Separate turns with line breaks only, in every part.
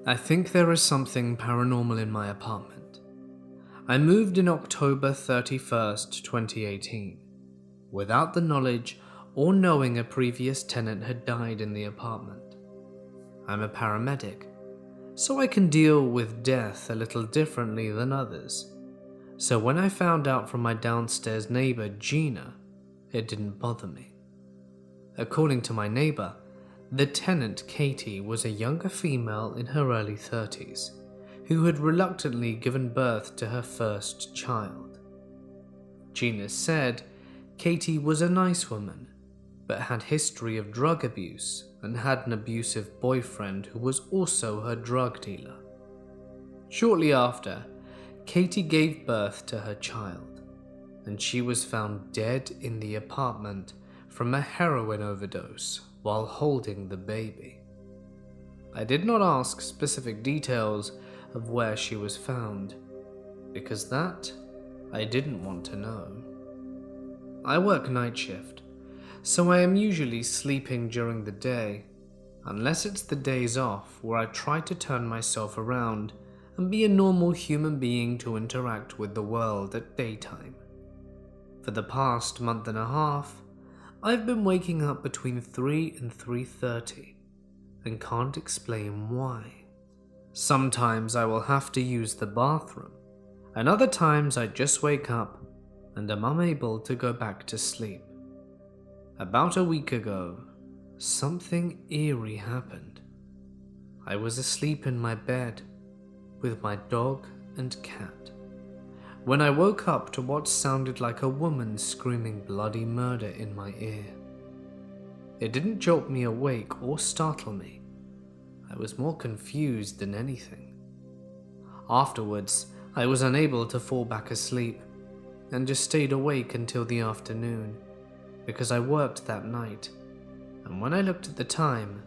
I think there is something paranormal in my apartment. I moved in October 31st, 2018, without the knowledge or knowing a previous tenant had died in the apartment. I'm a paramedic, so I can deal with death a little differently than others. So when I found out from my downstairs neighbor, Gina, it didn't bother me. According to my neighbor, the tenant, Katie, was a younger female in her early 30s, who had reluctantly given birth to her first child. Gina said Katie was a nice woman, but had history of drug abuse and had an abusive boyfriend who was also her drug dealer. Shortly after, Katie gave birth to her child, and she was found dead in the apartment from a heroin overdose while holding the baby. I did not ask specific details of where she was found, because that I didn't want to know. I work night shift, so I am usually sleeping during the day, unless it's the days off where I try to turn myself around and be a normal human being to interact with the world at daytime. For the past month and a half, I've been waking up between 3 and 3:30 and can't explain why. Sometimes I will have to use the bathroom, and other times I just wake up and am unable to go back to sleep. About a week ago, something eerie happened. I was asleep in my bed with my dog and cat when I woke up to what sounded like a woman screaming bloody murder in my ear. It didn't jolt me awake or startle me. I was more confused than anything. Afterwards, I was unable to fall back asleep and just stayed awake until the afternoon because I worked that night, and when I looked at the time,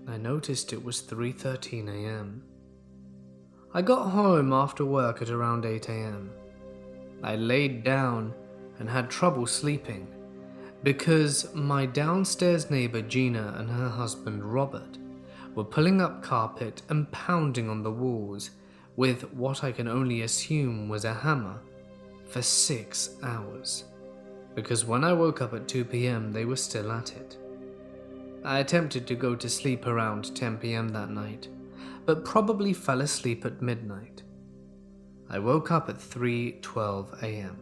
I noticed it was 3:13 a.m. I got home after work at around 8 a.m. I laid down and had trouble sleeping because my downstairs neighbor Gina and her husband Robert were pulling up carpet and pounding on the walls with what I can only assume was a hammer for 6 hours, because when I woke up at 2 p.m. they were still at it. I attempted to go to sleep around 10 p.m. that night, but probably fell asleep at midnight. I woke up at 3:12 a.m.,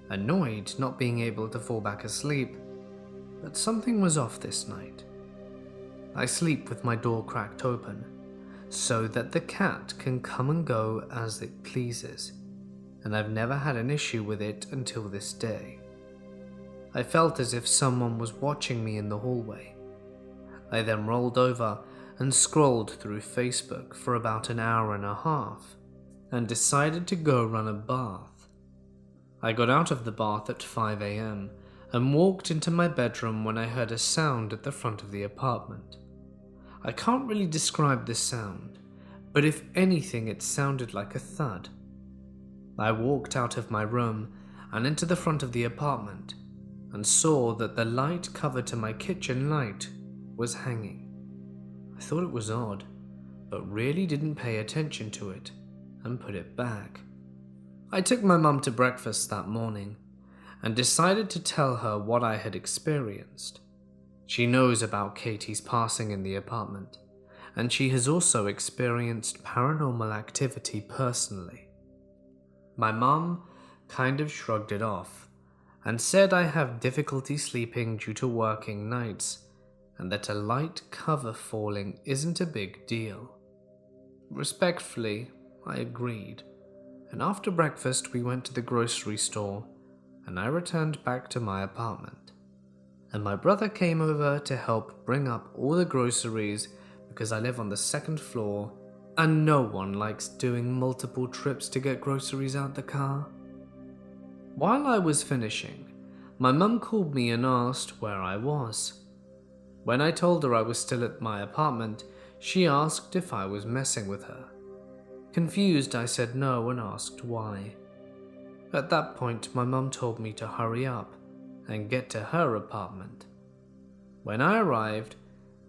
annoyed not being able to fall back asleep, but something was off this night. I sleep with my door cracked open, so that the cat can come and go as it pleases, and I've never had an issue with it until this day. I felt as if someone was watching me in the hallway. I then rolled over and scrolled through Facebook for about an hour and a half and decided to go run a bath. I got out of the bath at 5 a.m. and walked into my bedroom when I heard a sound at the front of the apartment. I can't really describe the sound, but if anything it sounded like a thud. I walked out of my room and into the front of the apartment and saw that the light cover to my kitchen light was hanging. I thought it was odd, but really didn't pay attention to it and put it back. I took my mum to breakfast that morning and decided to tell her what I had experienced. She knows about Katie's passing in the apartment, and she has also experienced paranormal activity personally. My mum kind of shrugged it off and said I have difficulty sleeping due to working nights, and that a light cover falling isn't a big deal. Respectfully, I agreed, and after breakfast we went to the grocery store and I returned back to my apartment. And my brother came over to help bring up all the groceries because I live on the second floor and no one likes doing multiple trips to get groceries out the car. While I was finishing, my mum called me and asked where I was. When I told her I was still at my apartment, she asked if I was messing with her. Confused, I said no and asked why. At that point, my mum told me to hurry up and get to her apartment. When I arrived,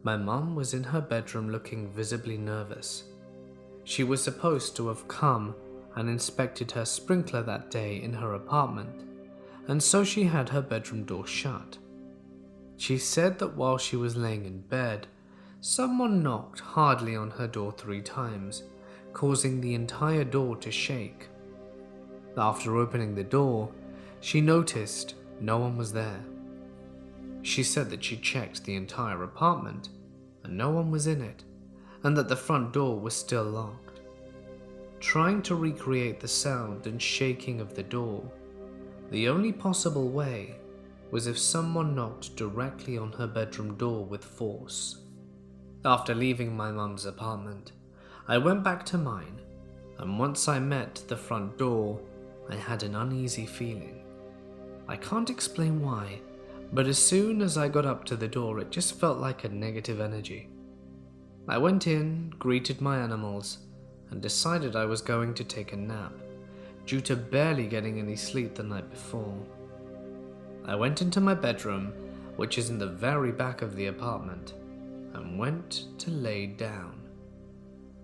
My mum was in her bedroom looking visibly nervous. She was supposed to have come and inspected her sprinkler that day in her apartment, and so she had her bedroom door shut. She said that while she was laying in bed, someone knocked hardly on her door 3 times, causing the entire door to shake. After opening the door, she noticed no one was there. She said that she checked the entire apartment and no one was in it, and that the front door was still locked. Trying to recreate the sound and shaking of the door, the only possible way was if someone knocked directly on her bedroom door with force. After leaving my mum's apartment, I went back to mine, and once I met the front door, I had an uneasy feeling. I can't explain why, but as soon as I got up to the door, it just felt like a negative energy. I went in, greeted my animals, and decided I was going to take a nap, due to barely getting any sleep the night before. I went into my bedroom, which is in the very back of the apartment, and went to lay down.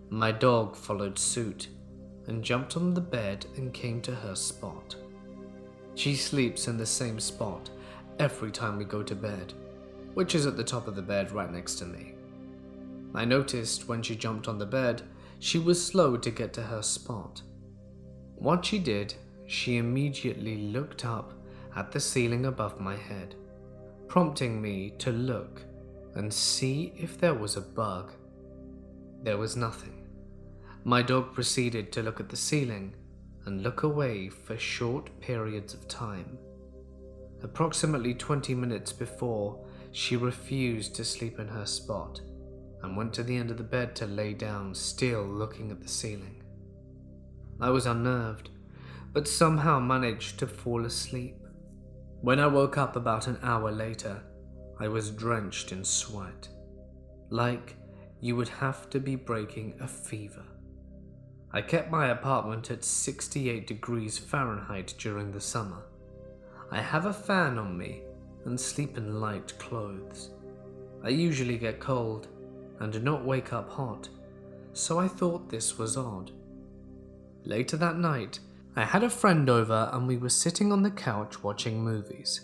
My dog followed suit and jumped on the bed and came to her spot. She sleeps in the same spot every time we go to bed, which is at the top of the bed right next to me. I noticed when she jumped on the bed, she was slow to get to her spot. Once she did, she immediately looked up at the ceiling above my head, prompting me to look and see if there was a bug. There was nothing. My dog proceeded to look at the ceiling and look away for short periods of time. Approximately 20 minutes before, she refused to sleep in her spot and went to the end of the bed to lay down, still looking at the ceiling. I was unnerved, but somehow managed to fall asleep. When I woke up about an hour later, I was drenched in sweat, like you would have to be breaking a fever. I kept my apartment at 68 degrees Fahrenheit during the summer. I have a fan on me and sleep in light clothes. I usually get cold and do not wake up hot, so I thought this was odd. Later that night, I had a friend over and we were sitting on the couch watching movies.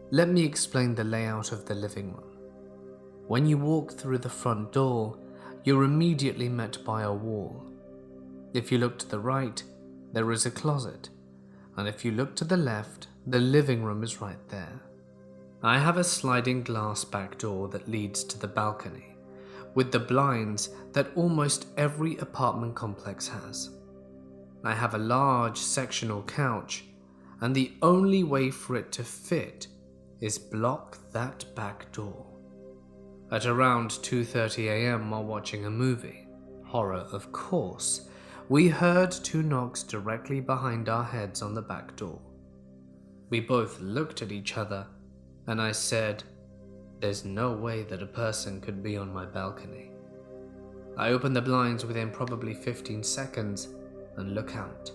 Let me explain the layout of the living room. When you walk through the front door, you're immediately met by a wall. If you look to the right, there is a closet, and if you look to the left, the living room is right there. I have a sliding glass back door that leads to the balcony, with the blinds that almost every apartment complex has. I have a large sectional couch, and the only way for it to fit is block that back door. At around 2:30 a.m. while watching a movie, horror of course, we heard 2 knocks directly behind our heads on the back door. We both looked at each other, and I said, "There's no way that a person could be on my balcony." I open the blinds within probably 15 seconds and look out.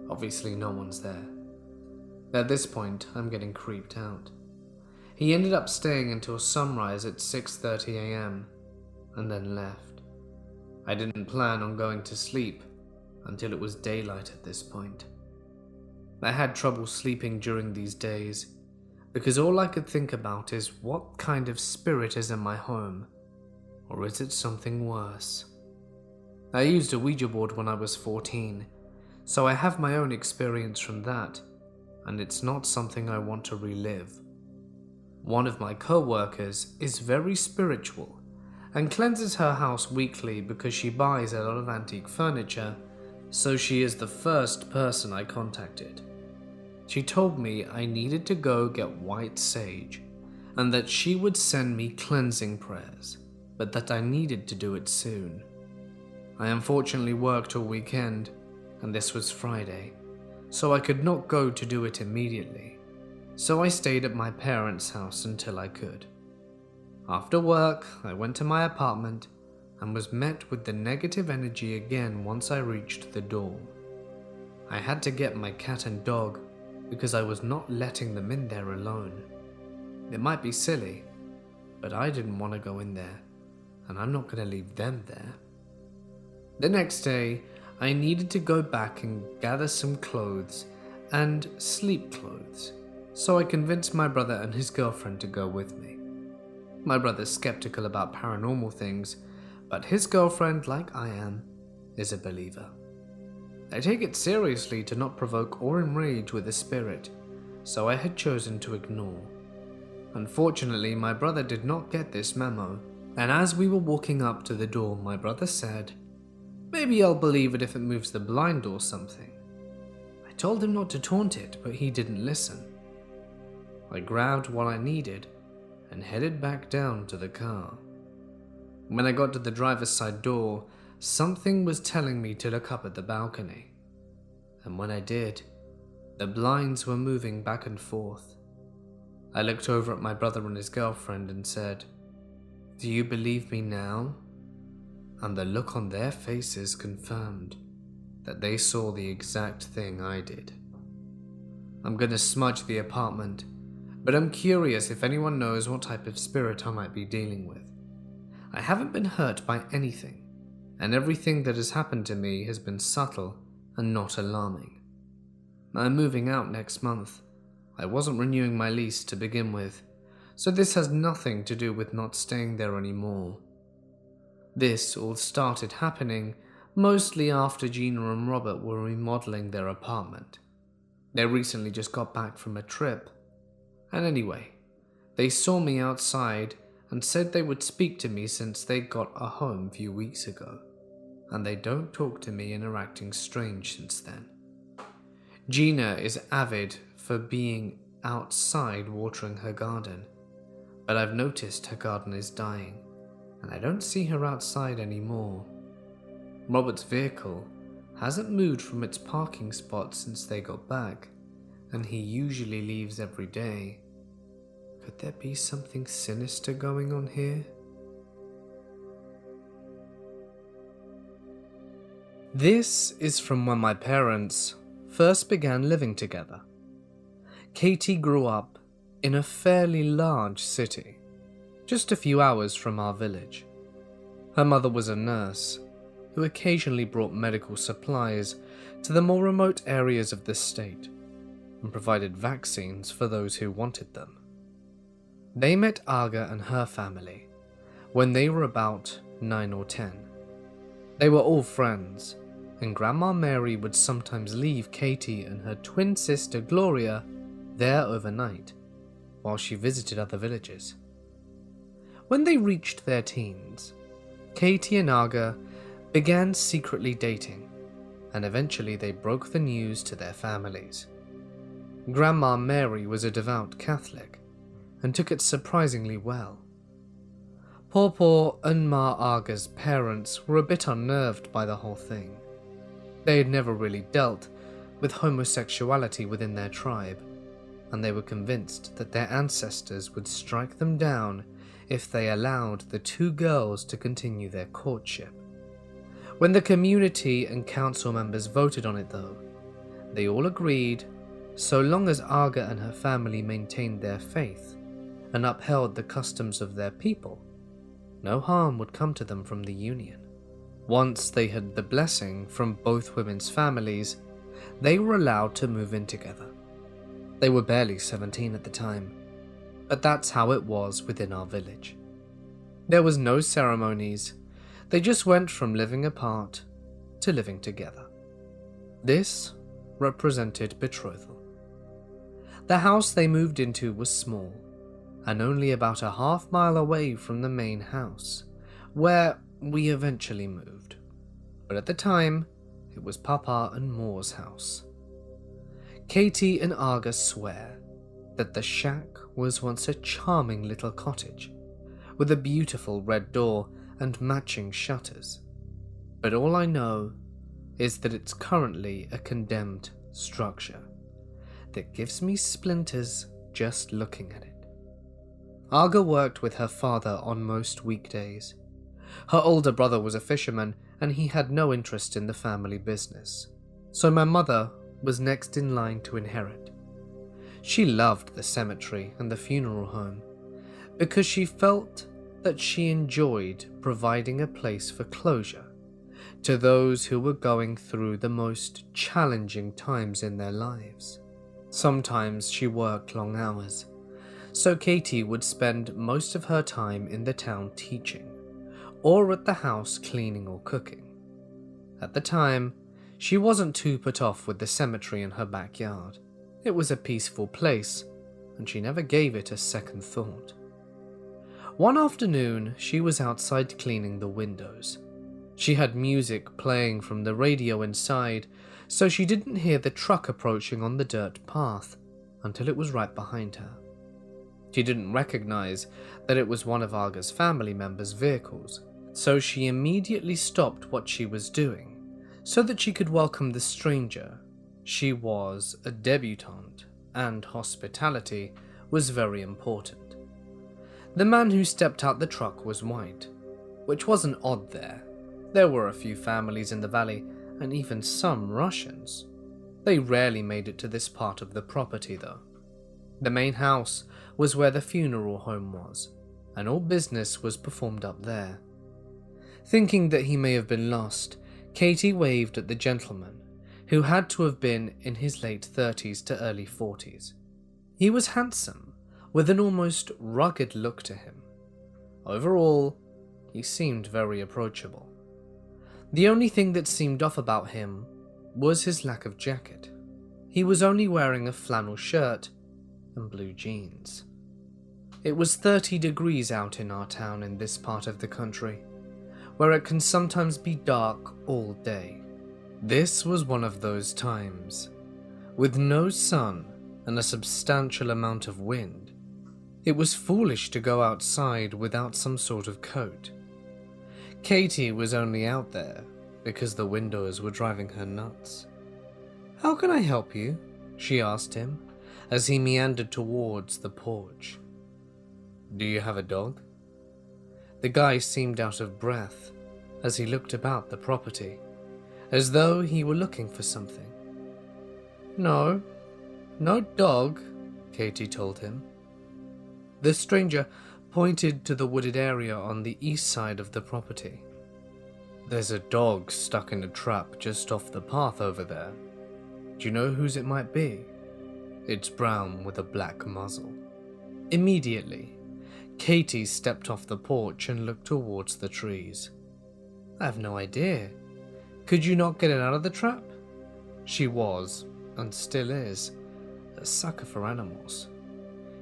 Obviously no one's there. At this point, I'm getting creeped out. He ended up staying until sunrise at 6:30 a.m. and then left. I didn't plan on going to sleep until it was daylight at this point. I had trouble sleeping during these days because all I could think about is what kind of spirit is in my home, or is it something worse? I used a Ouija board when I was 14, so I have my own experience from that, and it's not something I want to relive. One of my co-workers is very spiritual and cleanses her house weekly because she buys a lot of antique furniture, so she is the first person I contacted. She told me I needed to go get white sage, and that she would send me cleansing prayers, but that I needed to do it soon. I unfortunately worked all weekend, and this was Friday, so I could not go to do it immediately, so I stayed at my parents' house until I could. After work, I went to my apartment and was met with the negative energy again once I reached the door. I had to get my cat and dog because I was not letting them in there alone. It might be silly, but I didn't want to go in there, and I'm not going to leave them there. The next day, I needed to go back and gather some clothes and sleep clothes, so I convinced my brother and his girlfriend to go with me. My brother's skeptical about paranormal things, but his girlfriend, like I am, is a believer. I take it seriously to not provoke or enrage with a spirit, so I had chosen to ignore. Unfortunately, my brother did not get this memo, and as we were walking up to the door, my brother said, "Maybe I'll believe it if it moves the blind or something." I told him not to taunt it, but he didn't listen. I grabbed what I needed and headed back down to the car. When I got to the driver's side door, something was telling me to look up at the balcony. And when I did, the blinds were moving back and forth. I looked over at my brother and his girlfriend and said, "Do you believe me now?" And the look on their faces confirmed that they saw the exact thing I did. I'm gonna smudge the apartment, but I'm curious if anyone knows what type of spirit I might be dealing with. I haven't been hurt by anything, and everything that has happened to me has been subtle and not alarming. I'm moving out next month. I wasn't renewing my lease to begin with, so this has nothing to do with not staying there anymore. This all started happening mostly after Gina and Robert were remodeling their apartment. They recently just got back from a trip, and anyway, they saw me outside and said they would speak to me since they got a home a few weeks ago, and they don't talk to me and are acting strange since then. Gina is avid for being outside watering her garden, but I've noticed her garden is dying, and I don't see her outside anymore. Robert's vehicle hasn't moved from its parking spot since they got back, and he usually leaves every day. Could there be something sinister going on here? This is from when my parents first began living together. Katie grew up in a fairly large city, just a few hours from our village. Her mother was a nurse who occasionally brought medical supplies to the more remote areas of the state and provided vaccines for those who wanted them. They met Aga and her family when they were about 9 or 10. They were all friends, and Grandma Mary would sometimes leave Katie and her twin sister Gloria there overnight while she visited other villages. When they reached their teens, Katie and Aga began secretly dating, and eventually they broke the news to their families. Grandma Mary was a devout Catholic and took it surprisingly well. Pawpaw and Ma Aga's parents were a bit unnerved by the whole thing. They had never really dealt with homosexuality within their tribe, and they were convinced that their ancestors would strike them down if they allowed the two girls to continue their courtship. When the community and council members voted on it though, they all agreed so long as Aga and her family maintained their faith and upheld the customs of their people, no harm would come to them from the union. Once they had the blessing from both women's families, they were allowed to move in together. They were barely 17 at the time, but that's how it was within our village. There was no ceremonies, they just went from living apart to living together. This represented betrothal. The house they moved into was small, and only about a half-mile away from the main house, where we eventually moved. But at the time, it was Papa and Moore's house. Katie and Aga swear that the shack was once a charming little cottage, with a beautiful red door and matching shutters. But all I know is that it's currently a condemned structure that gives me splinters just looking at it. Aga worked with her father on most weekdays. Her older brother was a fisherman, and he had no interest in the family business, so my mother was next in line to inherit. She loved the cemetery and the funeral home, because she felt that she enjoyed providing a place for closure to those who were going through the most challenging times in their lives. Sometimes she worked long hours, so Katie would spend most of her time in the town teaching, or at the house cleaning or cooking. At the time, she wasn't too put off with the cemetery in her backyard. It was a peaceful place, and she never gave it a second thought. One afternoon, she was outside cleaning the windows. She had music playing from the radio inside, so she didn't hear the truck approaching on the dirt path until it was right behind her. She didn't recognize that it was one of Aga's family members' vehicles, so she immediately stopped what she was doing so that she could welcome the stranger. She was a debutante, and hospitality was very important. The man who stepped out the truck was white, which wasn't odd there. There were a few families in the valley, and even some Russians. They rarely made it to this part of the property though. The main house was where the funeral home was, and all business was performed up there. Thinking that he may have been lost, Katie waved at the gentleman, who had to have been in his late 30s to early 40s. He was handsome, with an almost rugged look to him. Overall, he seemed very approachable. The only thing that seemed off about him was his lack of jacket. He was only wearing a flannel shirt and blue jeans. It was 30 degrees out in our town in this part of the country, where it can sometimes be dark all day. This was one of those times. With no sun and a substantial amount of wind, it was foolish to go outside without some sort of coat. Katie was only out there because the windows were driving her nuts. "How can I help you?" she asked him as he meandered towards the porch. "Do you have a dog?" The guy seemed out of breath as he looked about the property, as though he were looking for something. No dog," Katie told him. The stranger pointed to the wooded area on the east side of the property. "There's a dog stuck in a trap just off the path over there. Do you know whose it might be? It's brown with a black muzzle." Immediately, Katie stepped off the porch and looked towards the trees. "I have no idea. Could you not get it out of the trap?" She was, and still is, a sucker for animals.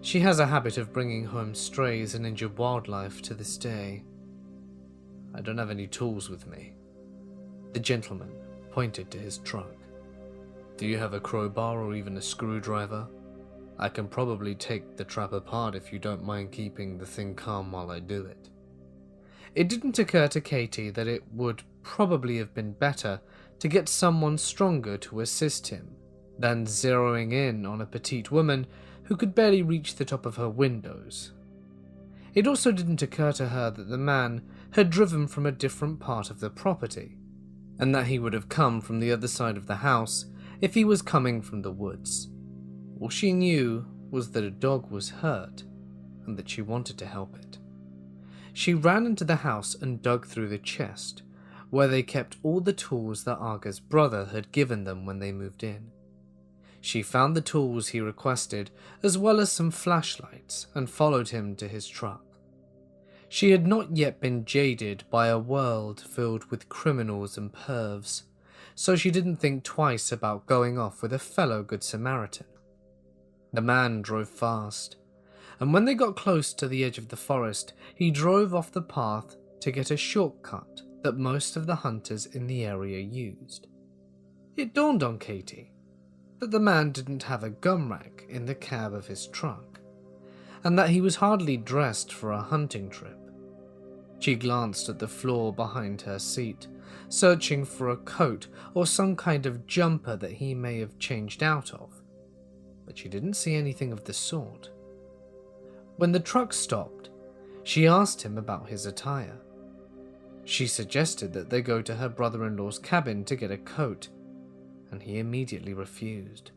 She has a habit of bringing home strays and injured wildlife to this day. "I don't have any tools with me." The gentleman pointed to his truck. "Do you have a crowbar or even a screwdriver? I can probably take the trap apart if you don't mind keeping the thing calm while I do it." It didn't occur to Katie that it would probably have been better to get someone stronger to assist him than zeroing in on a petite woman who could barely reach the top of her windows. It also didn't occur to her that the man had driven from a different part of the property, and that he would have come from the other side of the house if he was coming from the woods. All she knew was that a dog was hurt, and that she wanted to help it. She ran into the house and dug through the chest, where they kept all the tools that Aga's brother had given them when they moved in. She found the tools he requested, as well as some flashlights, and followed him to his truck. She had not yet been jaded by a world filled with criminals and pervs, so she didn't think twice about going off with a fellow Good Samaritan. The man drove fast, and when they got close to the edge of the forest, he drove off the path to get a shortcut that most of the hunters in the area used. It dawned on Katie that the man didn't have a gun rack in the cab of his truck, and that he was hardly dressed for a hunting trip. She glanced at the floor behind her seat, searching for a coat or some kind of jumper that he may have changed out of, but she didn't see anything of the sort. When the truck stopped, she asked him about his attire. She suggested that they go to her brother-in-law's cabin to get a coat, and he immediately refused.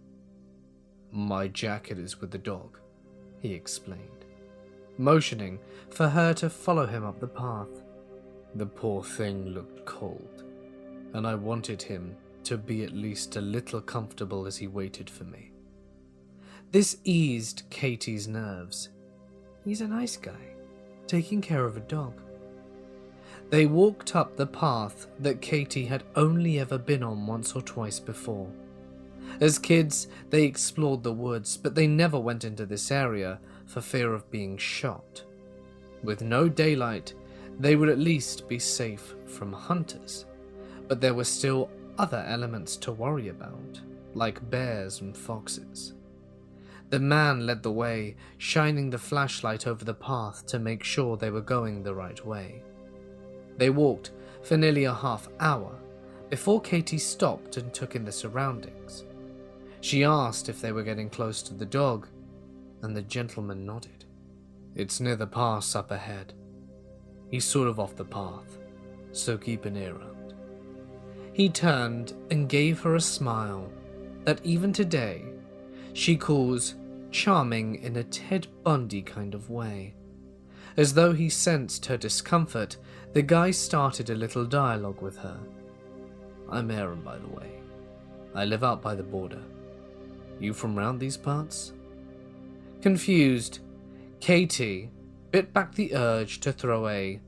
"My jacket is with the dog," he explained. motioning for her to follow him up the path. The poor thing looked cold, and I wanted him to be at least a little comfortable as he waited for me. This eased Katie's nerves. He's a nice guy, taking care of a dog. They walked up the path that Katie had only ever been on once or twice before. As kids, they explored the woods, but they never went into this area for fear of being shot. With no daylight, they would at least be safe from hunters, but there were still other elements to worry about, like bears and foxes. The man led the way, shining the flashlight over the path to make sure they were going the right way. They walked for nearly a half hour before Katie stopped and took in the surroundings. She asked if they were getting close to the dog, and the gentleman nodded. "It's near the pass up ahead. He's sort of off the path, so keep an ear out." He turned and gave her a smile that even today she calls charming in a Ted Bundy kind of way. As though he sensed her discomfort, the guy started a little dialogue with her. "I'm Aaron, by the way. I live out by the border. You from round these parts?" Confused, Katie bit back the urge to throw a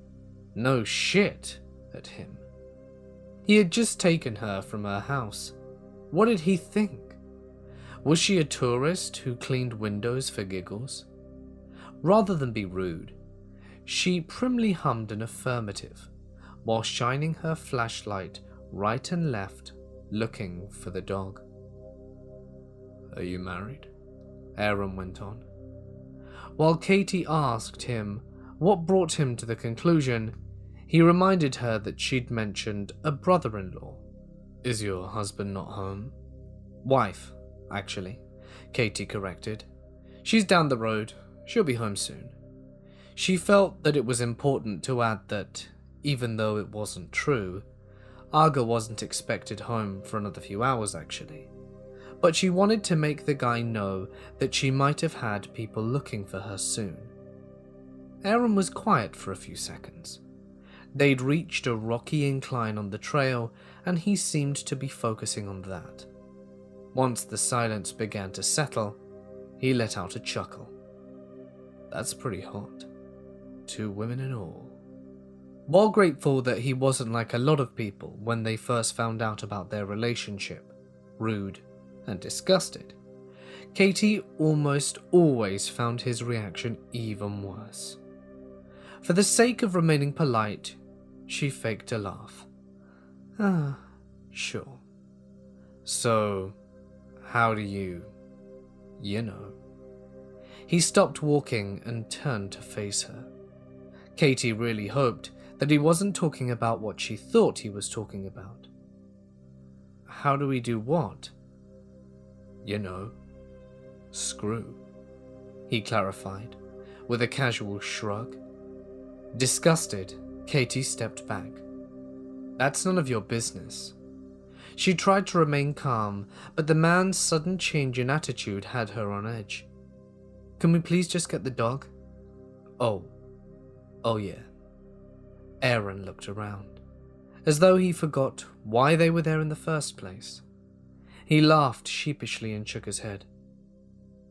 "no shit" at him. He had just taken her from her house. What did he think? Was she a tourist who cleaned windows for giggles? Rather than be rude, she primly hummed an affirmative while shining her flashlight right and left, looking for the dog. "Are you married?" Aaron went on. While Katie asked him what brought him to the conclusion, he reminded her that she'd mentioned a brother-in-law. "Is your husband not home?" "Wife, actually," Katie corrected. "She's down the road. She'll be home soon." She felt that it was important to add that, even though it wasn't true, Aga wasn't expected home for another few hours actually. But she wanted to make the guy know that she might have had people looking for her soon. Aaron was quiet for a few seconds. They'd reached a rocky incline on the trail, and he seemed to be focusing on that. Once the silence began to settle, he let out a chuckle. "That's pretty hot. 2 women in all." While grateful that he wasn't like a lot of people when they first found out about their relationship, rude and disgusted, Katie almost always found his reaction even worse. For the sake of remaining polite, she faked a laugh. Sure. So, how do you know?" He stopped walking and turned to face her. Katie really hoped that he wasn't talking about what she thought he was talking about. "How do we do what?" "You know, screw," he clarified, with a casual shrug. Disgusted, Katie stepped back. "That's none of your business." She tried to remain calm, but the man's sudden change in attitude had her on edge. "Can we please just get the dog?" Oh yeah." Aaron looked around, as though he forgot why they were there in the first place. He laughed sheepishly and shook his head.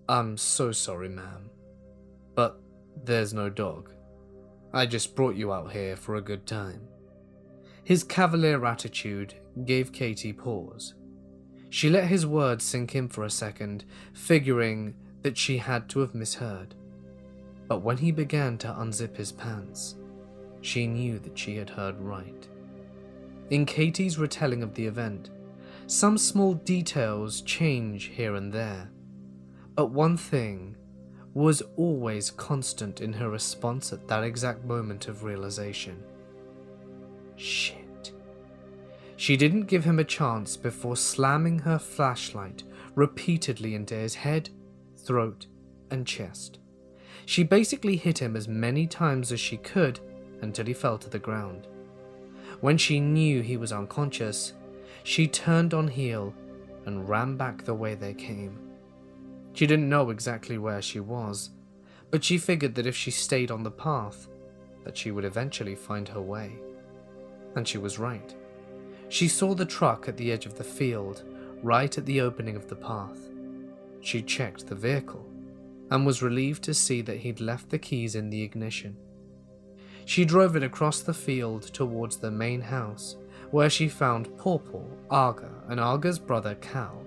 "I'm so sorry, ma'am, but there's no dog. I just brought you out here for a good time." His cavalier attitude gave Katie pause. She let his words sink in for a second, figuring that she had to have misheard. But when he began to unzip his pants, she knew that she had heard right. In Katie's retelling of the event, some small details change here and there, but one thing was always constant in her response at that exact moment of realization. Shit. She didn't give him a chance before slamming her flashlight repeatedly into his head, throat, and chest. She basically hit him as many times as she could until he fell to the ground. When she knew he was unconscious, she turned on heel and ran back the way they came. She didn't know exactly where she was, but she figured that if she stayed on the path, that she would eventually find her way. And she was right. She saw the truck at the edge of the field, right at the opening of the path. She checked the vehicle, and was relieved to see that he'd left the keys in the ignition. She drove it across the field towards the main house, where she found Pawpaw, Aga, and Aga's brother Cal.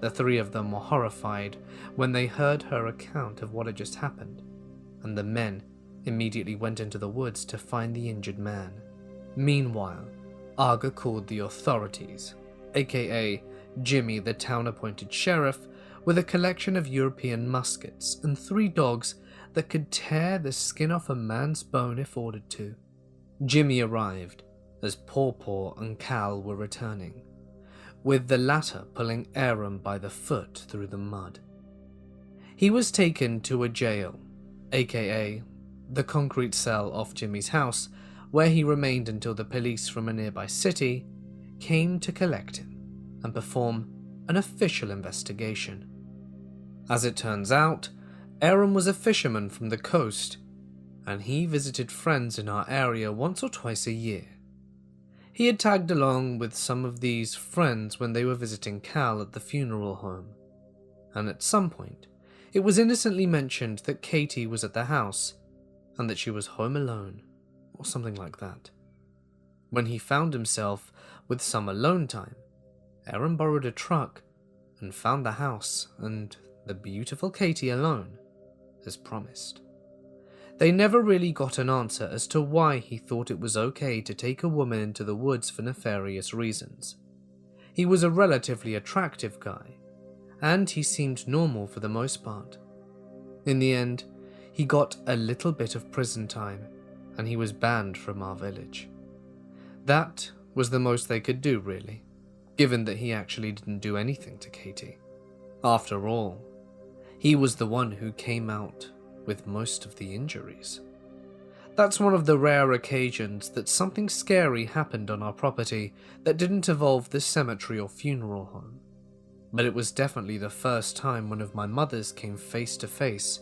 The three of them were horrified when they heard her account of what had just happened, and the men immediately went into the woods to find the injured man. Meanwhile, Aga called the authorities, aka Jimmy, the town-appointed sheriff, with a collection of European muskets and 3 dogs that could tear the skin off a man's bone if ordered to. Jimmy arrived as Pawpaw and Cal were returning, with the latter pulling Aaron by the foot through the mud. He was taken to a jail, aka the concrete cell off Jimmy's house, where he remained until the police from a nearby city came to collect him and perform an official investigation. As it turns out, Aaron was a fisherman from the coast, and he visited friends in our area once or twice a year. He had tagged along with some of these friends when they were visiting Cal at the funeral home, and at some point, it was innocently mentioned that Katie was at the house, and that she was home alone, or something like that. When he found himself with some alone time, Aaron borrowed a truck and found the house and the beautiful Katie alone, as promised. They never really got an answer as to why he thought it was okay to take a woman into the woods for nefarious reasons. He was a relatively attractive guy, and he seemed normal for the most part. In the end, he got a little bit of prison time, and he was banned from our village. That was the most they could do, really, given that he actually didn't do anything to Katie. After all, he was the one who came out with most of the injuries. That's one of the rare occasions that something scary happened on our property that didn't involve the cemetery or funeral home. But it was definitely the first time one of my mothers came face to face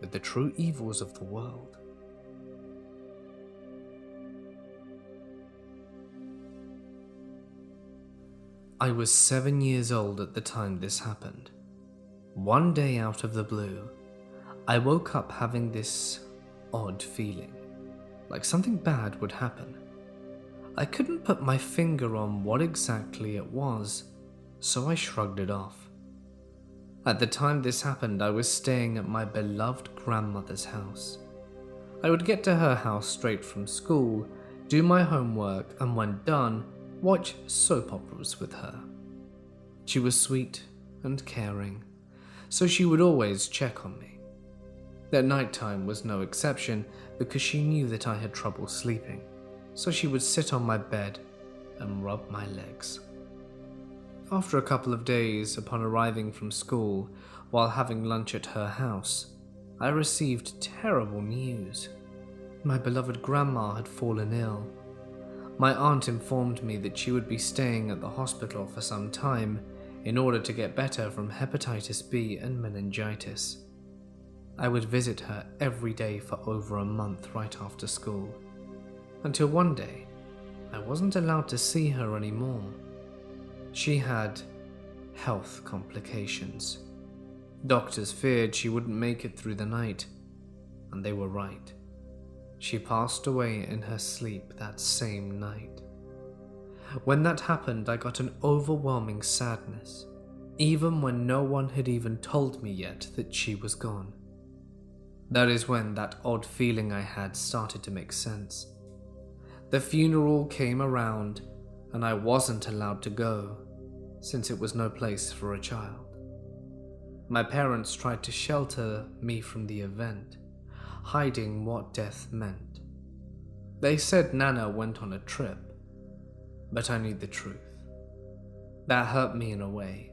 with the true evils of the world. I was 7 years old at the time this happened. One day out of the blue, I woke up having this odd feeling, like something bad would happen. I couldn't put my finger on what exactly it was, so I shrugged it off. At the time this happened, I was staying at my beloved grandmother's house. I would get to her house straight from school, do my homework, and when done, watch soap operas with her. She was sweet and caring, so she would always check on me. At nighttime was no exception because she knew that I had trouble sleeping, so she would sit on my bed and rub my legs. After a couple of days upon arriving from school while having lunch at her house, I received terrible news. My beloved grandma had fallen ill. My aunt informed me that she would be staying at the hospital for some time in order to get better from hepatitis B and meningitis. I would visit her every day for over a month right after school, until one day I wasn't allowed to see her anymore. She had health complications. Doctors feared she wouldn't make it through the night, and they were right. She passed away in her sleep that same night. When that happened, I got an overwhelming sadness, even when no one had even told me yet that she was gone. That is when that odd feeling I had started to make sense. The funeral came around, and I wasn't allowed to go, since it was no place for a child. My parents tried to shelter me from the event, hiding what death meant. They said Nana went on a trip, but I knew the truth. That hurt me in a way,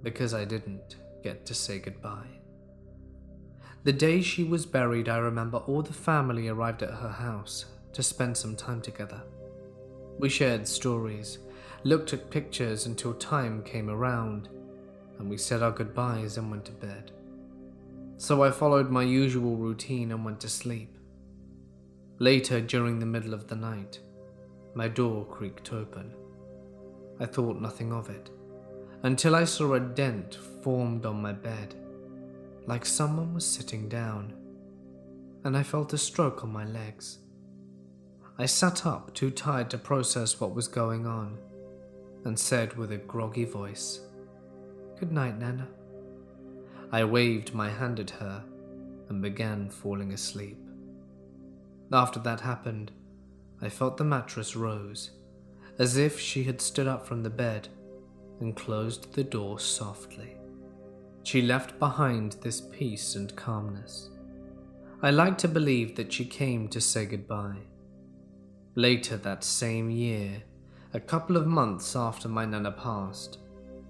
because I didn't get to say goodbye. The day she was buried, I remember all the family arrived at her house to spend some time together. We shared stories, looked at pictures until time came around, and we said our goodbyes and went to bed. so I followed my usual routine and went to sleep. Later, during the middle of the night, my door creaked open. I thought nothing of it, until I saw a dent formed on my bed, like someone was sitting down, and I felt a stroke on my legs. I sat up, too tired to process what was going on, and said with a groggy voice, "Good night, Nana." I waved my hand at her and began falling asleep. After that happened, I felt the mattress rose, as if she had stood up from the bed and closed the door softly. She left behind this peace and calmness. I like to believe that she came to say goodbye. Later that same year, a couple of months after my Nana passed,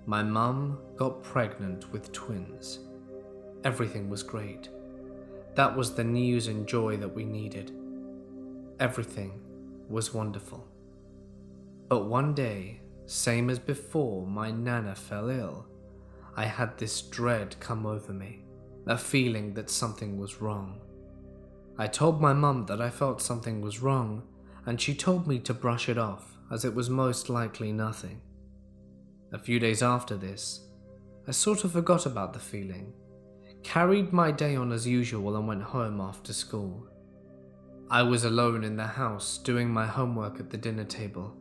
my mum got pregnant with twins. Everything was great. That was the news and joy that we needed. Everything was wonderful. But one day, same as before my Nana fell ill, I had this dread come over me, a feeling that something was wrong. I told my mum that I felt something was wrong, and she told me to brush it off, as it was most likely nothing. A few days after this, I sort of forgot about the feeling, carried my day on as usual and went home after school. I was alone in the house doing my homework at the dinner table,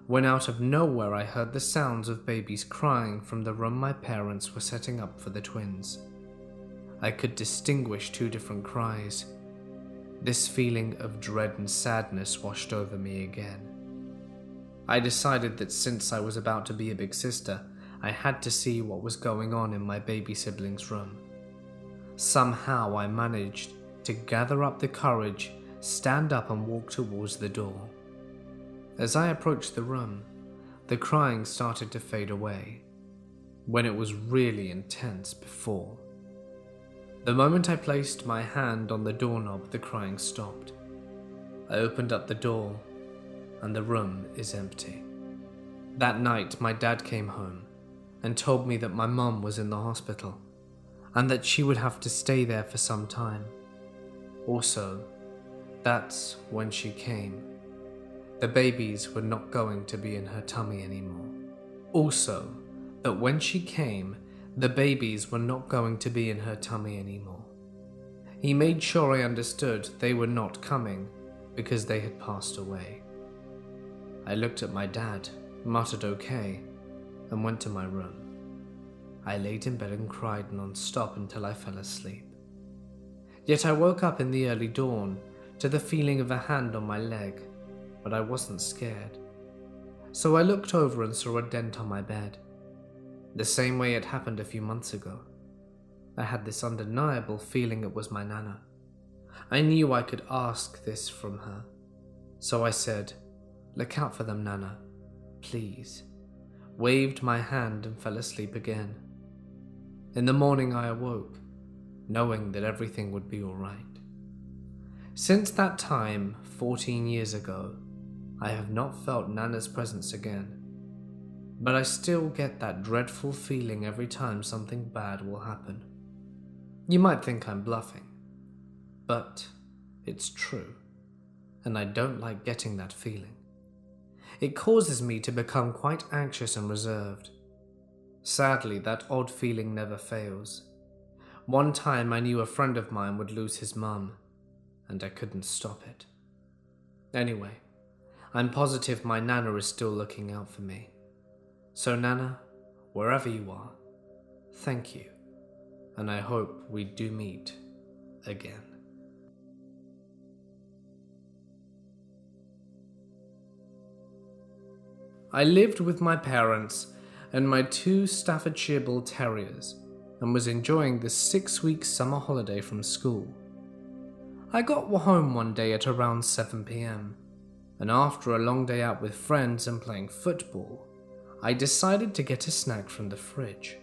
when out of nowhere I heard the sounds of babies crying from the room my parents were setting up for the twins. I could distinguish two different cries. This feeling of dread and sadness washed over me again. I decided that since I was about to be a big sister, I had to see what was going on in my baby sibling's room. Somehow I managed to gather up the courage, stand up and walk towards the door. As I approached the room, the crying started to fade away, when it was really intense before. The moment I placed my hand on the doorknob, the crying stopped. I opened up the door, and the room is empty. That night, my dad came home and told me that my mum was in the hospital, and that she would have to stay there for some time. Also, that's when she came. The babies were not going to be in her tummy anymore. Also, that when she came, the babies were not going to be in her tummy anymore. He made sure I understood they were not coming because they had passed away. I looked at my dad, muttered okay, and went to my room. I laid in bed and cried non-stop until I fell asleep. Yet I woke up in the early dawn to the feeling of a hand on my leg, but I wasn't scared. So I looked over and saw a dent on my bed, the same way it happened a few months ago. I had this undeniable feeling it was my Nana. I knew I could ask this from her. So I said, "Look out for them, Nana, please," waved my hand and fell asleep again. In the morning I awoke, knowing that everything would be all right. Since that time, 14 years ago, I have not felt Nana's presence again, but I still get that dreadful feeling every time something bad will happen. You might think I'm bluffing, but it's true, and I don't like getting that feeling. It causes me to become quite anxious and reserved. Sadly, that odd feeling never fails. One time I knew a friend of mine would lose his mum, and I couldn't stop it. Anyway, I'm positive my Nana is still looking out for me. So Nana, wherever you are, thank you, and I hope we do meet again. I lived with my parents and my 2 Staffordshire Bull Terriers and was enjoying the 6-week summer holiday from school. I got home one day at around 7 p.m, and after a long day out with friends and playing football, I decided to get a snack from the fridge.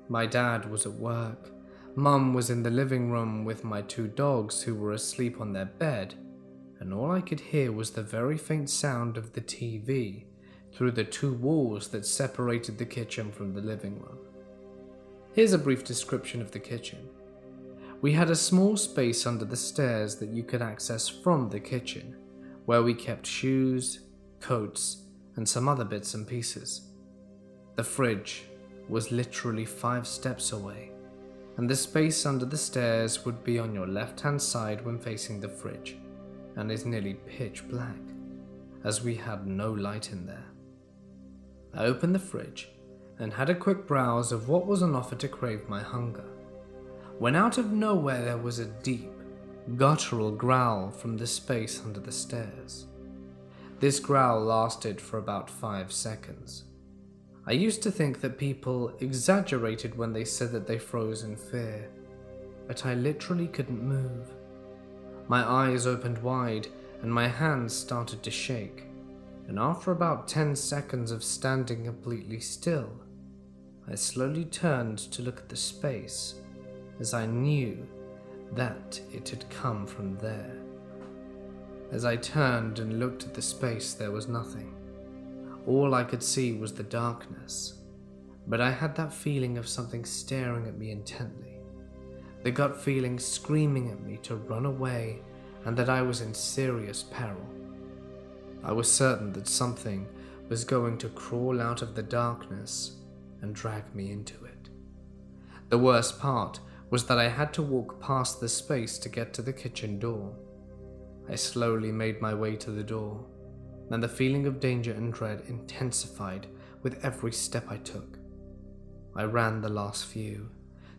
My dad was at work, Mum was in the living room with my 2 dogs who were asleep on their bed, and all I could hear was the very faint sound of the TV through the 2 walls that separated the kitchen from the living room. Here's a brief description of the kitchen. We had a small space under the stairs that you could access from the kitchen, where we kept shoes, coats, and some other bits and pieces. The fridge was literally 5 steps away, and the space under the stairs would be on your left-hand side when facing the fridge, and is nearly pitch black, as we had no light in there. I opened the fridge and had a quick browse of what was on offer to crave my hunger, when out of nowhere there was a deep, guttural growl from the space under the stairs. This growl lasted for about 5 seconds. I used to think that people exaggerated when they said that they froze in fear, but I literally couldn't move. My eyes opened wide and my hands started to shake, and after about 10 seconds of standing completely still, I slowly turned to look at the space, as I knew that it had come from there. As I turned and looked at the space, there was nothing. All I could see was the darkness, but I had that feeling of something staring at me intently, the gut feeling screaming at me to run away and that I was in serious peril. I was certain that something was going to crawl out of the darkness and drag me into it. The worst part was that I had to walk past the space to get to the kitchen door. I slowly made my way to the door, and the feeling of danger and dread intensified with every step I took. I ran the last few,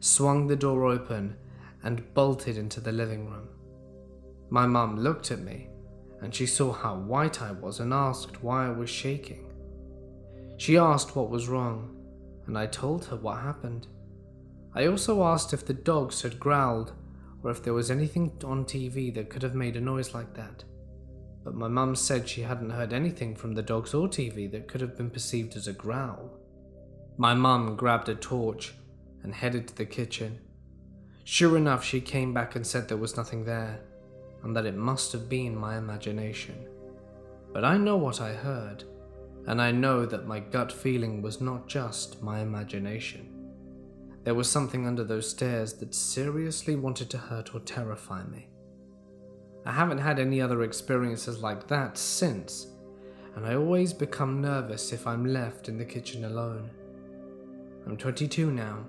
swung the door open, and bolted into the living room. My mum looked at me, and she saw how white I was and asked why I was shaking. She asked what was wrong, and I told her what happened. I also asked if the dogs had growled or if there was anything on TV that could have made a noise like that, but my mum said she hadn't heard anything from the dogs or TV that could have been perceived as a growl. My mum grabbed a torch and headed to the kitchen. Sure enough, she came back and said there was nothing there, and that it must have been my imagination. But I know what I heard, and I know that my gut feeling was not just my imagination. There was something under those stairs that seriously wanted to hurt or terrify me. I haven't had any other experiences like that since, and I always become nervous if I'm left in the kitchen alone. I'm 22 now,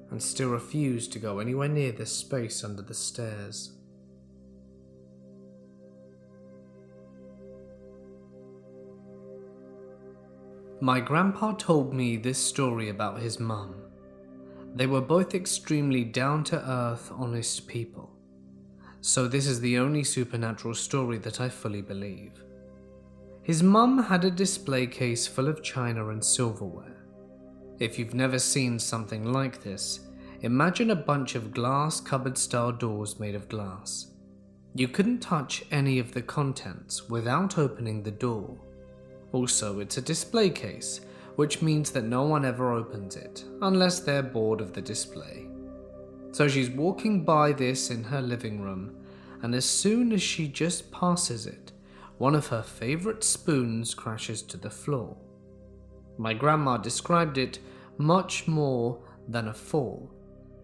and still refuse to go anywhere near this space under the stairs. My grandpa told me this story about his mum. They were both extremely down-to-earth, honest people. So this is the only supernatural story that I fully believe. His mum had a display case full of china and silverware. If you've never seen something like this, imagine a bunch of glass cupboard-style doors made of glass. You couldn't touch any of the contents without opening the door. Also, it's a display case, which means that no one ever opens it, unless they're bored of the display. So she's walking by this in her living room, and as soon as she just passes it, one of her favorite spoons crashes to the floor. My grandma described it much more than a fall.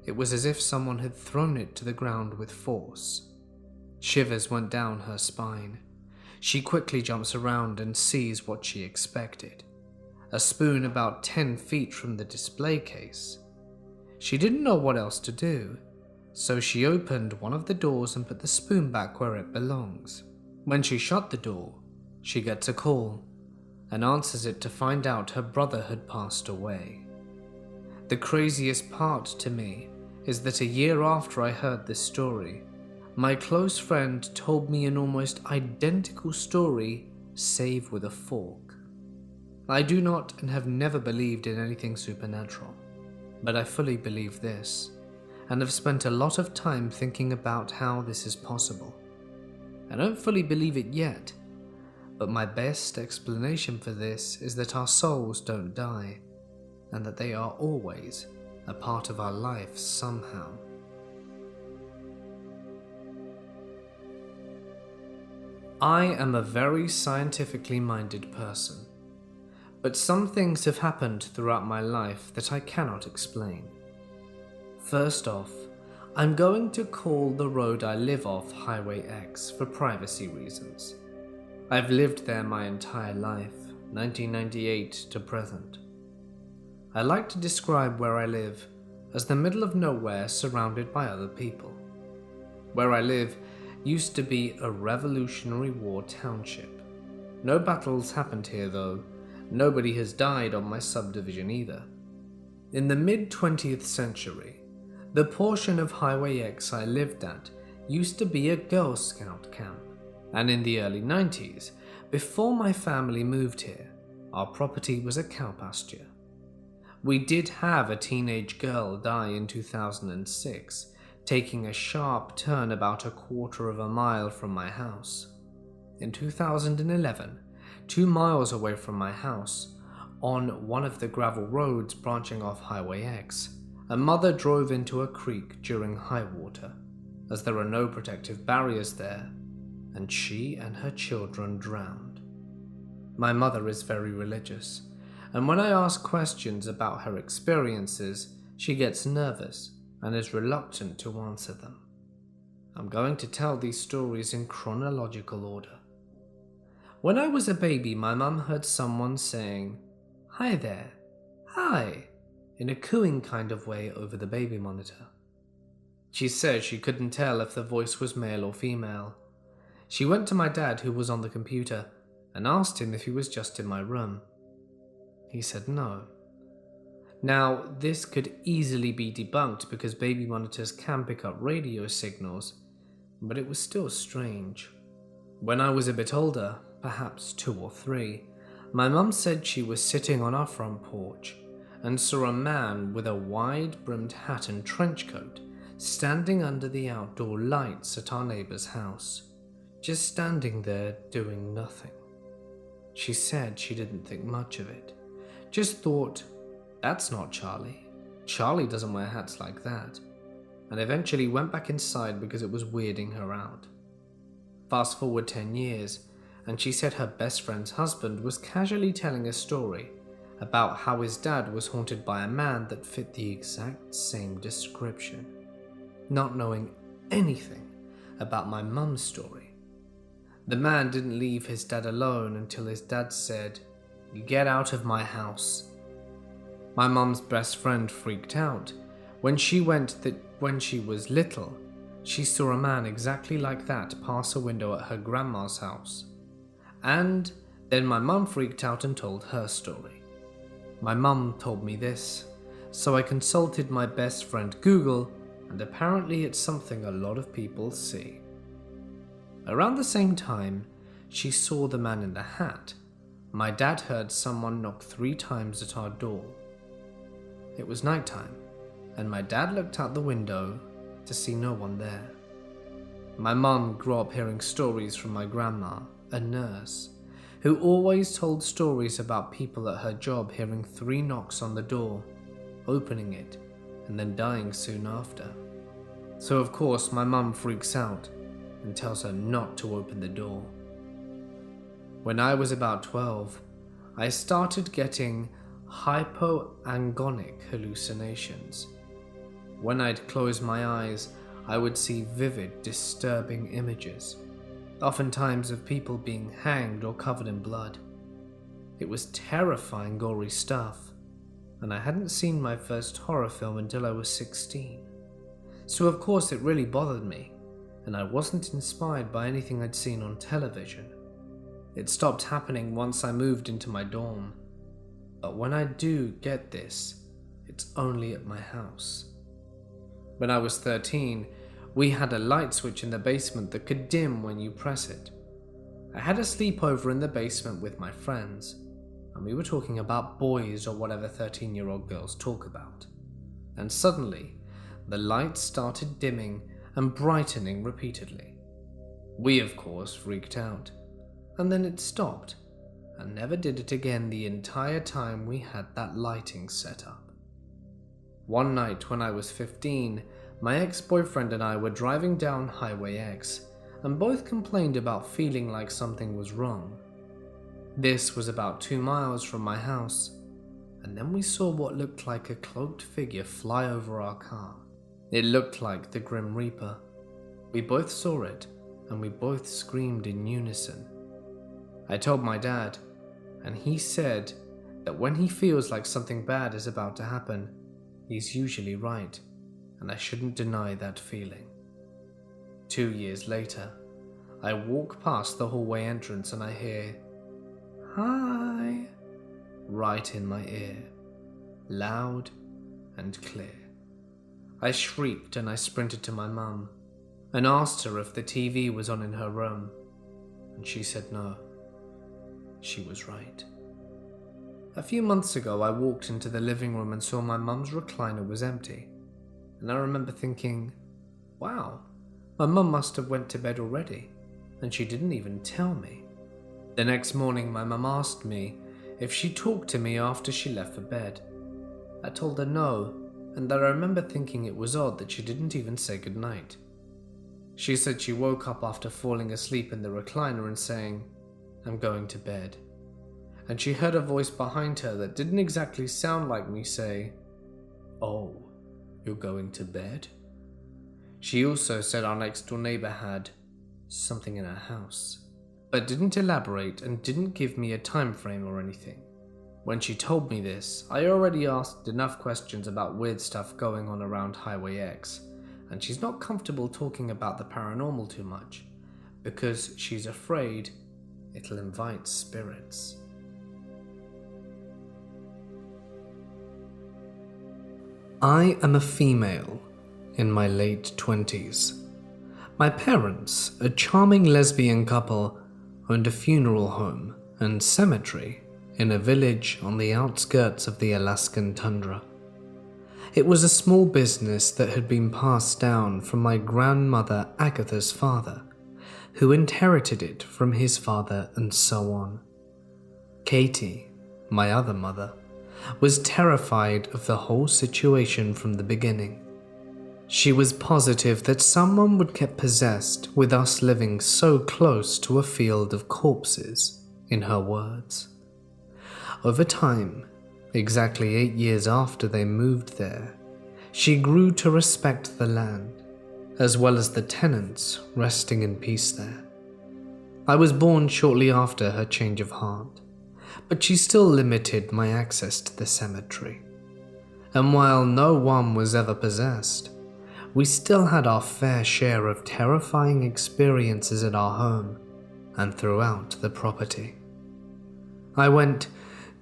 It was as if someone had thrown it to the ground with force. Shivers went down her spine. She quickly jumps around and sees what she expected. A spoon about 10 feet from the display case. She didn't know what else to do, so she opened one of the doors and put the spoon back where it belongs. When she shut the door, she gets a call and answers it to find out her brother had passed away. The craziest part to me is that a year after I heard this story, my close friend told me an almost identical story, save with a fork. I do not and have never believed in anything supernatural, but I fully believe this, and have spent a lot of time thinking about how this is possible. I don't fully believe it yet, but my best explanation for this is that our souls don't die, and that they are always a part of our life somehow. I am a very scientifically minded person, but some things have happened throughout my life that I cannot explain. First off, I'm going to call the road I live off Highway X for privacy reasons. I've lived there my entire life, 1998 to present. I like to describe where I live as the middle of nowhere surrounded by other people. Where I live used to be a Revolutionary War township. No battles happened here though. Nobody has died on my subdivision either. In the mid-20th century, the portion of Highway X I lived at used to be a Girl Scout camp, and in the early 90s, before my family moved here, our property was a cow pasture. We did have a teenage girl die in 2006, taking a sharp turn about a quarter of a mile from my house. In 2011, 2 miles away from my house, on one of the gravel roads branching off Highway X, a mother drove into a creek during high water, as there are no protective barriers there, and she and her children drowned. My mother is very religious, and when I ask questions about her experiences, she gets nervous and is reluctant to answer them. I'm going to tell these stories in chronological order. When I was a baby, my mum heard someone saying, "Hi there, hi," in a cooing kind of way over the baby monitor. She said she couldn't tell if the voice was male or female. She went to my dad, who was on the computer, and asked him if he was just in my room. He said no. Now, this could easily be debunked because baby monitors can pick up radio signals, but it was still strange. When I was a bit older, perhaps 2 or 3, my mum said she was sitting on our front porch and saw a man with a wide-brimmed hat and trench coat standing under the outdoor lights at our neighbour's house, just standing there doing nothing. She said she didn't think much of it, just thought, "That's not Charlie. Charlie doesn't wear hats like that," and eventually went back inside because it was weirding her out. Fast forward 10 years, and she said her best friend's husband was casually telling a story about how his dad was haunted by a man that fit the exact same description, not knowing anything about my mum's story. The man didn't leave his dad alone until his dad said, "Get out of my house." My mum's best friend freaked out. When she was little, she saw a man exactly like that pass a window at her grandma's house. And then my mum freaked out and told her story. My mum told me this, so I consulted my best friend Google, and apparently it's something a lot of people see. Around the same time she saw the man in the hat, my dad heard someone knock 3 times at our door. It was nighttime, and my dad looked out the window to see no one there. My mum grew up hearing stories from my grandma, a nurse, who always told stories about people at her job hearing 3 knocks on the door, opening it, and then dying soon after. So of course my mum freaks out and tells her not to open the door. When I was about 12, I started getting hypoagonic hallucinations. When I'd close my eyes, I would see vivid, disturbing images, oftentimes of people being hanged or covered in blood. It was terrifying, gory stuff, and I hadn't seen my first horror film until I was 16. So of course it really bothered me, and I wasn't inspired by anything I'd seen on television. It stopped happening once I moved into my dorm, but when I do get this, it's only at my house. When I was 13, we had a light switch in the basement that could dim when you press it. I had a sleepover in the basement with my friends, and we were talking about boys or whatever 13-year-old girls talk about. And suddenly, the lights started dimming and brightening repeatedly. We, of course, freaked out, and then it stopped, and never did it again the entire time we had that lighting set up. One night when I was 15, my ex-boyfriend and I were driving down Highway X, and both complained about feeling like something was wrong. This was about 2 miles from my house, and then we saw what looked like a cloaked figure fly over our car. It looked like the Grim Reaper. We both saw it, and we both screamed in unison. I told my dad, and he said that when he feels like something bad is about to happen, he's usually right, and I shouldn't deny that feeling. 2 years later, I walk past the hallway entrance and I hear, "Hi," right in my ear, loud and clear. I shrieked and I sprinted to my mum and asked her if the TV was on in her room, and she said no. She was right. A few months ago, I walked into the living room and saw my mum's recliner was empty, and I remember thinking, wow, my mum must have went to bed already, and she didn't even tell me. The next morning, my mum asked me if she talked to me after she left for bed. I told her no, and that I remember thinking it was odd that she didn't even say goodnight. She said she woke up after falling asleep in the recliner and saying, "I'm going to bed." And she heard a voice behind her that didn't exactly sound like me say, "Oh, you're going to bed?" She also said our next door neighbor had something in her house, but didn't elaborate and didn't give me a time frame or anything. When she told me this, I already asked enough questions about weird stuff going on around Highway X, and she's not comfortable talking about the paranormal too much, because she's afraid it'll invite spirits. I am a female in my late 20s. My parents, a charming lesbian couple, owned a funeral home and cemetery in a village on the outskirts of the Alaskan tundra. It was a small business that had been passed down from my grandmother Agatha's father, who inherited it from his father, and so on. Katie, my other mother, was terrified of the whole situation from the beginning. She was positive that someone would get possessed with us living so close to a field of corpses, in her words. Over time, exactly 8 years after they moved there, she grew to respect the land, as well as the tenants resting in peace there. I was born shortly after her change of heart, but she still limited my access to the cemetery. And while no one was ever possessed, we still had our fair share of terrifying experiences at our home and throughout the property. I went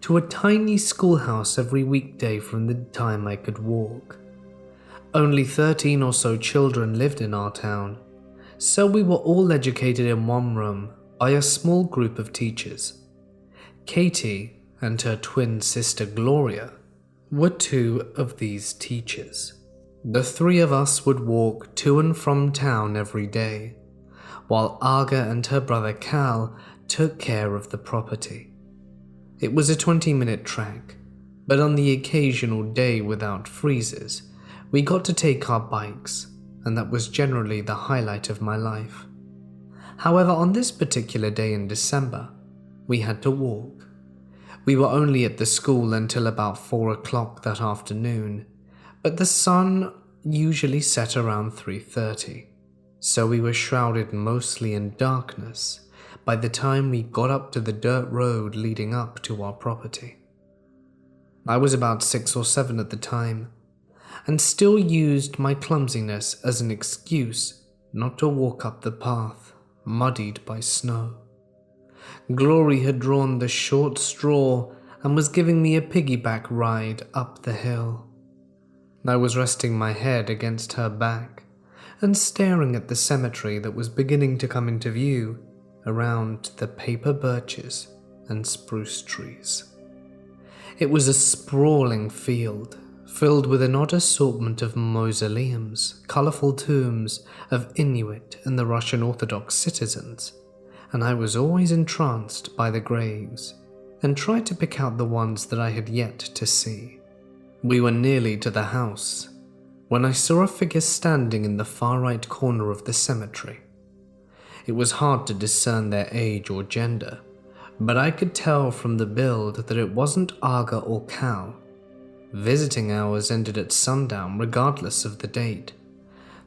to a tiny schoolhouse every weekday from the time I could walk. Only 13 or so children lived in our town, so we were all educated in one room by a small group of teachers. Katie and her twin sister Claudia were 2 of these teachers. The 3 of us would walk to and from town every day, while Aga and her brother Cal took care of the property. It was a 20-minute trek, but on the occasional day without freezes, we got to take our bikes, and that was generally the highlight of my life. However, on this particular day in December, we had to walk. We were only at the school until about 4 o'clock that afternoon, but the sun usually set around 3:30, so we were shrouded mostly in darkness by the time we got up to the dirt road leading up to our property. I was about 6 or 7 at the time, and still used my clumsiness as an excuse not to walk up the path, muddied by snow. Glory had drawn the short straw and was giving me a piggyback ride up the hill. I was resting my head against her back and staring at the cemetery that was beginning to come into view around the paper birches and spruce trees. It was a sprawling field filled with an odd assortment of mausoleums, colourful tombs of Inuit and the Russian Orthodox citizens, and I was always entranced by the graves and tried to pick out the ones that I had yet to see. We were nearly to the house when I saw a figure standing in the far right corner of the cemetery. It was hard to discern their age or gender, but I could tell from the build that it wasn't Aga or Cal. Visiting hours ended at sundown regardless of the date,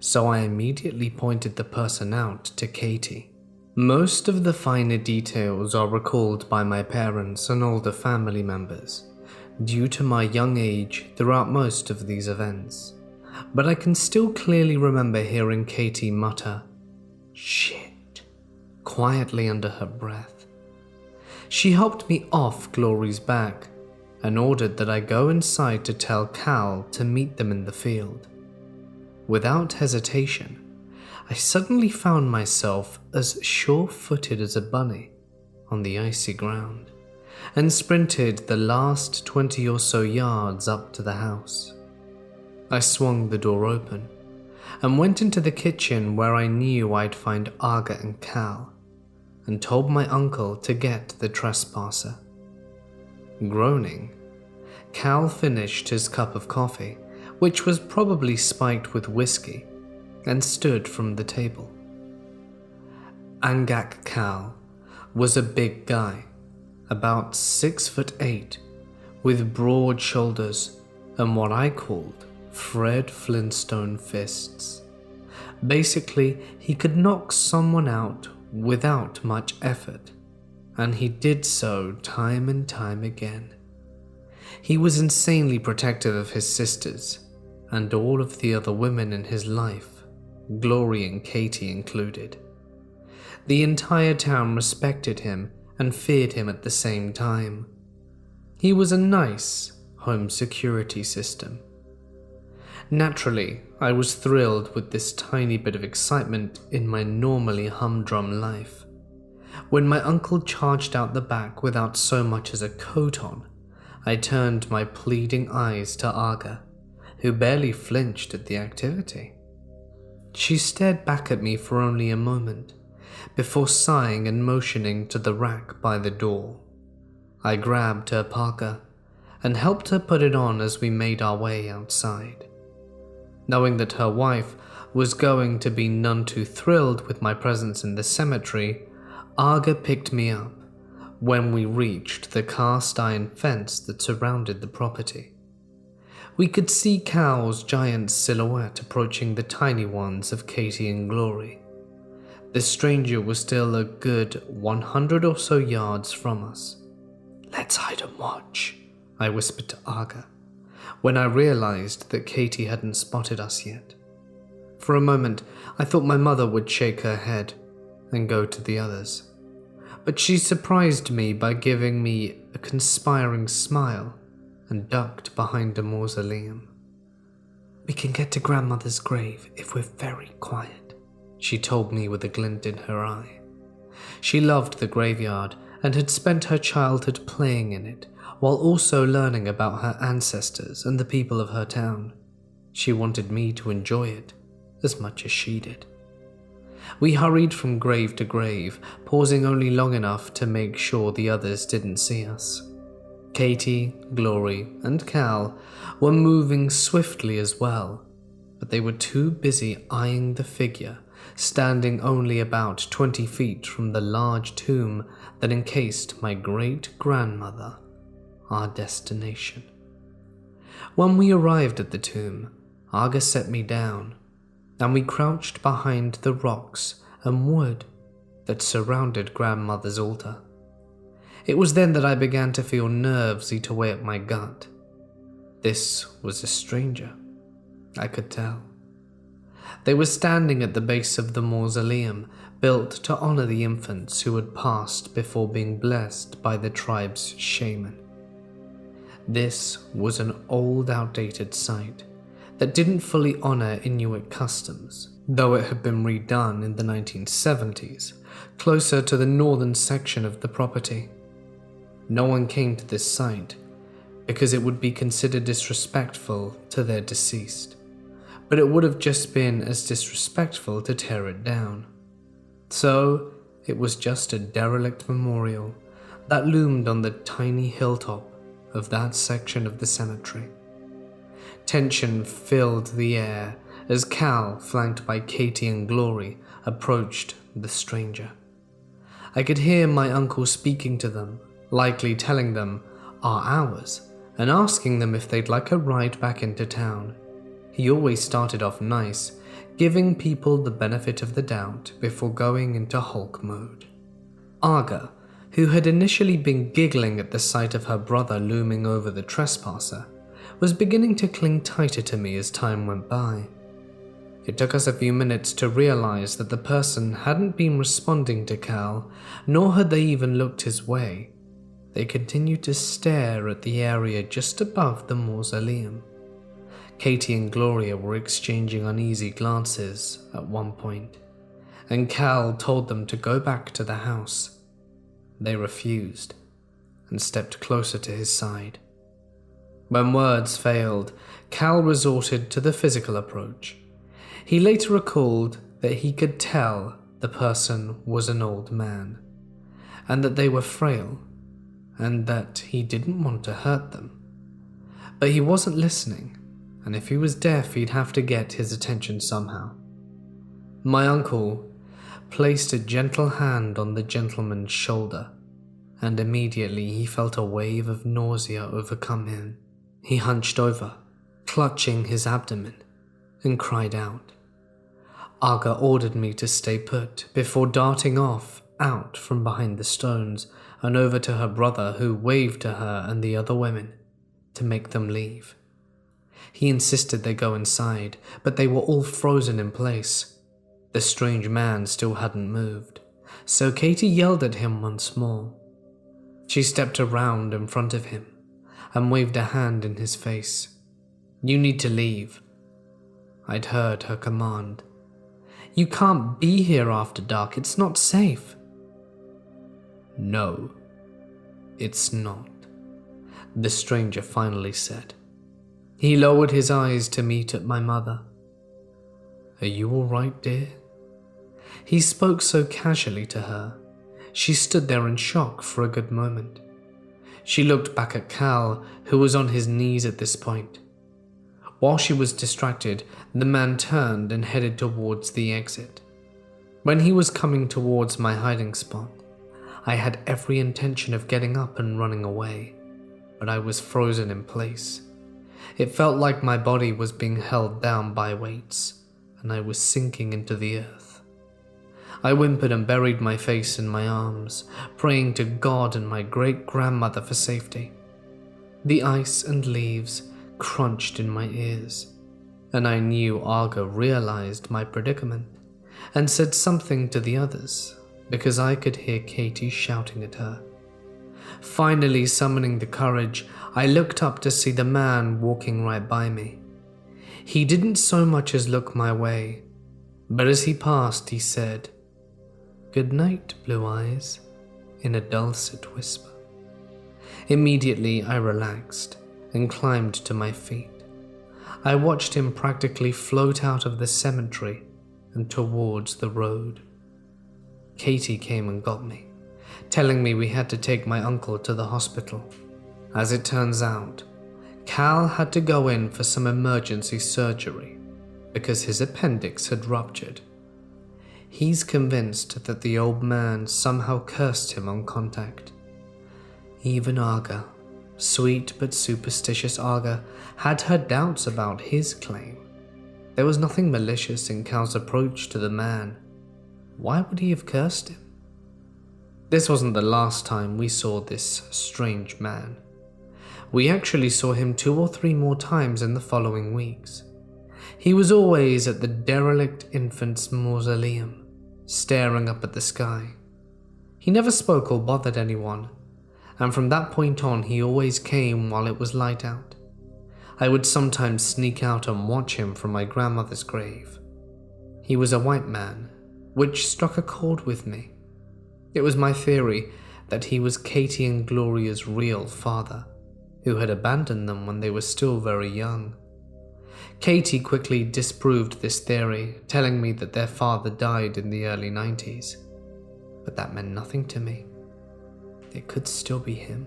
so I immediately pointed the person out to Katie. Most of the finer details are recalled by my parents and older family members, due to my young age throughout most of these events, but I can still clearly remember hearing Katie mutter, "Shit," quietly under her breath. She helped me off Glory's back and ordered that I go inside to tell Cal to meet them in the field. Without hesitation, I suddenly found myself as sure-footed as a bunny on the icy ground and sprinted the last 20 or so yards up to the house. I swung the door open and went into the kitchen where I knew I'd find Aga and Cal, and told my uncle to get the trespasser. Groaning, Cal finished his cup of coffee, which was probably spiked with whiskey, and stood from the table. Angak Cal was a big guy, about 6'8", with broad shoulders and what I called Fred Flintstone fists. Basically, he could knock someone out without much effort, and he did so time and time again. He was insanely protective of his sisters and all of the other women in his life, Glory and Katie included. The entire town respected him and feared him at the same time. He was a nice home security system. Naturally, I was thrilled with this tiny bit of excitement in my normally humdrum life. When my uncle charged out the back without so much as a coat on, I turned my pleading eyes to Aga, who barely flinched at the activity. She stared back at me for only a moment, before sighing and motioning to the rack by the door. I grabbed her parka and helped her put it on as we made our way outside. Knowing that her wife was going to be none too thrilled with my presence in the cemetery, Aga picked me up when we reached the cast iron fence that surrounded the property. We could see Cal's giant silhouette approaching the tiny ones of Katie and Glory. The stranger was still a good 100 or so yards from us. "Let's hide and watch," I whispered to Aga, when I realized that Katie hadn't spotted us yet. For a moment, I thought my mother would shake her head and go to the others, but she surprised me by giving me a conspiring smile and ducked behind a mausoleum. "We can get to Grandmother's grave if we're very quiet," she told me with a glint in her eye. She loved the graveyard and had spent her childhood playing in it, while also learning about her ancestors and the people of her town. She wanted me to enjoy it as much as she did. We hurried from grave to grave, pausing only long enough to make sure the others didn't see us. Katie, Glory, and Cal were moving swiftly as well, but they were too busy eyeing the figure, standing only about 20 feet from the large tomb that encased my great-grandmother, our destination. When we arrived at the tomb, Aga set me down, and we crouched behind the rocks and wood that surrounded Grandmother's altar. It was then that I began to feel nerves eat away at my gut. This was a stranger, I could tell. They were standing at the base of the mausoleum, built to honor the infants who had passed before being blessed by the tribe's shaman. This was an old, outdated site that didn't fully honor Inuit customs, though it had been redone in the 1970s, closer to the northern section of the property. No one came to this site because it would be considered disrespectful to their deceased, but it would have just been as disrespectful to tear it down. So it was just a derelict memorial that loomed on the tiny hilltop of that section of the cemetery. Tension filled the air as Cal, flanked by Katie and Glory, approached the stranger. I could hear my uncle speaking to them, likely telling them our hours and asking them if they'd like a ride back into town. He always started off nice, giving people the benefit of the doubt before going into Hulk mode. Arga, who had initially been giggling at the sight of her brother looming over the trespasser, was beginning to cling tighter to me as time went by. It took us a few minutes to realize that the person hadn't been responding to Cal, nor had they even looked his way. They continued to stare at the area just above the mausoleum. Katie and Gloria were exchanging uneasy glances at one point, and Cal told them to go back to the house. They refused and stepped closer to his side. When words failed, Cal resorted to the physical approach. He later recalled that he could tell the person was an old man, and that they were frail, and that he didn't want to hurt them. But he wasn't listening, and if he was deaf, he'd have to get his attention somehow. My uncle placed a gentle hand on the gentleman's shoulder, and immediately he felt a wave of nausea overcome him. He hunched over, clutching his abdomen, and cried out. Arga ordered me to stay put before darting off out from behind the stones and over to her brother, who waved to her and the other women to make them leave. He insisted they go inside, but they were all frozen in place. The strange man still hadn't moved, so Katie yelled at him once more. She stepped around in front of him and waved a hand in his face. "You need to leave." I'd heard her command. "You can't be here after dark, it's not safe." "No, it's not," the stranger finally said. He lowered his eyes to meet at my mother. "Are you all right, dear?" He spoke so casually to her. She stood there in shock for a good moment. She looked back at Cal, who was on his knees at this point. While she was distracted, the man turned and headed towards the exit. When he was coming towards my hiding spot, I had every intention of getting up and running away, but I was frozen in place. It felt like my body was being held down by weights, and I was sinking into the earth. I whimpered and buried my face in my arms, praying to God and my great-grandmother for safety. The ice and leaves crunched in my ears, and I knew Arga realized my predicament and said something to the others, because I could hear Katie shouting at her. Finally summoning the courage, I looked up to see the man walking right by me. He didn't so much as look my way, but as he passed, he said, "Good night, Blue Eyes," in a dulcet whisper. Immediately I relaxed and climbed to my feet. I watched him practically float out of the cemetery and towards the road. Katie came and got me, telling me we had to take my uncle to the hospital. As it turns out, Cal had to go in for some emergency surgery because his appendix had ruptured. He's convinced that the old man somehow cursed him on contact. Even Arga, sweet but superstitious Arga, had her doubts about his claim. There was nothing malicious in Cal's approach to the man. Why would he have cursed him? This wasn't the last time we saw this strange man. We actually saw him 2 or 3 more times in the following weeks. He was always at the derelict infant's mausoleum, staring up at the sky. He never spoke or bothered anyone, and from that point on he always came while it was light out. I would sometimes sneak out and watch him from my grandmother's grave. He was a white man, which struck a chord with me. It was my theory that he was Katie and Gloria's real father, who had abandoned them when they were still very young. Katie quickly disproved this theory, telling me that their father died in the early 90s. But that meant nothing to me. It could still be him.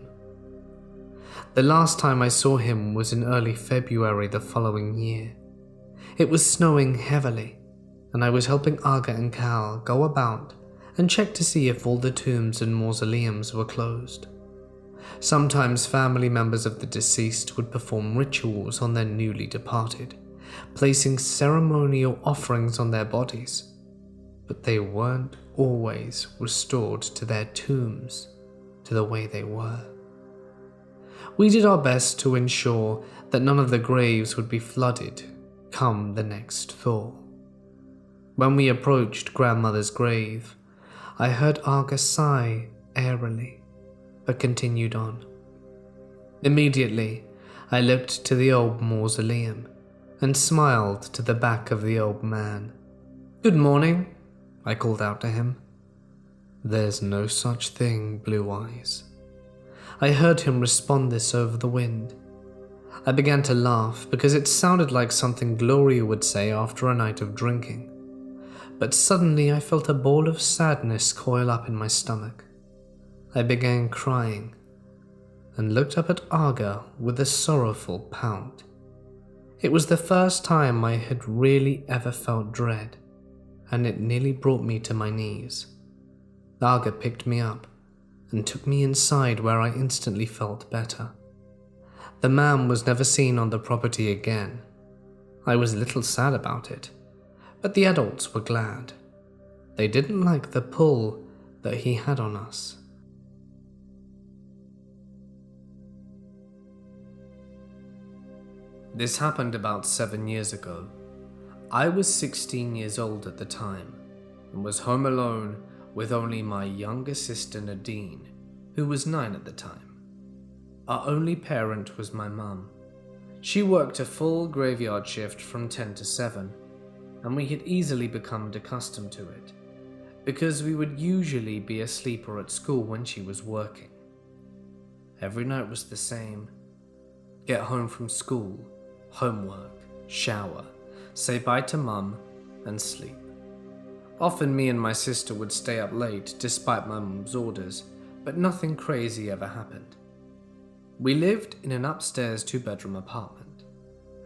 The last time I saw him was in early February the following year. It was snowing heavily, and I was helping Arga and Cal go about and check to see if all the tombs and mausoleums were closed. Sometimes family members of the deceased would perform rituals on their newly departed, placing ceremonial offerings on their bodies, but they weren't always restored to their tombs to the way they were. We did our best to ensure that none of the graves would be flooded come the next thaw. When we approached grandmother's grave, I heard Arga sigh airily, but continued on. Immediately, I looked to the old mausoleum and smiled to the back of the old man. "Good morning," I called out to him. "There's no such thing, Blue Eyes." I heard him respond this over the wind. I began to laugh because it sounded like something Gloria would say after a night of drinking. But suddenly I felt a ball of sadness coil up in my stomach. I began crying and looked up at Arga with a sorrowful pout. It was the first time I had really ever felt dread, and it nearly brought me to my knees. Arga picked me up and took me inside, where I instantly felt better. The man was never seen on the property again. I was a little sad about it, but the adults were glad. They didn't like the pull that he had on us. This happened about 7 years ago. I was 16 years old at the time and was home alone with only my younger sister Nadine, who was 9 at the time. Our only parent was my mum. She worked a full graveyard shift from 10 to 7, and we had easily become accustomed to it, because we would usually be asleep or at school when she was working. Every night was the same. Get home from school, homework, shower, say bye to mum, and sleep. Often me and my sister would stay up late despite my mum's orders, but nothing crazy ever happened. We lived in an upstairs 2-bedroom apartment.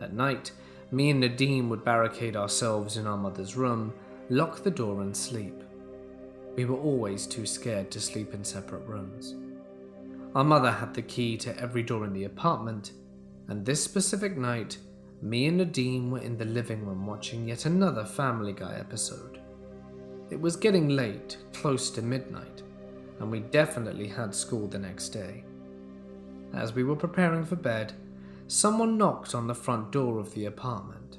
At night, me and Nadine would barricade ourselves in our mother's room, lock the door and sleep. We were always too scared to sleep in separate rooms. Our mother had the key to every door in the apartment, and this specific night, me and Nadine were in the living room watching yet another Family Guy episode. It was getting late, close to midnight, and we definitely had school the next day. As we were preparing for bed, someone knocked on the front door of the apartment.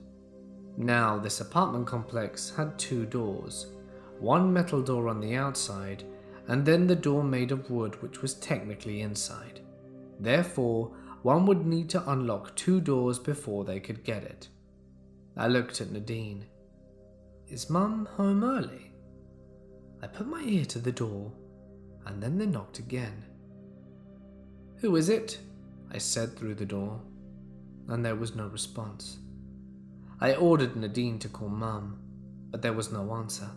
Now, this apartment complex had 2 doors, one metal door on the outside, and then the door made of wood which was technically inside. Therefore, one would need to unlock 2 doors before they could get it. I looked at Nadine. "Is Mum home early?" I put my ear to the door, and then they knocked again. "Who is it?" I said through the door, and there was no response. I ordered Nadine to call Mum, but there was no answer.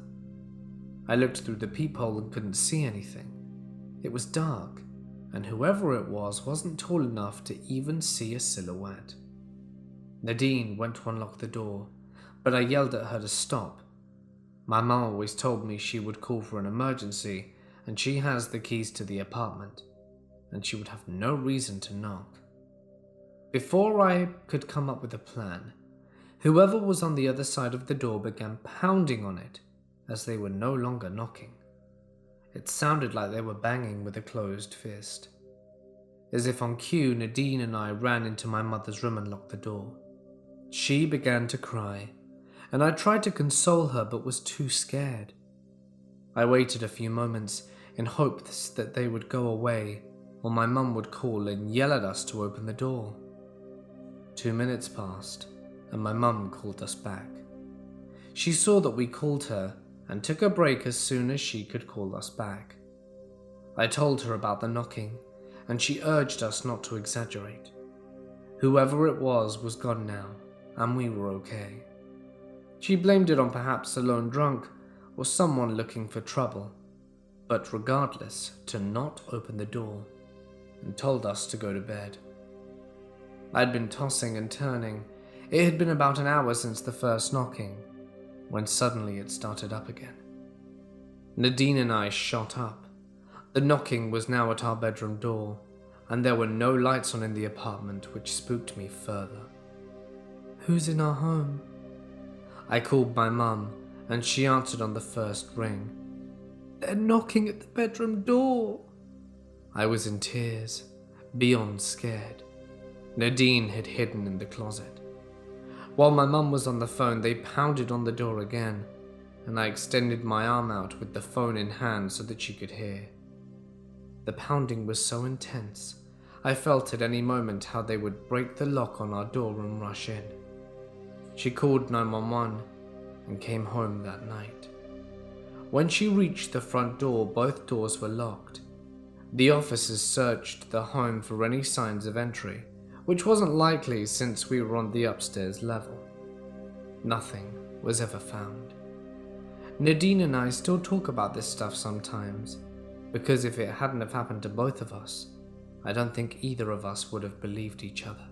I looked through the peephole and couldn't see anything. It was dark, and whoever it was wasn't tall enough to even see a silhouette. Nadine went to unlock the door, but I yelled at her to stop. My mum always told me she would call for an emergency, and she has the keys to the apartment, and she would have no reason to knock. Before I could come up with a plan, whoever was on the other side of the door began pounding on it as they were no longer knocking. It sounded like they were banging with a closed fist. As if on cue, Nadine and I ran into my mother's room and locked the door. She began to cry, and I tried to console her but was too scared. I waited a few moments in hopes that they would go away, or my mum would call and yell at us to open the door. 2 minutes passed, and my mum called us back. She saw that we called her and took a break as soon as she could call us back. I told her about the knocking, and she urged us not to exaggerate. Whoever it was gone now, and we were okay. She blamed it on perhaps a lone drunk or someone looking for trouble, but regardless, to not open the door, and told us to go to bed. I'd been tossing and turning. It had been about an hour since the first knocking, when suddenly it started up again. Nadine and I shot up. The knocking was now at our bedroom door, and there were no lights on in the apartment, which spooked me further. "Who's in our home?" I called my mum, and she answered on the first ring. "They're knocking at the bedroom door." I was in tears, beyond scared. Nadine had hidden in the closet. While my mum was on the phone, they pounded on the door again, and I extended my arm out with the phone in hand so that she could hear. The pounding was so intense, I felt at any moment how they would break the lock on our door and rush in. She called 911 and came home that night. When she reached the front door, both doors were locked. The officers searched the home for any signs of entry, which wasn't likely since we were on the upstairs level. Nothing was ever found. Nadine and I still talk about this stuff sometimes, because if it hadn't have happened to both of us, I don't think either of us would have believed each other.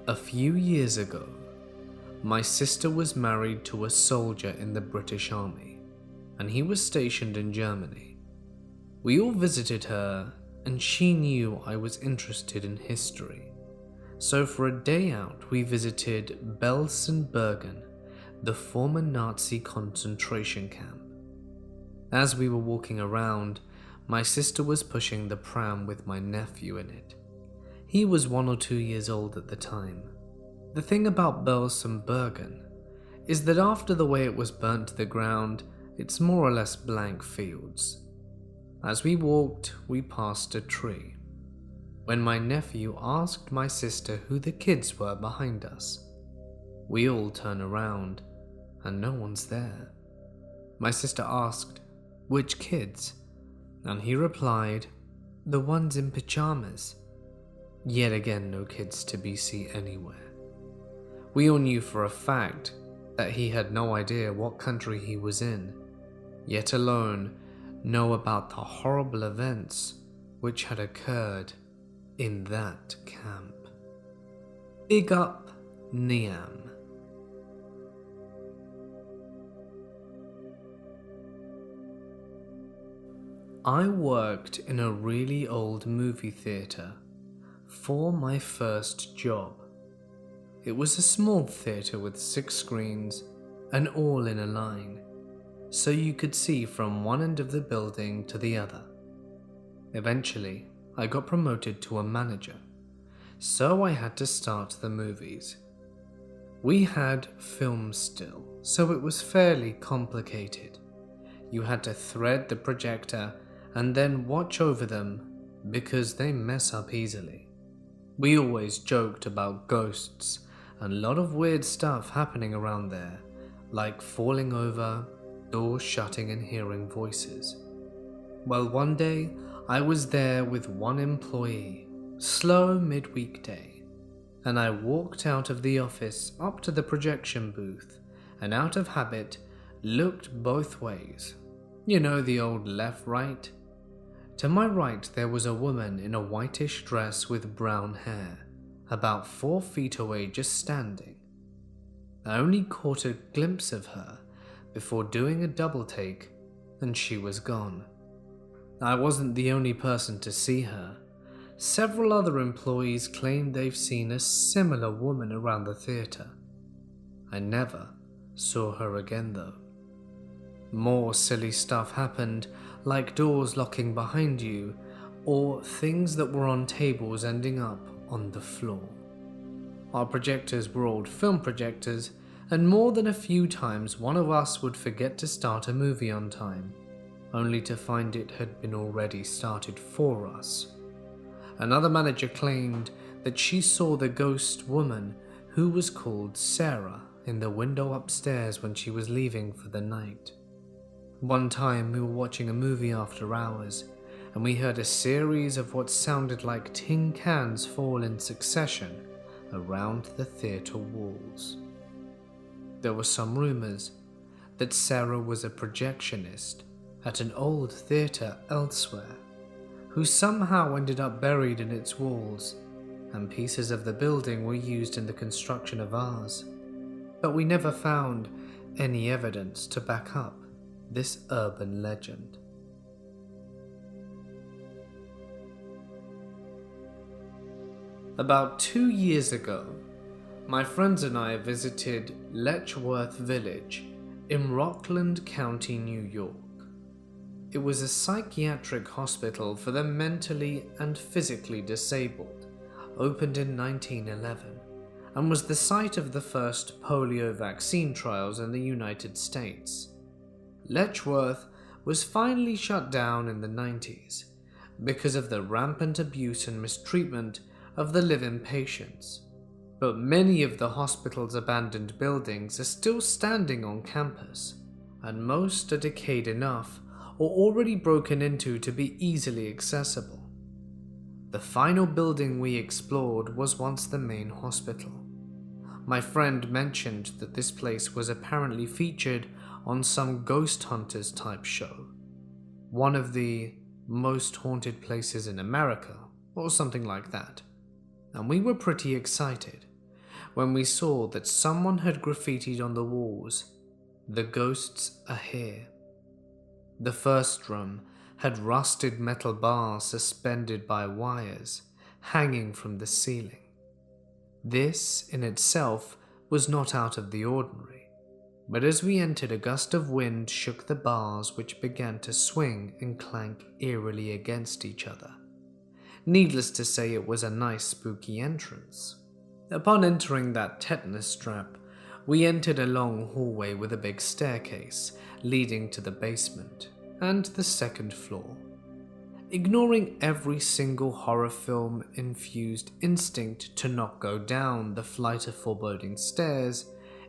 A few years ago, my sister was married to a soldier in the British Army, and he was stationed in Germany. We all visited her, and she knew I was interested in history. So for a day out, we visited Belsenbergen, the former Nazi concentration camp. As we were walking around, my sister was pushing the pram with my nephew in it. He was 1 or 2 years old at the time. The thing about Belsenbergen is that after the way it was burnt to the ground, it's more or less blank fields. As we walked, we passed a tree. When my nephew asked my sister who the kids were behind us, we all turn around and no one's there. My sister asked, "Which kids?" And he replied, "The ones in pajamas." Yet again, no kids to be seen anywhere. We all knew for a fact that he had no idea what country he was in, yet alone know about the horrible events which had occurred in that camp. Big up Niam. I worked in a really old movie theatre for my first job. It was a small theatre with 6 screens and all in a line, so you could see from one end of the building to the other. Eventually, I got promoted to a manager, so I had to start the movies. We had film still, so it was fairly complicated. You had to thread the projector and then watch over them because they mess up easily. We always joked about ghosts and a lot of weird stuff happening around there, like falling over, doors shutting and hearing voices. Well, one day I was there with one employee, slow midweekday, and I walked out of the office up to the projection booth and out of habit looked both ways. You know, the old left-right? To my right there was a woman in a whitish dress with brown hair, about 4 feet away just standing. I only caught a glimpse of her before doing a double take and she was gone. I wasn't the only person to see her. Several other employees claimed they've seen a similar woman around the theatre. I never saw her again though. More silly stuff happened, like doors locking behind you, or things that were on tables ending up on the floor. Our projectors were old film projectors, and more than a few times one of us would forget to start a movie on time, only to find it had been already started for us. Another manager claimed that she saw the ghost woman who was called Sarah in the window upstairs when she was leaving for the night. One time we were watching a movie after hours, and we heard a series of what sounded like tin cans fall in succession around the theatre walls. There were some rumours that Sarah was a projectionist at an old theatre elsewhere, who somehow ended up buried in its walls, and pieces of the building were used in the construction of ours. But we never found any evidence to back up this urban legend. About 2 years ago, my friends and I visited Letchworth Village in Rockland County, New York. It was a psychiatric hospital for the mentally and physically disabled, opened in 1911, and was the site of the first polio vaccine trials in the United States. Letchworth was finally shut down in the 90s because of the rampant abuse and mistreatment of the live-in patients, but many of the hospital's abandoned buildings are still standing on campus, and most are decayed enough or already broken into to be easily accessible. The final building we explored was once the main hospital. My friend mentioned that this place was apparently featured on some ghost hunters type show, one of the most haunted places in America, or something like that, and we were pretty excited when we saw that someone had graffitied on the walls, "The ghosts are here." The first room had rusted metal bars suspended by wires hanging from the ceiling. This in itself was not out of the ordinary, but as we entered, a gust of wind shook the bars, which began to swing and clank eerily against each other. Needless to say, it was a nice spooky entrance. Upon entering that tetanus trap, we entered a long hallway with a big staircase leading to the basement and the second floor. Ignoring every single horror film-infused instinct to not go down the flight of foreboding stairs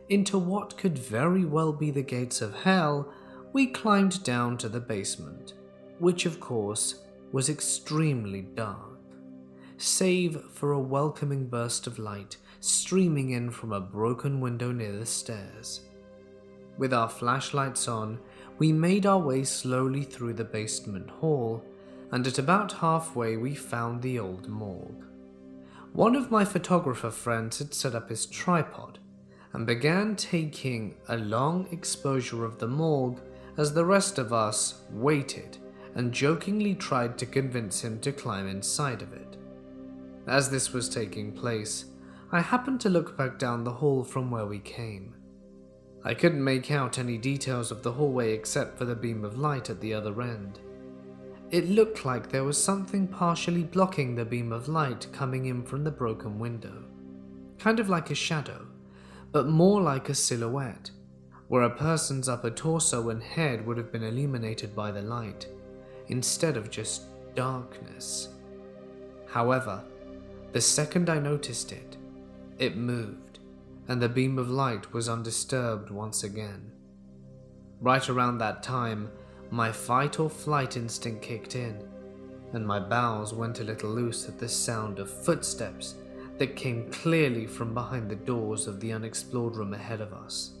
into what could very well be the gates of hell, we climbed down to the basement, which of course was extremely dark, save for a welcoming burst of light streaming in from a broken window near the stairs. With our flashlights on, we made our way slowly through the basement hall, and at about halfway we found the old morgue. One of my photographer friends had set up his tripod and began taking a long exposure of the morgue as the rest of us waited and jokingly tried to convince him to climb inside of it. As this was taking place, I happened to look back down the hall from where we came. I couldn't make out any details of the hallway except for the beam of light at the other end. It looked like there was something partially blocking the beam of light coming in from the broken window, kind of like a shadow, but more like a silhouette, where a person's upper torso and head would have been illuminated by the light, instead of just darkness. However, the second I noticed it, it moved, and the beam of light was undisturbed once again. Right around that time, my fight or flight instinct kicked in, and my bowels went a little loose at the sound of footsteps that came clearly from behind the doors of the unexplored room ahead of us.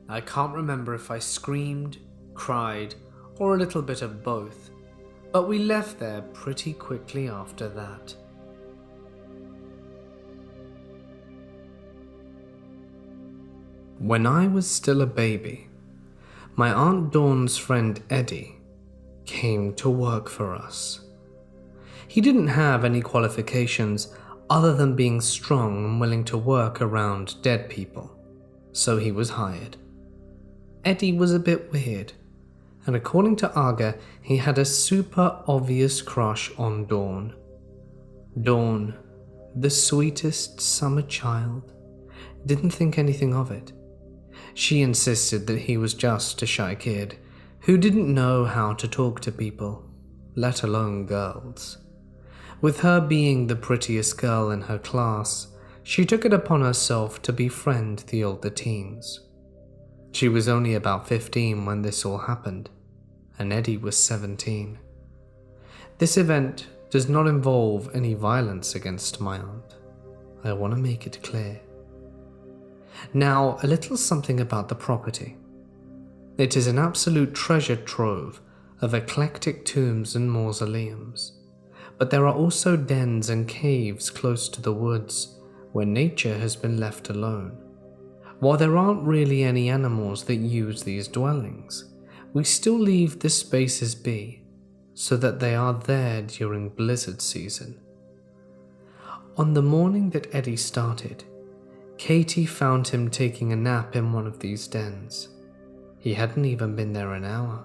I can't remember if I screamed, cried, or a little bit of both, but we left there pretty quickly after that. When I was still a baby, my Aunt Dawn's friend Eddie came to work for us. He didn't have any qualifications other than being strong and willing to work around dead people, so he was hired. Eddie was a bit weird, and according to Aga, he had a super obvious crush on Dawn. Dawn, the sweetest summer child, didn't think anything of it. She insisted that he was just a shy kid who didn't know how to talk to people, let alone girls. With her being the prettiest girl in her class, she took it upon herself to befriend the older teens. She was only about 15 when this all happened, and Eddie was 17. This event does not involve any violence against my aunt. I want to make it clear. Now, a little something about the property. It is an absolute treasure trove of eclectic tombs and mausoleums, but there are also dens and caves close to the woods where nature has been left alone. While there aren't really any animals that use these dwellings, we still leave the spaces be so that they are there during blizzard season. On the morning that Eddie started, Katie found him taking a nap in one of these dens. He hadn't even been there an hour.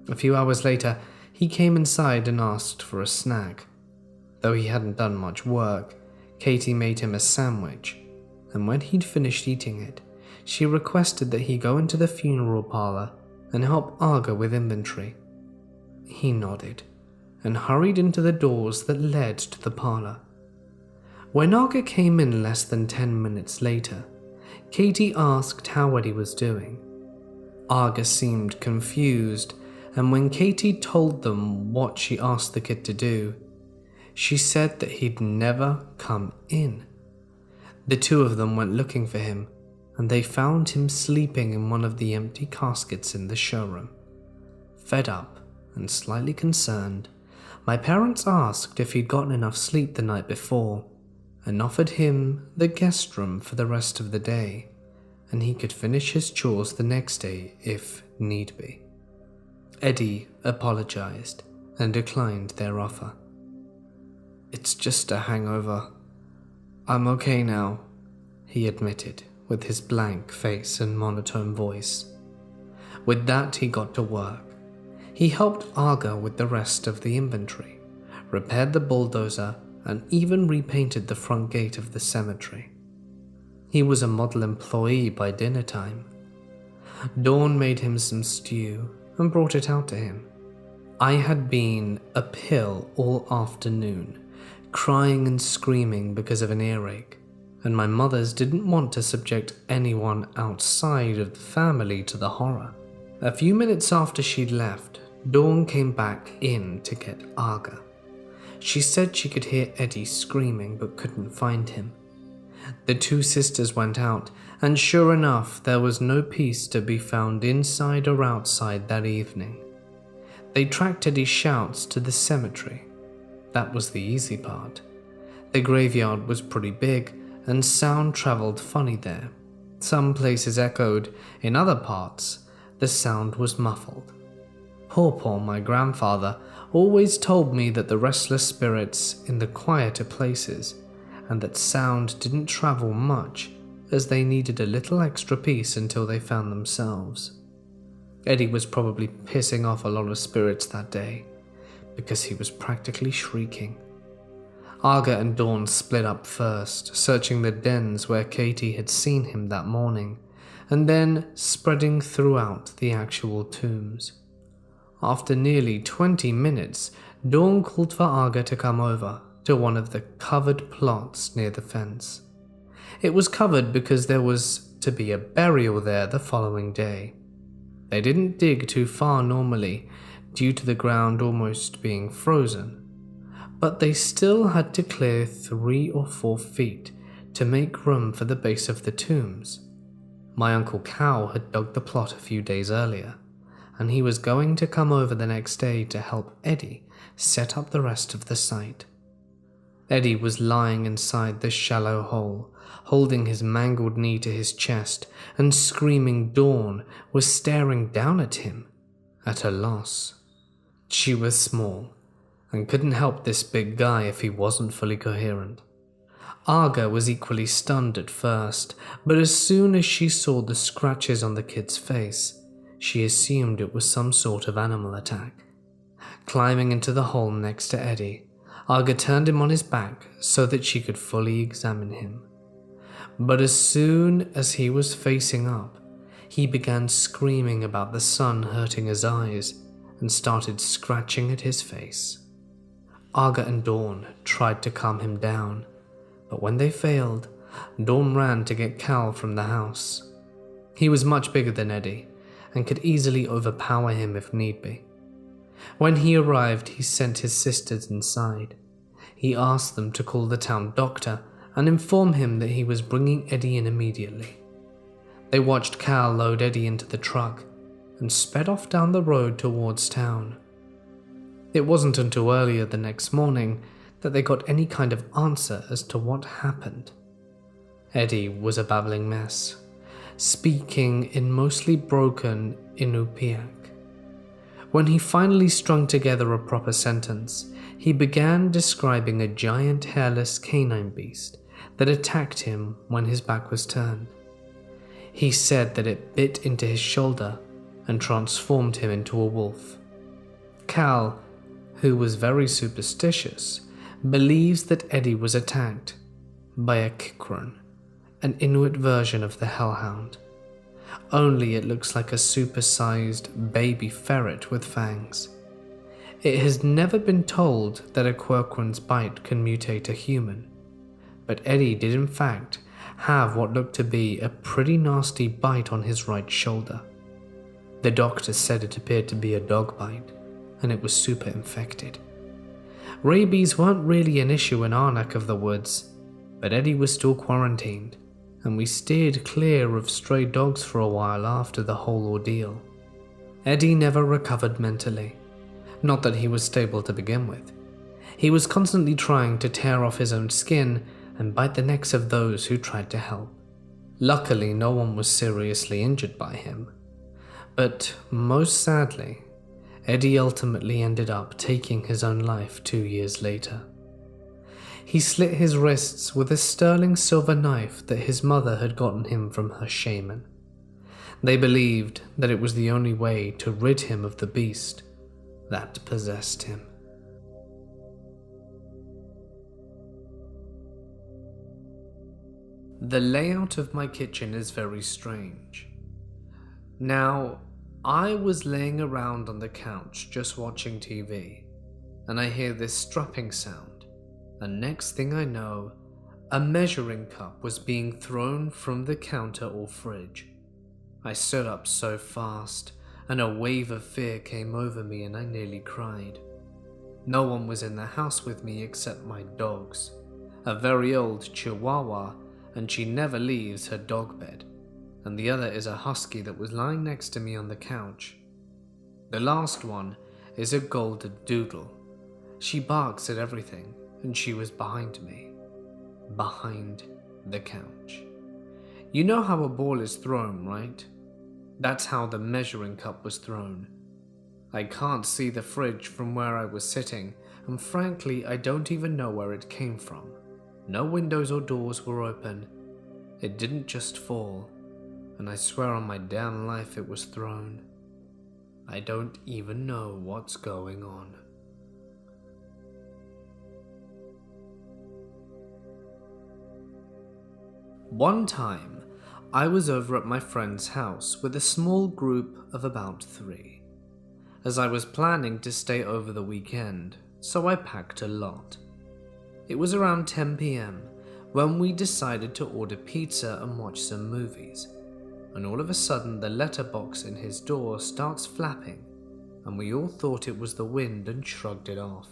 A few hours later, he came inside and asked for a snack. Though he hadn't done much work, Katie made him a sandwich, and when he'd finished eating it, she requested that he go into the funeral parlor and help Arga with inventory. He nodded and hurried into the doors that led to the parlor. When Arga came in less than 10 minutes later, Katie asked how Eddie was doing. Arga seemed confused, and when Katie told them what she asked the kid to do, she said that he'd never come in. The two of them went looking for him, and they found him sleeping in one of the empty caskets in the showroom. Fed up and slightly concerned, my parents asked if he'd gotten enough sleep the night before, and offered him the guest room for the rest of the day, and he could finish his chores the next day if need be. Eddie apologized and declined their offer. "It's just a hangover. I'm okay now," he admitted with his blank face and monotone voice. With that, he got to work. He helped Arga with the rest of the inventory, repaired the bulldozer, and even repainted the front gate of the cemetery. He was a model employee by dinner time. Dawn made him some stew and brought it out to him. I had been a pill all afternoon, crying and screaming because of an earache, and my mothers didn't want to subject anyone outside of the family to the horror. A few minutes after she'd left, Dawn came back in to get Arga. She said she could hear Eddie screaming but couldn't find him. The two sisters went out, and sure enough, there was no peace to be found inside or outside that evening. They tracked Eddie's shouts to the cemetery. That was the easy part. The graveyard was pretty big, and sound traveled funny there. Some places echoed, in other parts, the sound was muffled. Poor my grandfather always told me that the restless spirits in the quieter places, and that sound didn't travel much, as they needed a little extra peace until they found themselves. Eddie was probably pissing off a lot of spirits that day, because he was practically shrieking. Arga and Dawn split up first, searching the dens where Katie had seen him that morning, and then spreading throughout the actual tombs. After nearly 20 minutes, Dawn called for Arga to come over to one of the covered plots near the fence. It was covered because there was to be a burial there the following day. They didn't dig too far normally, due to the ground almost being frozen, but they still had to clear 3 or 4 feet to make room for the base of the tombs. My Uncle Cal had dug the plot a few days earlier, and he was going to come over the next day to help Eddie set up the rest of the site. Eddie was lying inside the shallow hole, holding his mangled knee to his chest, and screaming Dawn was staring down at him, at a loss. She was small, and couldn't help this big guy if he wasn't fully coherent. Arga was equally stunned at first, but as soon as she saw the scratches on the kid's face, she assumed it was some sort of animal attack. Climbing into the hole next to Eddie, Arga turned him on his back so that she could fully examine him. But as soon as he was facing up, he began screaming about the sun hurting his eyes and started scratching at his face. Arga and Dawn tried to calm him down, but when they failed, Dawn ran to get Cal from the house. He was much bigger than Eddie, and could easily overpower him if need be. When he arrived, he sent his sisters inside. He asked them to call the town doctor and inform him that he was bringing Eddie in immediately. They watched Cal load Eddie into the truck and sped off down the road towards town. It wasn't until earlier the next morning that they got any kind of answer as to what happened. Eddie was a babbling mess, speaking in mostly broken Inupiaq. When he finally strung together a proper sentence, he began describing a giant hairless canine beast that attacked him when his back was turned. He said that it bit into his shoulder and transformed him into a wolf. Cal, who was very superstitious, believes that Eddie was attacked by a kikron, an Inuit version of the hellhound. Only it looks like a supersized baby ferret with fangs. It has never been told that a quirkron's bite can mutate a human, but Eddie did in fact have what looked to be a pretty nasty bite on his right shoulder. The doctor said it appeared to be a dog bite, and it was super infected. Rabies weren't really an issue in our neck of the woods, but Eddie was still quarantined, and we steered clear of stray dogs for a while after the whole ordeal. Eddie never recovered mentally. Not that he was stable to begin with. He was constantly trying to tear off his own skin and bite the necks of those who tried to help. Luckily, no one was seriously injured by him. But most sadly, Eddie ultimately ended up taking his own life 2 years later. He slit his wrists with a sterling silver knife that his mother had gotten him from her shaman. They believed that it was the only way to rid him of the beast that possessed him. The layout of my kitchen is very strange. Now, I was laying around on the couch just watching TV, and I hear this strapping sound, and next thing I know, a measuring cup was being thrown from the counter or fridge. I stood up so fast, and a wave of fear came over me and I nearly cried. No one was in the house with me except my dogs, a very old Chihuahua, and she never leaves her dog bed, and the other is a husky that was lying next to me on the couch. The last one is a golden doodle. She barks at everything, and she was behind me, behind the couch. You know how a ball is thrown, right? That's how the measuring cup was thrown. I can't see the fridge from where I was sitting, and frankly, I don't even know where it came from. No windows or doors were open. It didn't just fall, and I swear on my damn life it was thrown. I don't even know what's going on. One time, I was over at my friend's house with a small group of about 3, as I was planning to stay over the weekend, so I packed a lot. It was around 10 PM when we decided to order pizza and watch some movies, and all of a sudden the letterbox in his door starts flapping, and we all thought it was the wind and shrugged it off.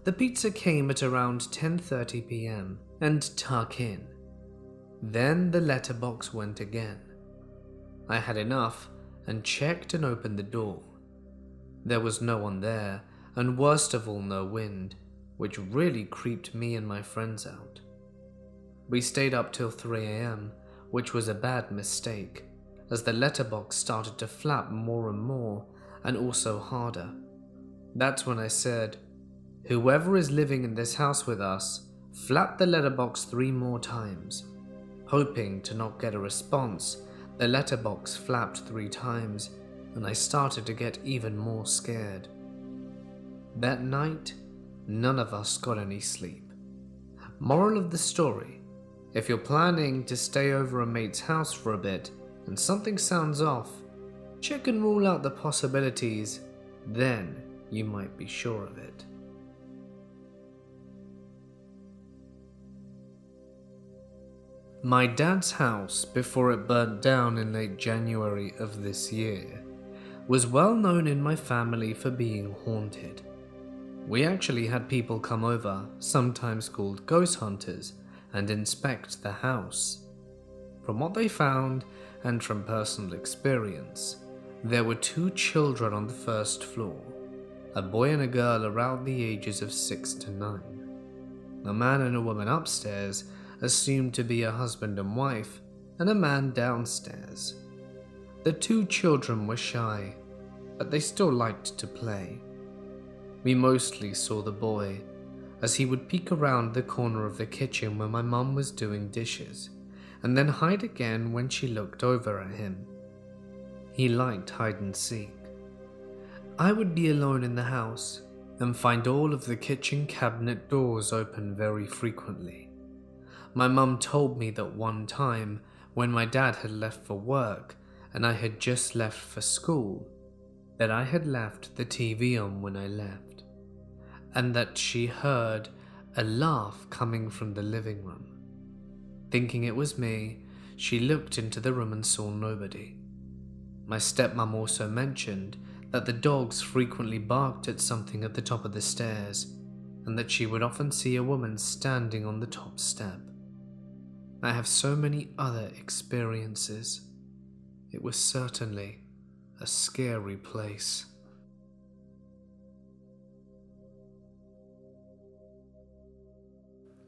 The pizza came at around 10:30 PM and tuck in. Then the letterbox went again. I had enough and checked and opened the door. There was no one there, and worst of all, no wind, which really creeped me and my friends out. We stayed up till 3 AM, which was a bad mistake, as the letterbox started to flap more and more, and also harder. That's when I said, "Whoever is living in this house with us, flap the letterbox 3 more times." Hoping to not get a response, the letterbox flapped 3 times, and I started to get even more scared. That night, none of us got any sleep. Moral of the story: if you're planning to stay over a mate's house for a bit and something sounds off, check and rule out the possibilities, then you might be sure of it. My dad's house, before it burnt down in late January of this year, was well known in my family for being haunted. We actually had people come over, sometimes called ghost hunters, and inspect the house. From what they found, and from personal experience, there were 2 children on the first floor, a boy and a girl around the ages of 6 to 9. A man and a woman upstairs, assumed to be a husband and wife, and a man downstairs. The 2 children were shy. but they still liked to play. We mostly saw the boy, as he would peek around the corner of the kitchen when my mum was doing dishes, and then hide again when she looked over at him. He liked hide and seek. I would be alone in the house and find all of the kitchen cabinet doors open very frequently. My mum told me that one time, when my dad had left for work and I had just left for school, that I had left the TV on when I left, and that she heard a laugh coming from the living room. Thinking it was me, she looked into the room and saw nobody. My stepmom also mentioned that the dogs frequently barked at something at the top of the stairs, and that she would often see a woman standing on the top step. I have so many other experiences. It was certainly a scary place.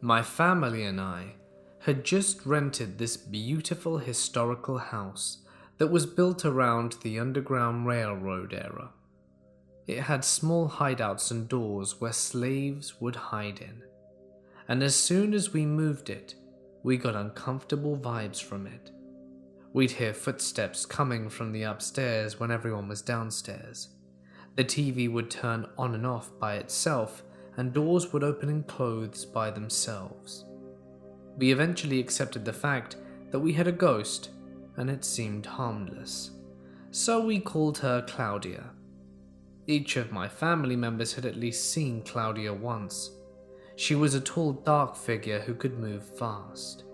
My family and I had just rented this beautiful historical house that was built around the Underground Railroad era. It had small hideouts and doors where slaves would hide in, and as soon as we moved it, we got uncomfortable vibes from it. We'd hear footsteps coming from the upstairs when everyone was downstairs. The TV would turn on and off by itself, and doors would open and close by themselves. We eventually accepted the fact that we had a ghost, and it seemed harmless, so we called her Claudia. Each of my family members had at least seen Claudia once. She was a tall, dark figure who could move fast.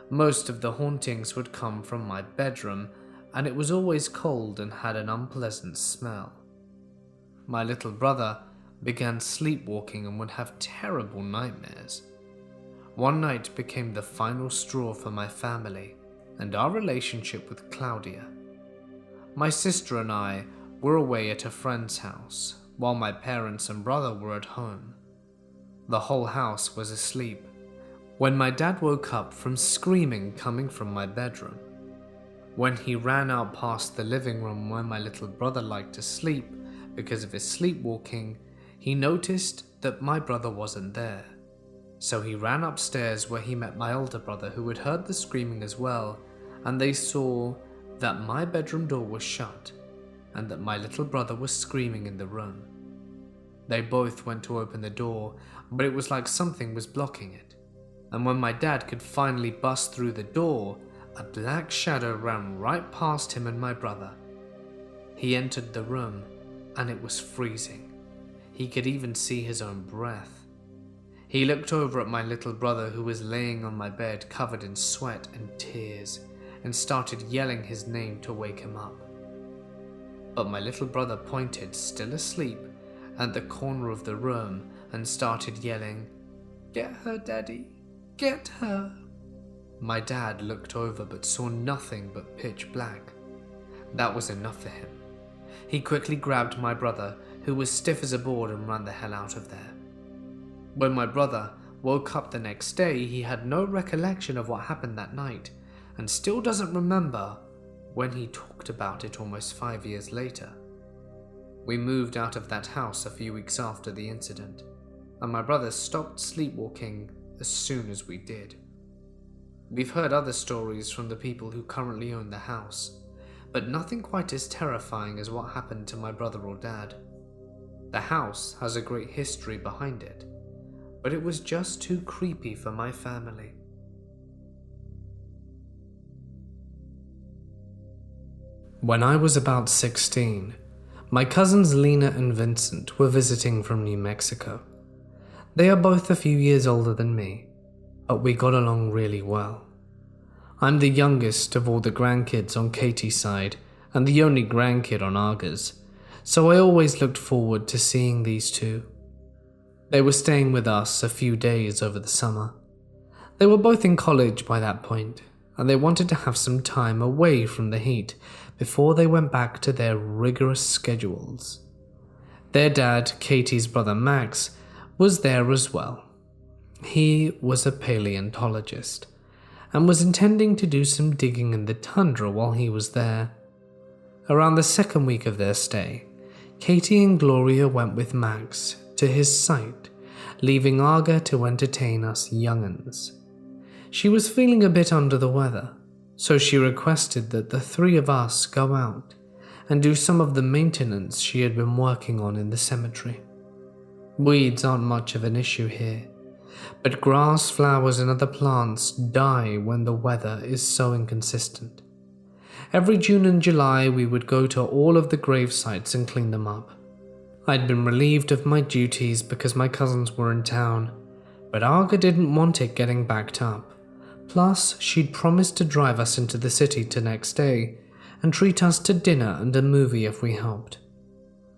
Most of the hauntings would come from my bedroom, and it was always cold and had an unpleasant smell. My little brother began sleepwalking and would have terrible nightmares. One night became the final straw for my family and our relationship with Claudia. My sister and I were away at a friend's house, while my parents and brother were at home. The whole house was asleep when my dad woke up from screaming coming from my bedroom. When he ran out past the living room where my little brother liked to sleep because of his sleepwalking, he noticed that my brother wasn't there. So he ran upstairs where he met my older brother, who had heard the screaming as well, and they saw that my bedroom door was shut and that my little brother was screaming in the room. They both went to open the door, but it was like something was blocking it. And when my dad could finally bust through the door, a black shadow ran right past him and my brother. He entered the room, and it was freezing. He could even see his own breath. He looked over at my little brother, who was laying on my bed covered in sweat and tears, and started yelling his name to wake him up. But my little brother pointed, still asleep, at the corner of the room and started yelling, "Get her, Daddy! Get her!" My dad looked over but saw nothing but pitch black. That was enough for him. He quickly grabbed my brother, who was stiff as a board, and ran the hell out of there. When my brother woke up the next day, he had no recollection of what happened that night, and still doesn't remember when he talked about it almost 5 years later. We moved out of that house a few weeks after the incident, and my brother stopped sleepwalking as soon as we did. We've heard other stories from the people who currently own the house, but nothing quite as terrifying as what happened to my brother or dad. The house has a great history behind it, but it was just too creepy for my family. When I was about 16, my cousins Lena and Vincent were visiting from New Mexico. They are both a few years older than me, but we got along really well. I'm the youngest of all the grandkids on Katie's side and the only grandkid on Arga's, so I always looked forward to seeing these two. They were staying with us a few days over the summer. They were both in college by that point, and they wanted to have some time away from the heat before they went back to their rigorous schedules. Their dad, Katie's brother Max, was there as well. He was a paleontologist and was intending to do some digging in the tundra while he was there. Around the second week of their stay, Katie and Gloria went with Max to his site, leaving Arga to entertain us young'uns. She was feeling a bit under the weather, so she requested that the three of us go out and do some of the maintenance she had been working on in the cemetery. Weeds aren't much of an issue here, but grass, flowers, and other plants die when the weather is so inconsistent. Every June and July we would go to all of the grave sites and clean them up. I'd been relieved of my duties because my cousins were in town, but Arga didn't want it getting backed up. Plus, she'd promised to drive us into the city the next day and treat us to dinner and a movie if we helped.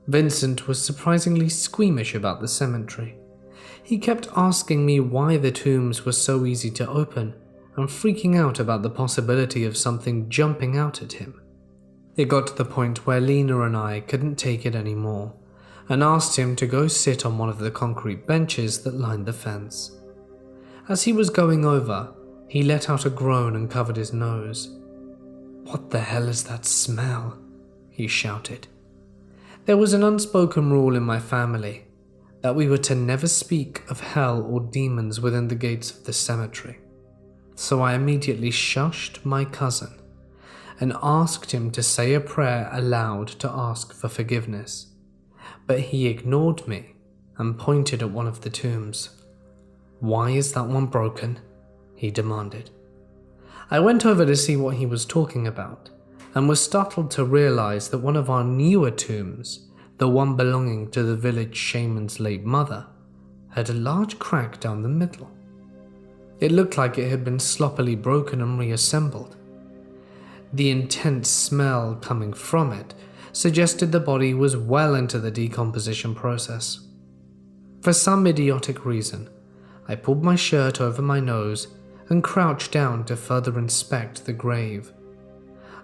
Vincent was surprisingly squeamish about the cemetery. He kept asking me why the tombs were so easy to open and freaking out about the possibility of something jumping out at him. It got to the point where Lena and I couldn't take it anymore and asked him to go sit on one of the concrete benches that lined the fence. As he was going over, he let out a groan and covered his nose. "What the hell is that smell?" he shouted. There was an unspoken rule in my family that we were to never speak of hell or demons within the gates of the cemetery. So I immediately shushed my cousin and asked him to say a prayer aloud to ask for forgiveness. But he ignored me and pointed at one of the tombs. "Why is that one broken?" he demanded. I went over to see what he was talking about and was startled to realize that one of our newer tombs, the one belonging to the village shaman's late mother, had a large crack down the middle. It looked like it had been sloppily broken and reassembled. The intense smell coming from it suggested the body was well into the decomposition process. For some idiotic reason, I pulled my shirt over my nose and crouched down to further inspect the grave.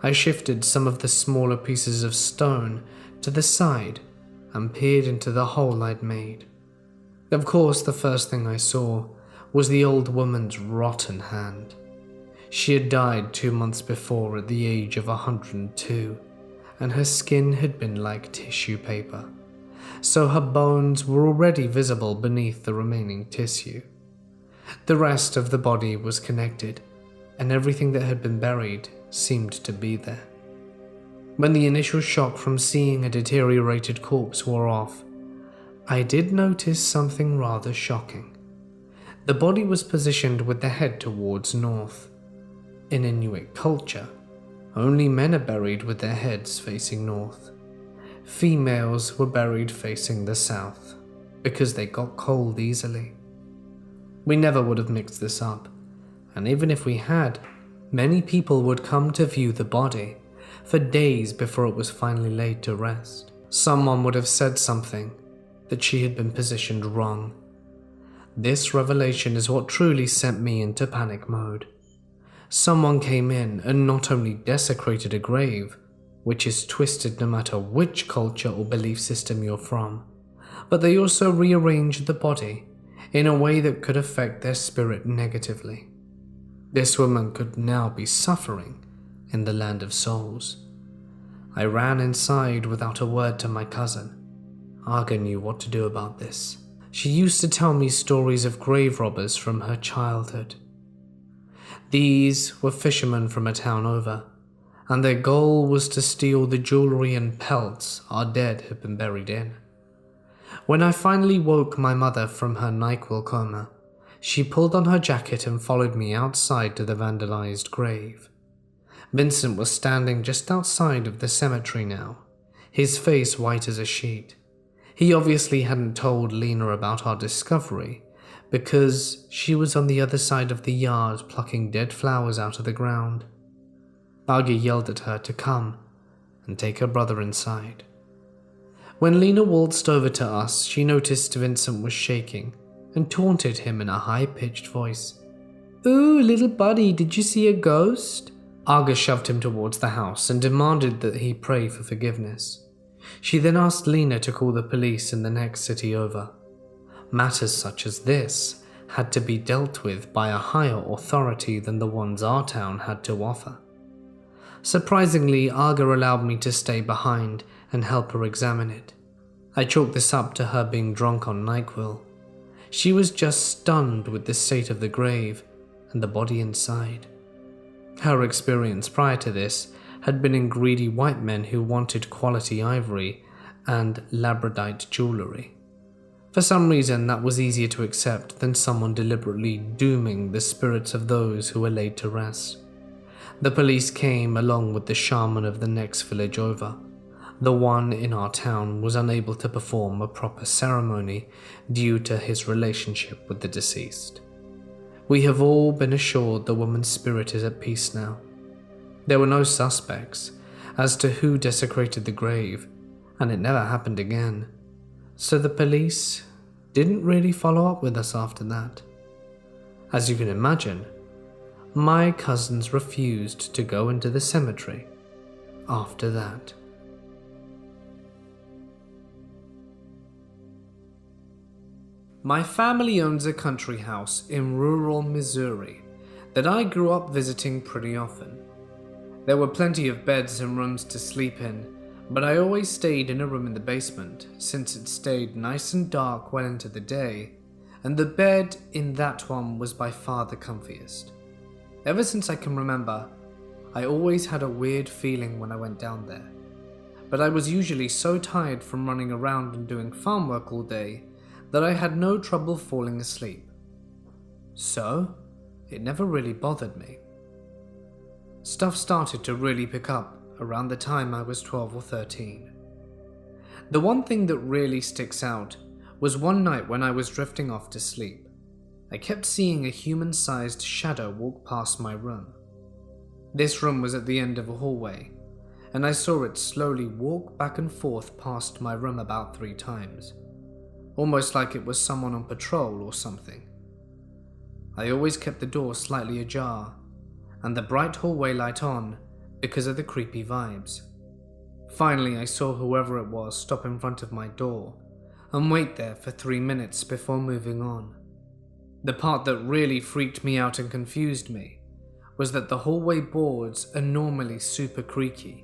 I shifted some of the smaller pieces of stone to the side and peered into the hole I'd made. Of course, the first thing I saw was the old woman's rotten hand. She had died 2 months before at the age of 102, and her skin had been like tissue paper, so her bones were already visible beneath the remaining tissue. The rest of the body was connected, and everything that had been buried seemed to be there. When the initial shock from seeing a deteriorated corpse wore off, I did notice something rather shocking. The body was positioned with the head towards north. In Inuit culture, only men are buried with their heads facing north. Females were buried facing the south because they got cold easily. We never would have mixed this up, and even if we had, many people would come to view the body for days before it was finally laid to rest. Someone would have said something, that she had been positioned wrong. This revelation is what truly sent me into panic mode. Someone came in and not only desecrated a grave, which is twisted no matter which culture or belief system you're from, but they also rearranged the body in a way that could affect their spirit negatively. This woman could now be suffering in the land of souls. I ran inside without a word to my cousin. Arga knew what to do about this. She used to tell me stories of grave robbers from her childhood. These were fishermen from a town over, and their goal was to steal the jewelry and pelts our dead had been buried in. When I finally woke my mother from her NyQuil coma, she pulled on her jacket and followed me outside to the vandalized grave. Vincent was standing just outside of the cemetery now, his face white as a sheet. He obviously hadn't told Lena about our discovery, because she was on the other side of the yard plucking dead flowers out of the ground. Arga yelled at her to come and take her brother inside. When Lena waltzed over to us, she noticed Vincent was shaking and taunted him in a high-pitched voice. "Ooh, little buddy, did you see a ghost?" Arga shoved him towards the house and demanded that he pray for forgiveness. She then asked Lena to call the police in the next city over. Matters such as this had to be dealt with by a higher authority than the ones our town had to offer. Surprisingly, Arga allowed me to stay behind and help her examine it. I chalked this up to her being drunk on NyQuil. She was just stunned with the state of the grave and the body inside. Her experience prior to this had been in greedy white men who wanted quality ivory and labradorite jewelry. For some reason, that was easier to accept than someone deliberately dooming the spirits of those who were laid to rest. The police came along with the shaman of the next village over. The one in our town was unable to perform a proper ceremony due to his relationship with the deceased. We have all been assured the woman's spirit is at peace now. There were no suspects as to who desecrated the grave, and it never happened again. So the police didn't really follow up with us after that. As you can imagine, my cousins refused to go into the cemetery after that. My family owns a country house in rural Missouri that I grew up visiting pretty often. There were plenty of beds and rooms to sleep in, but I always stayed in a room in the basement since it stayed nice and dark well into the day, and the bed in that one was by far the comfiest. Ever since I can remember, I always had a weird feeling when I went down there, but I was usually so tired from running around and doing farm work all day that I had no trouble falling asleep. So, it never really bothered me. Stuff started to really pick up around the time I was 12 or 13. The one thing that really sticks out was one night when I was drifting off to sleep. I kept seeing a human-sized shadow walk past my room. This room was at the end of a hallway, and I saw it slowly walk back and forth past my room about 3 times, almost like it was someone on patrol or something. I always kept the door slightly ajar, and the bright hallway light on because of the creepy vibes. Finally, I saw whoever it was stop in front of my door and wait there for 3 minutes before moving on. The part that really freaked me out and confused me was that the hallway boards are normally super creaky.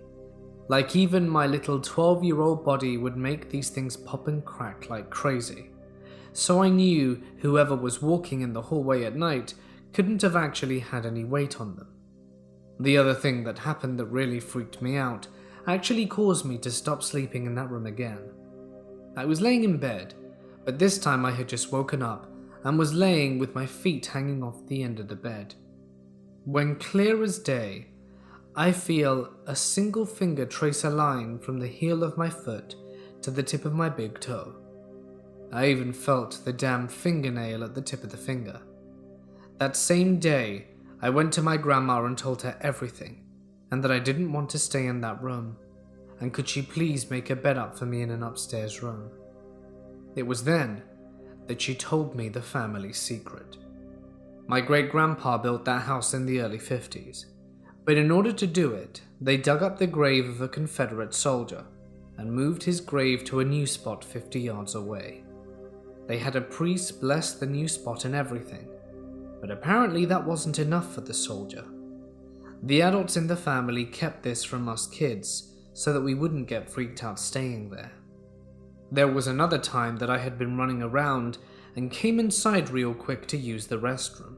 Like even my little 12-year-old body would make these things pop and crack like crazy. So I knew whoever was walking in the hallway at night couldn't have actually had any weight on them. The other thing that happened that really freaked me out actually caused me to stop sleeping in that room again. I was laying in bed, but this time I had just woken up and was laying with my feet hanging off the end of the bed. When clear as day, I feel a single finger trace a line from the heel of my foot to the tip of my big toe. I even felt the damn fingernail at the tip of the finger. That same day, I went to my grandma and told her everything, and that I didn't want to stay in that room, and could she please make a bed up for me in an upstairs room. It was then that she told me the family secret. My great-grandpa built that house in the early 50s, but in order to do it, they dug up the grave of a Confederate soldier and moved his grave to a new spot 50 yards away. They had a priest bless the new spot and everything, but apparently that wasn't enough for the soldier. The adults in the family kept this from us kids so that we wouldn't get freaked out staying there. There was another time that I had been running around and came inside real quick to use the restroom.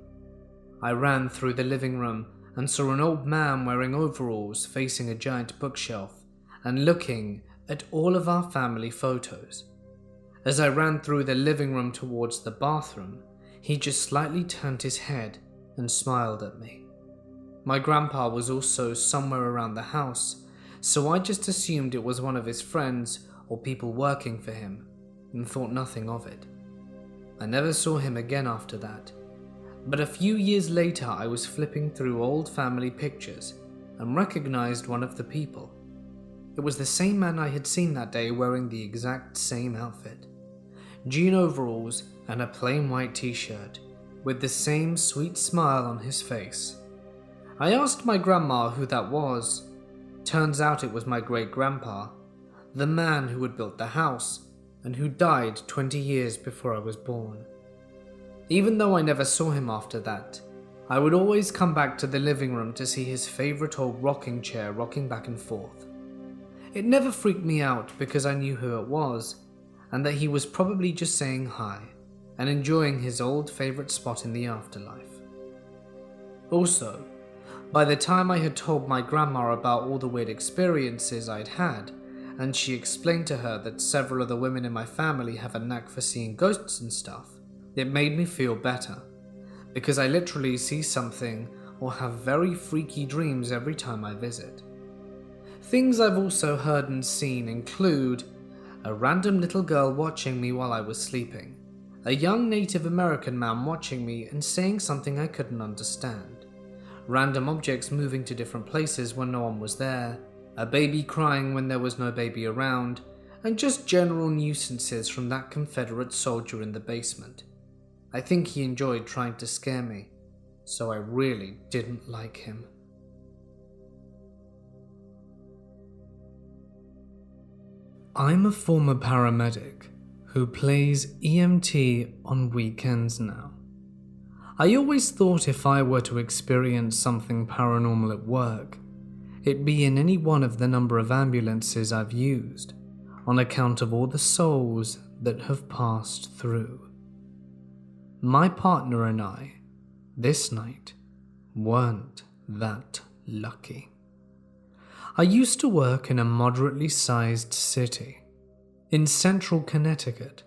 I ran through the living room and saw an old man wearing overalls facing a giant bookshelf and looking at all of our family photos. As I ran through the living room towards the bathroom, he just slightly turned his head and smiled at me. My grandpa was also somewhere around the house, so I just assumed it was one of his friends or people working for him and thought nothing of it. I never saw him again after that, but a few years later I was flipping through old family pictures and recognized one of the people. It was the same man I had seen that day wearing the exact same outfit. Jean overalls and a plain white t-shirt, with the same sweet smile on his face. I asked my grandma who that was. Turns out it was my great-grandpa, the man who had built the house, and who died 20 years before I was born. Even though I never saw him after that, I would always come back to the living room to see his favorite old rocking chair rocking back and forth. It never freaked me out because I knew who it was, and that he was probably just saying hi and enjoying his old favourite spot in the afterlife. Also, by the time I had told my grandma about all the weird experiences I'd had, and she explained to her that several of the women in my family have a knack for seeing ghosts and stuff, it made me feel better, because I literally see something or have very freaky dreams every time I visit. Things I've also heard and seen include a random little girl watching me while I was sleeping, a young Native American man watching me and saying something I couldn't understand, random objects moving to different places when no one was there, a baby crying when there was no baby around, and just general nuisances from that Confederate soldier in the basement. I think he enjoyed trying to scare me, so I really didn't like him. I'm a former paramedic who plays EMT on weekends now. I always thought if I were to experience something paranormal at work, it'd be in any one of the number of ambulances I've used, on account of all the souls that have passed through. My partner and I, this night, weren't that lucky. I used to work in a moderately sized city in central Connecticut,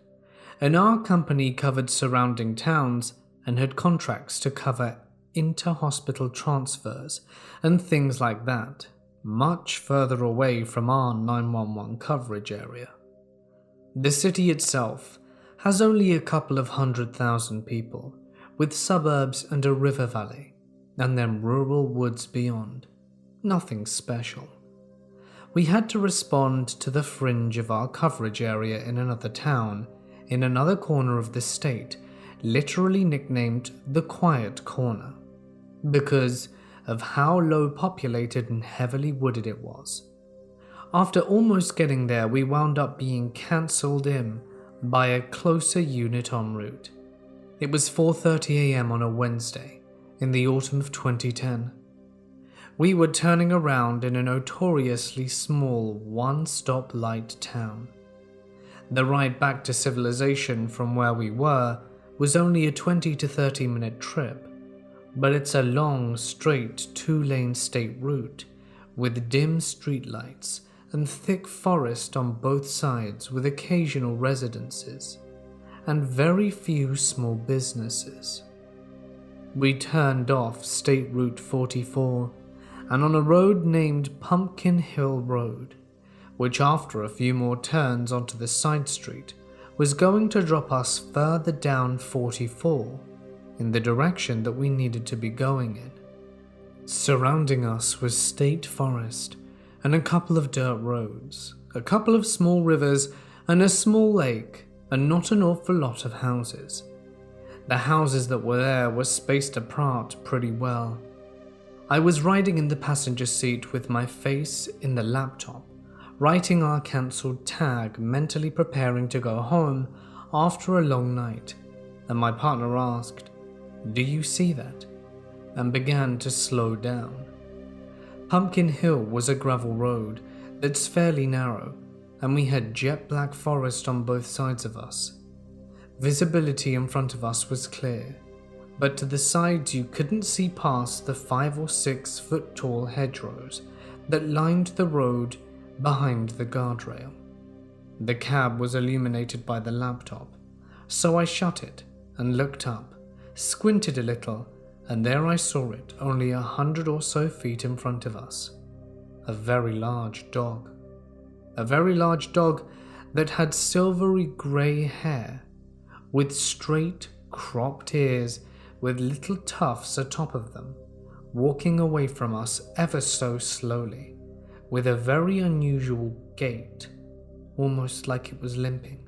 and our company covered surrounding towns and had contracts to cover inter-hospital transfers and things like that, much further away from our 911 coverage area. The city itself has only a couple of 100,000 people, with suburbs and a river valley, and then rural woods beyond. Nothing special. We had to respond to the fringe of our coverage area in another town, in another corner of the state, literally nicknamed the Quiet Corner, because of how low populated and heavily wooded it was. After almost getting there, we wound up being cancelled in by a closer unit en route. It was 4:30 a.m. on a Wednesday in the autumn of 2010. We were turning around in a notoriously small one-stop light town. The ride back to civilization from where we were was only a 20 to 30 minute trip, but it's a long, straight, two-lane state route with dim streetlights and thick forest on both sides with occasional residences and very few small businesses. We turned off State Route 44 and on a road named Pumpkin Hill Road, which after a few more turns onto the side street was going to drop us further down 44 in the direction that we needed to be going in. Surrounding us was state forest and a couple of dirt roads, a couple of small rivers and a small lake, and not an awful lot of houses. The houses that were there were spaced apart pretty well. I was riding in the passenger seat with my face in the laptop, writing our cancelled tag, mentally preparing to go home after a long night, and my partner asked, "Do you see that?" and began to slow down. Pumpkin Hill was a gravel road that's fairly narrow, and we had jet black forest on both sides of us. Visibility in front of us was clear, but to the sides you couldn't see past the 5 or 6 foot tall hedgerows that lined the road behind the guardrail. The cab was illuminated by the laptop, so I shut it and looked up, squinted a little, and there I saw it only 100 or so feet in front of us. A very large dog. A very large dog that had silvery grey hair, with straight, cropped ears with little tufts atop of them, walking away from us ever so slowly, with a very unusual gait, almost like it was limping.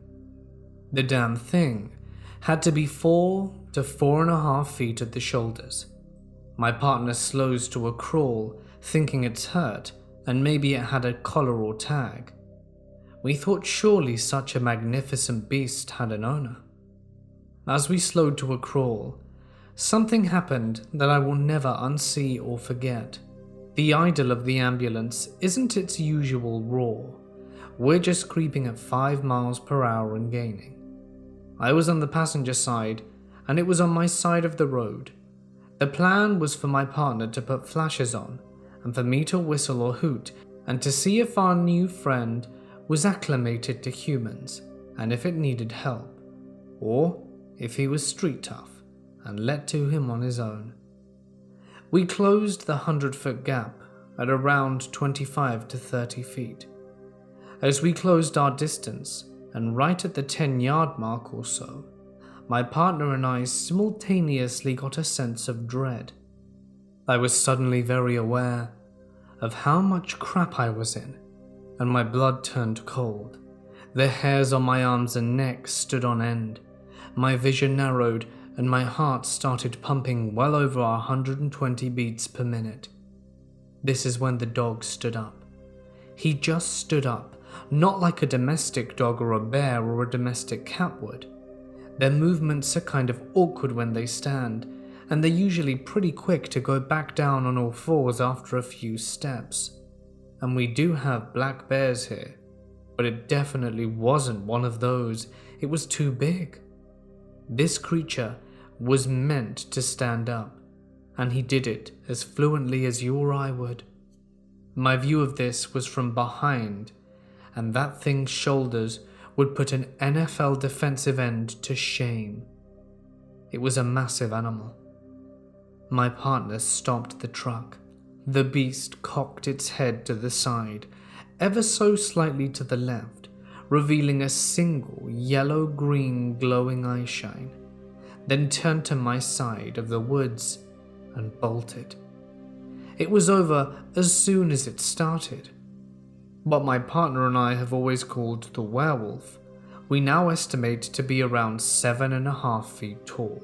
The damn thing had to be 4 to 4.5 feet at the shoulders. My partner slows to a crawl, thinking it's hurt, and maybe it had a collar or tag. We thought surely such a magnificent beast had an owner. As we slowed to a crawl, something happened that I will never unsee or forget. The idle of the ambulance isn't its usual roar, We're just creeping at 5 miles per hour and gaining. I was on the passenger side, and it was on my side of the road. The plan was for my partner to put flashes on, and for me to whistle or hoot, and to see if our new friend was acclimated to humans, and if it needed help, or if he was street tough, and let to him on his own. We closed the 100-foot gap at around 25 to 30 feet. As we closed our distance, and right at the 10-yard mark or so, my partner and I simultaneously got a sense of dread. I was suddenly very aware of how much crap I was in, and my blood turned cold. The hairs on my arms and neck stood on end. My vision narrowed, and my heart started pumping well over 120 beats per minute. This is when the dog stood up. He just stood up, not like a domestic dog or a bear or a domestic cat would. Their movements are kind of awkward when they stand, and they're usually pretty quick to go back down on all fours after a few steps. And we do have black bears here, but it definitely wasn't one of those. It was too big. This creature was meant to stand up, and he did it as fluently as you or I would. My view of this was from behind, and that thing's shoulders would put an NFL defensive end to shame. It was a massive animal. My partner stopped the truck. The beast cocked its head to the side, ever so slightly to the left, revealing a single yellow-green glowing eye shine, then turned to my side of the woods and bolted. It was over as soon as it started. What my partner and I have always called the werewolf, we now estimate to be around 7.5 feet tall.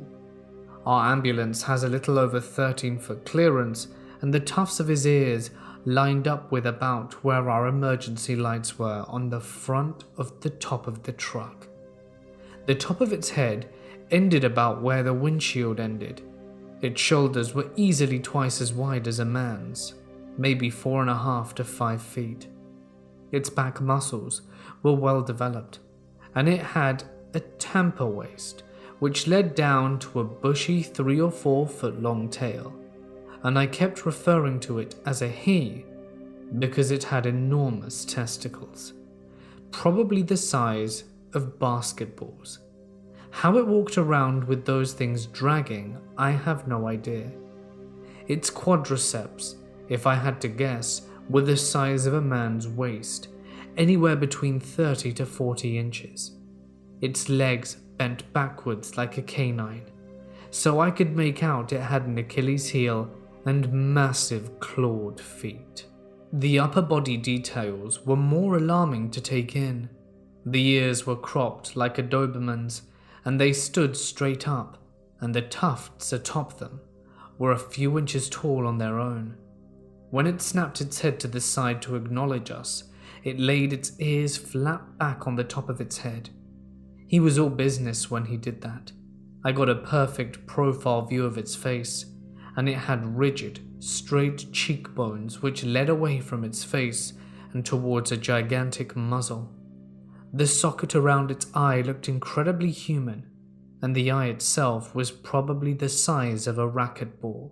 Our ambulance has a little over 13-foot clearance, and the tufts of his ears lined up with about where our emergency lights were on the front of the top of the truck. The top of its head ended about where the windshield ended. Its shoulders were easily twice as wide as a man's, maybe 4.5 to 5 feet. Its back muscles were well developed, and it had a tamper waist, which led down to a bushy 3 or 4 foot long tail, and I kept referring to it as a he because it had enormous testicles, probably the size of basketballs. How it walked around with those things dragging, I have no idea. Its quadriceps, if I had to guess, were the size of a man's waist, anywhere between 30 to 40 inches. Its legs bent backwards like a canine, so I could make out it had an Achilles heel and massive clawed feet. The upper body details were more alarming to take in. The ears were cropped like a Doberman's, and they stood straight up, and the tufts atop them were a few inches tall on their own. When it snapped its head to the side to acknowledge us, it laid its ears flat back on the top of its head. He was all business when he did that. I got a perfect profile view of its face, and it had rigid, straight cheekbones which led away from its face and towards a gigantic muzzle. The socket around its eye looked incredibly human, and the eye itself was probably the size of a racquetball.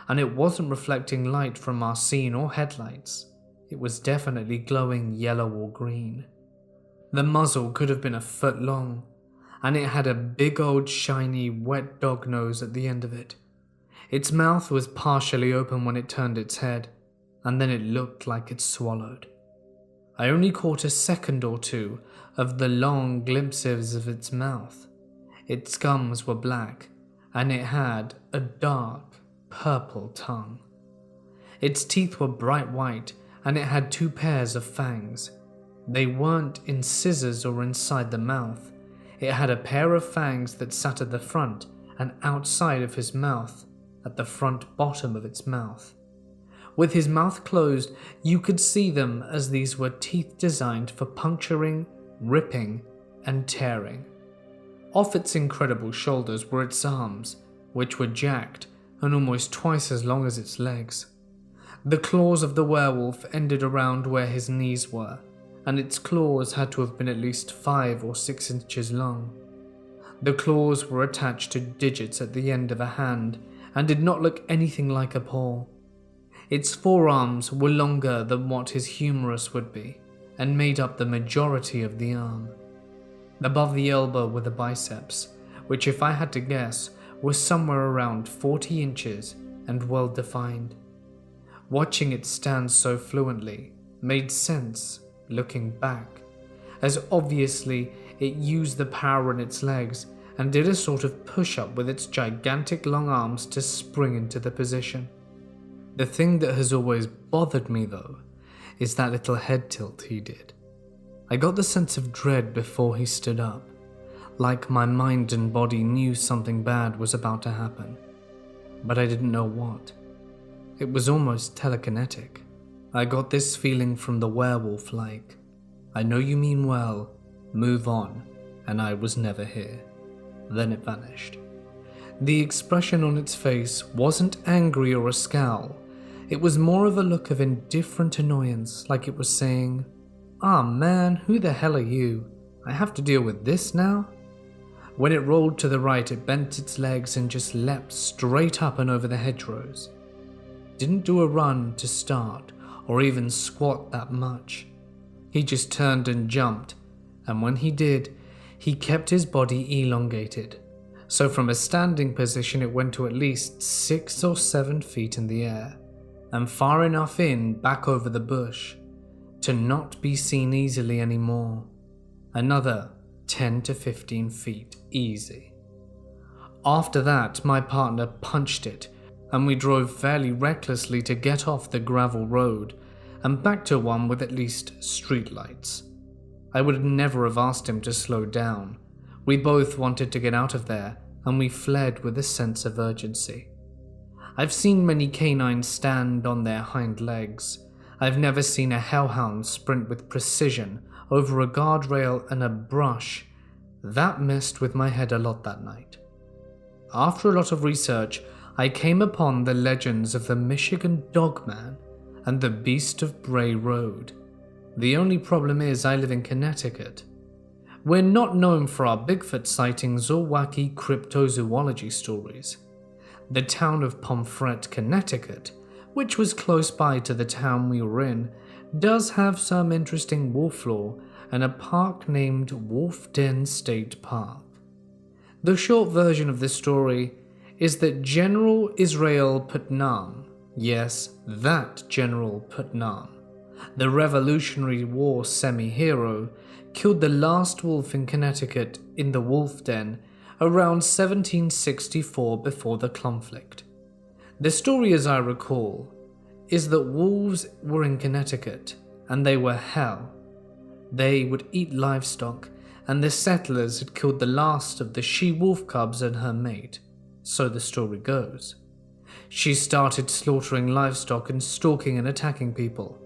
And it wasn't reflecting light from our scene or headlights. It was definitely glowing yellow or green. The muzzle could have been a foot long, and it had a big old shiny wet dog nose at the end of it. Its mouth was partially open when it turned its head, and then it looked like it swallowed. I only caught a second or two of the long glimpses of its mouth. Its gums were black, and it had a dark purple tongue. Its teeth were bright white, and it had 2 pairs of fangs. They weren't incisors or inside the mouth. It had a pair of fangs that sat at the front and outside of his mouth, at the front bottom of its mouth. With his mouth closed, you could see them as these were teeth designed for puncturing, ripping, and tearing. Off its incredible shoulders were its arms, which were jacked and almost twice as long as its legs. The claws of the werewolf ended around where his knees were, and its claws had to have been at least 5 or 6 inches long. The claws were attached to digits at the end of a hand and did not look anything like a paw. Its forearms were longer than what his humerus would be and made up the majority of the arm. Above the elbow were the biceps, which, if I had to guess, were somewhere around 40 inches and well defined. Watching it stand so fluently made sense looking back, as obviously it used the power in its legs and did a sort of push-up with its gigantic long arms to spring into the position. The thing that has always bothered me though is that little head tilt he did. I got the sense of dread before he stood up, like my mind and body knew something bad was about to happen, but I didn't know what. It was almost telekinetic. I got this feeling from the werewolf like, I know you mean well, move on, and I was never here. Then it vanished. The expression on its face wasn't angry or a scowl. It was more of a look of indifferent annoyance, like it was saying, "Ah man, who the hell are you? I have to deal with this now?" When it rolled to the right, it bent its legs and just leapt straight up and over the hedgerows. Didn't do a run to start, or even squat that much. He just turned and jumped, and when he did, he kept his body elongated. So from a standing position it went to at least 6 or 7 feet in the air, and far enough in back over the bush to not be seen easily anymore. Another 10 to 15 feet easy. After that, my partner punched it, and we drove fairly recklessly to get off the gravel road and back to one with at least streetlights. I would never have asked him to slow down. We both wanted to get out of there, and we fled with a sense of urgency. I've seen many canines stand on their hind legs. I've never seen a hellhound sprint with precision over a guardrail and a brush. That messed with my head a lot that night. After a lot of research, I came upon the legends of the Michigan Dogman and the Beast of Bray Road. The only problem is I live in Connecticut. We're not known for our Bigfoot sightings or wacky cryptozoology stories. The town of Pomfret, Connecticut, which was close by to the town we were in, does have some interesting wolf lore and a park named Wolf Den State Park. The short version of the story is that General Israel Putnam, yes, that General Putnam, the Revolutionary War semi-hero, killed the last wolf in Connecticut in the Wolf Den around 1764 before the conflict. The story, as I recall, is that wolves were in Connecticut and they were hell. They would eat livestock, and the settlers had killed the last of the she-wolf cubs and her mate, so the story goes. She started slaughtering livestock and stalking and attacking people,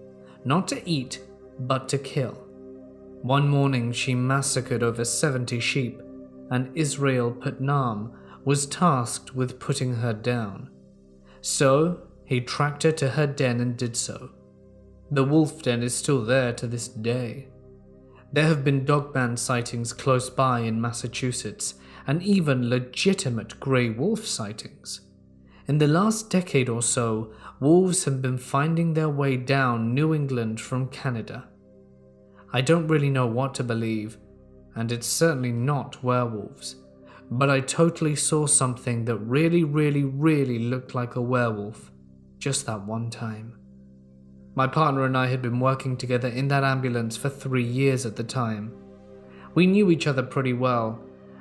not to eat, but to kill. One morning she massacred over 70 sheep, and Israel Putnam was tasked with putting her down. So he tracked her to her den and did so. The wolf den is still there to this day. There have been dogman sightings close by in Massachusetts, and even legitimate grey wolf sightings. In the last decade or so, wolves have been finding their way down New England from Canada. I don't really know what to believe, and it's certainly not werewolves, but I totally saw something that really looked like a werewolf just that one time. My partner and I had been working together in that ambulance for 3 years at the time. We knew each other pretty well,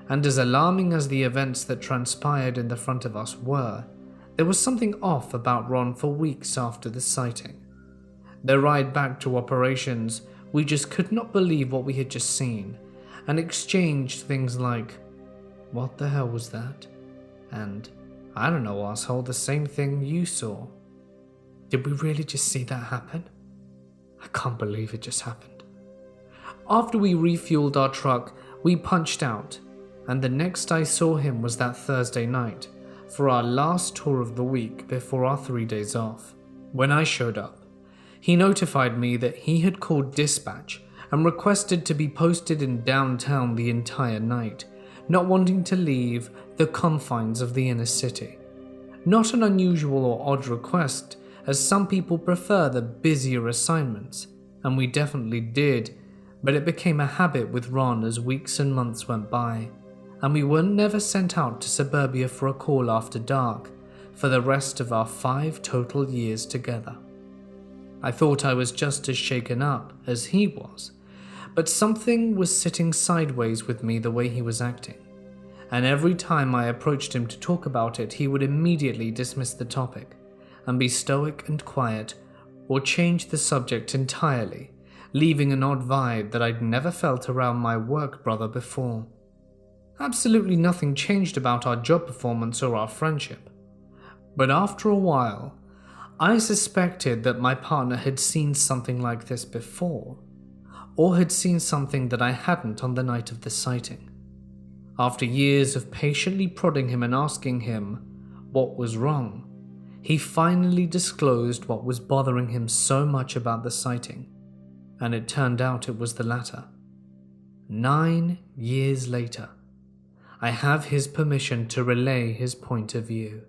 and as alarming as the events that transpired in the front of us were, there was something off about Ron for weeks after the sighting. The ride back to operations, we just could not believe what we had just seen, and exchanged things like, "What the hell was that?" and "I don't know, asshole, the same thing you saw." Did we really just see that happen? I can't believe it just happened. After we refueled our truck, we punched out, and the next I saw him was that Thursday night for our last tour of the week before our 3 days off. When I showed up, he notified me that he had called dispatch and requested to be posted in downtown the entire night, not wanting to leave the confines of the inner city. Not an unusual or odd request, as some people prefer the busier assignments, and we definitely did, but it became a habit with Ron as weeks and months went by, and we were never sent out to suburbia for a call after dark for the rest of our 5 total years together. I thought I was just as shaken up as he was, but something was sitting sideways with me the way he was acting, and every time I approached him to talk about it, he would immediately dismiss the topic and be stoic and quiet, or change the subject entirely, leaving an odd vibe that I'd never felt around my work brother before. Absolutely nothing changed about our job performance or our friendship, but after a while, I suspected that my partner had seen something like this before, or had seen something that I hadn't on the night of the sighting. After years of patiently prodding him and asking him what was wrong, he finally disclosed what was bothering him so much about the sighting, and it turned out it was the latter. 9 years later, I have his permission to relay his point of view.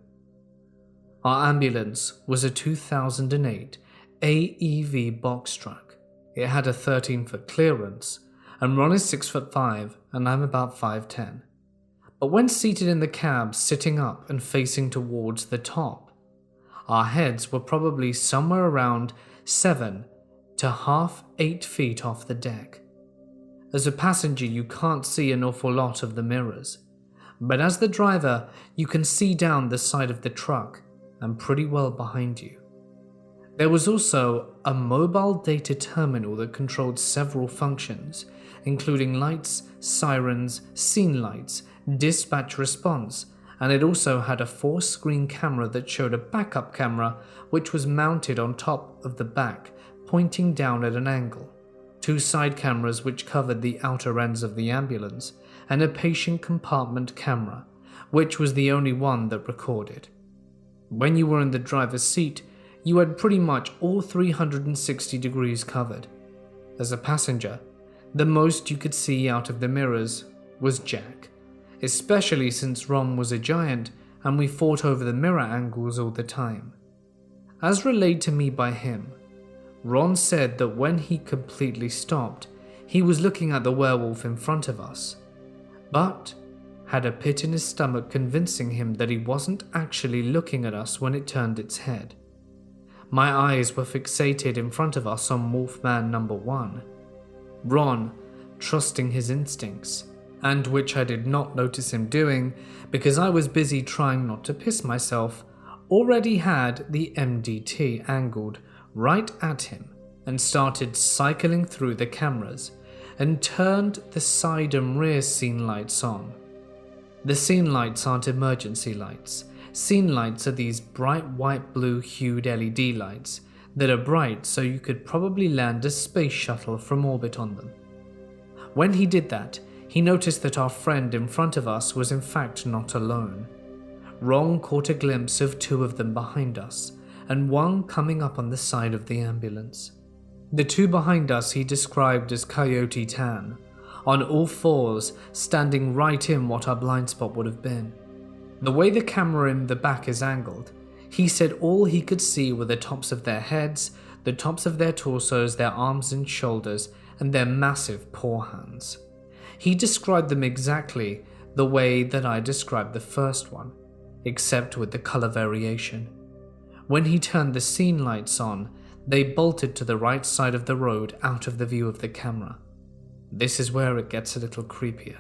Our ambulance was a 2008 AEV box truck. It had a 13-foot clearance, and Ron is 6'5" and I'm about 5'10". But when seated in the cab, sitting up and facing towards the top, our heads were probably somewhere around 7 to half 8 feet off the deck. As a passenger, you can't see an awful lot of the mirrors, but as the driver, you can see down the side of the truck and pretty well behind you. There was also a mobile data terminal that controlled several functions, including lights, sirens, scene lights, dispatch response, and it also had a 4-screen camera that showed a backup camera which was mounted on top of the back, pointing down at an angle, 2 side cameras which covered the outer ends of the ambulance, and a patient compartment camera, which was the only one that recorded. When you were in the driver's seat, you had pretty much all 360 degrees covered. As a passenger, the most you could see out of the mirrors was Jack, especially since Ron was a giant and we fought over the mirror angles all the time. As relayed to me by him, Ron said that when he completely stopped, he was looking at the werewolf in front of us, but had a pit in his stomach convincing him that he wasn't actually looking at us when it turned its head. My eyes were fixated in front of us on Wolfman number 1. Ron, trusting his instincts, and which I did not notice him doing because I was busy trying not to piss myself, already had the MDT angled right at him and started cycling through the cameras and turned the side and rear scene lights on. The scene lights aren't emergency lights. Scene lights are these bright white blue hued LED lights that are bright so you could probably land a space shuttle from orbit on them. When he did that, he noticed that our friend in front of us was in fact not alone. Ron caught a glimpse of 2 of them behind us, and one coming up on the side of the ambulance. The 2 behind us he described as Coyote Tan, on all 4s, standing right in what our blind spot would have been. The way the camera in the back is angled, he said all he could see were the tops of their heads, the tops of their torsos, their arms and shoulders, and their massive paw hands. He described them exactly the way that I described the first one, except with the color variation. When he turned the scene lights on, they bolted to the right side of the road out of the view of the camera. This is where it gets a little creepier.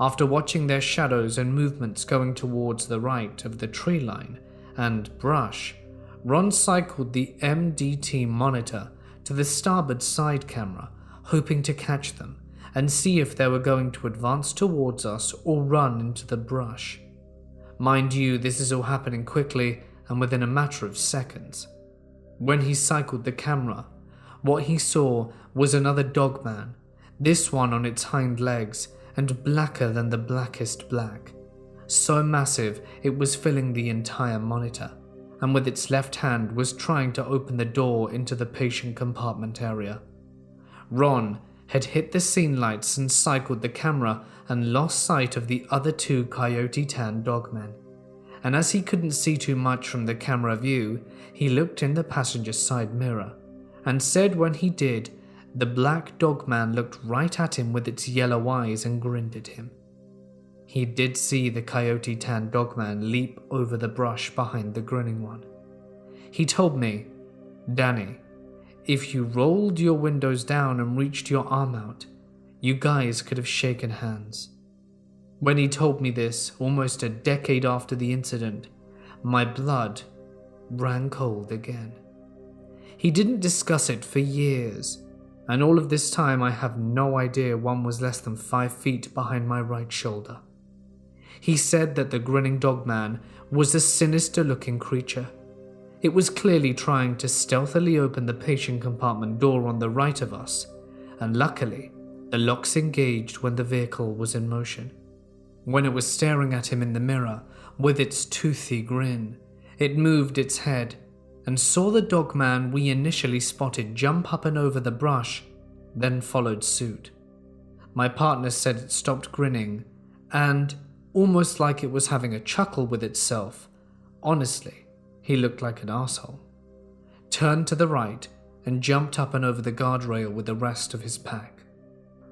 After watching their shadows and movements going towards the right of the tree line and brush, Ron cycled the MDT monitor to the starboard side camera, hoping to catch them and see if they were going to advance towards us or run into the brush. Mind you, this is all happening quickly and within a matter of seconds. When he cycled the camera, what he saw was another dogman, this one on its hind legs and blacker than the blackest black. So massive it was filling the entire monitor, and with its left hand was trying to open the door into the patient compartment area. Ron had hit the scene lights and cycled the camera and lost sight of the other two coyote tan dogmen. And as he couldn't see too much from the camera view, he looked in the passenger side mirror and said when he did, the black dogman looked right at him with its yellow eyes and grinned at him. He did see the coyote tan dogman leap over the brush behind the grinning one. He told me, "Danny, if you rolled your windows down and reached your arm out, you guys could have shaken hands." When he told me this, almost a decade after the incident, my blood ran cold again. He didn't discuss it for years, and all of this time I have no idea one was less than 5 feet behind my right shoulder. He said that the grinning dogman was a sinister-looking creature. It was clearly trying to stealthily open the patient compartment door on the right of us, and luckily, the locks engaged when the vehicle was in motion. When it was staring at him in the mirror with its toothy grin, it moved its head and saw the dogman we initially spotted jump up and over the brush, then followed suit. My partner said it stopped grinning and, almost like it was having a chuckle with itself, honestly, he looked like an asshole, turned to the right and jumped up and over the guardrail with the rest of his pack.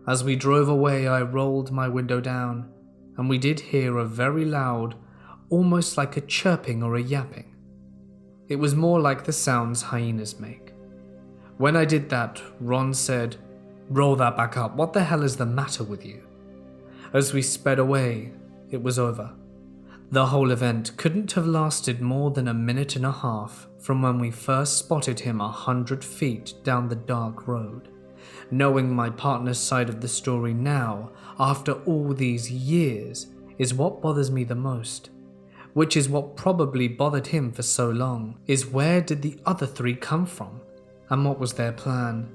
As we drove away, I rolled my window down, and we did hear a very loud, almost like a chirping or a yapping. It was more like the sounds hyenas make. When I did that, Ron said, "Roll that back up, what the hell is the matter with you?" As we sped away, it was over. The whole event couldn't have lasted more than a minute and a half from when we first spotted him 100 feet down the dark road. Knowing my partner's side of the story now, after all these years, is what bothers me the most. Which is what probably bothered him for so long, is where did the other 3 come from? And what was their plan?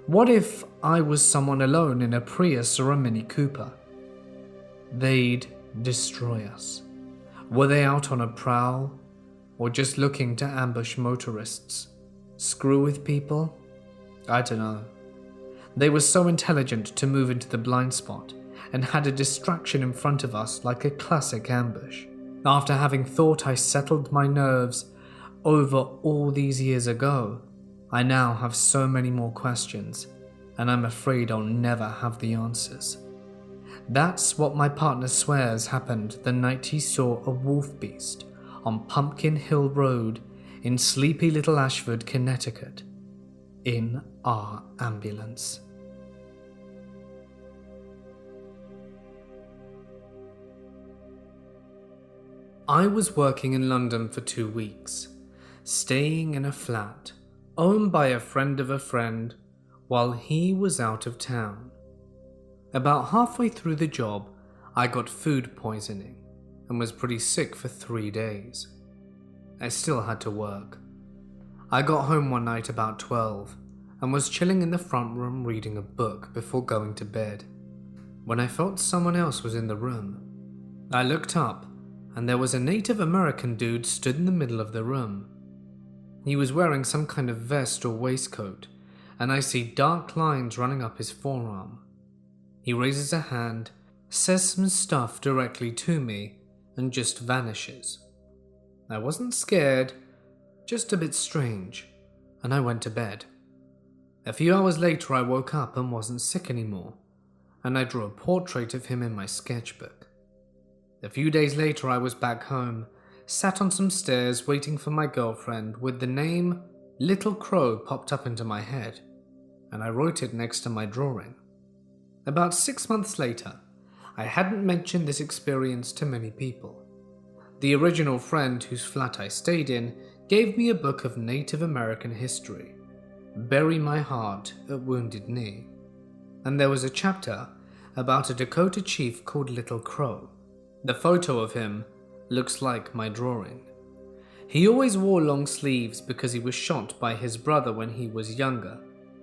What if I was someone alone in a Prius or a Mini Cooper? They'd destroy us. Were they out on a prowl? Or just looking to ambush motorists? Screw with people? I don't know. They were so intelligent to move into the blind spot and had a distraction in front of us like a classic ambush. After having thought I settled my nerves over all these years ago, I now have so many more questions, and I'm afraid I'll never have the answers. That's what my partner swears happened the night he saw a wolf beast on Pumpkin Hill Road in sleepy little Ashford, Connecticut, in our ambulance. I was working in London for 2 weeks, staying in a flat owned by a friend of a friend while he was out of town. About halfway through the job, I got food poisoning and was pretty sick for 3 days. I still had to work. I got home one night about 12 and was chilling in the front room reading a book before going to bed, when I felt someone else was in the room. I looked up and there was a Native American dude stood in the middle of the room. He was wearing some kind of vest or waistcoat, and I see dark lines running up his forearm. He raises a hand, says some stuff directly to me, and just vanishes. I wasn't scared, just a bit strange, and I went to bed. A few hours later I woke up and wasn't sick anymore, and I drew a portrait of him in my sketchbook. A few days later I was back home, sat on some stairs waiting for my girlfriend with the name Little Crow popped up into my head, and I wrote it next to my drawing. About 6 months later, I hadn't mentioned this experience to many people. The original friend whose flat I stayed in gave me a book of Native American history, Bury My Heart at Wounded Knee, and there was a chapter about a Dakota chief called Little Crow. The photo of him looks like my drawing. He always wore long sleeves because he was shot by his brother when he was younger,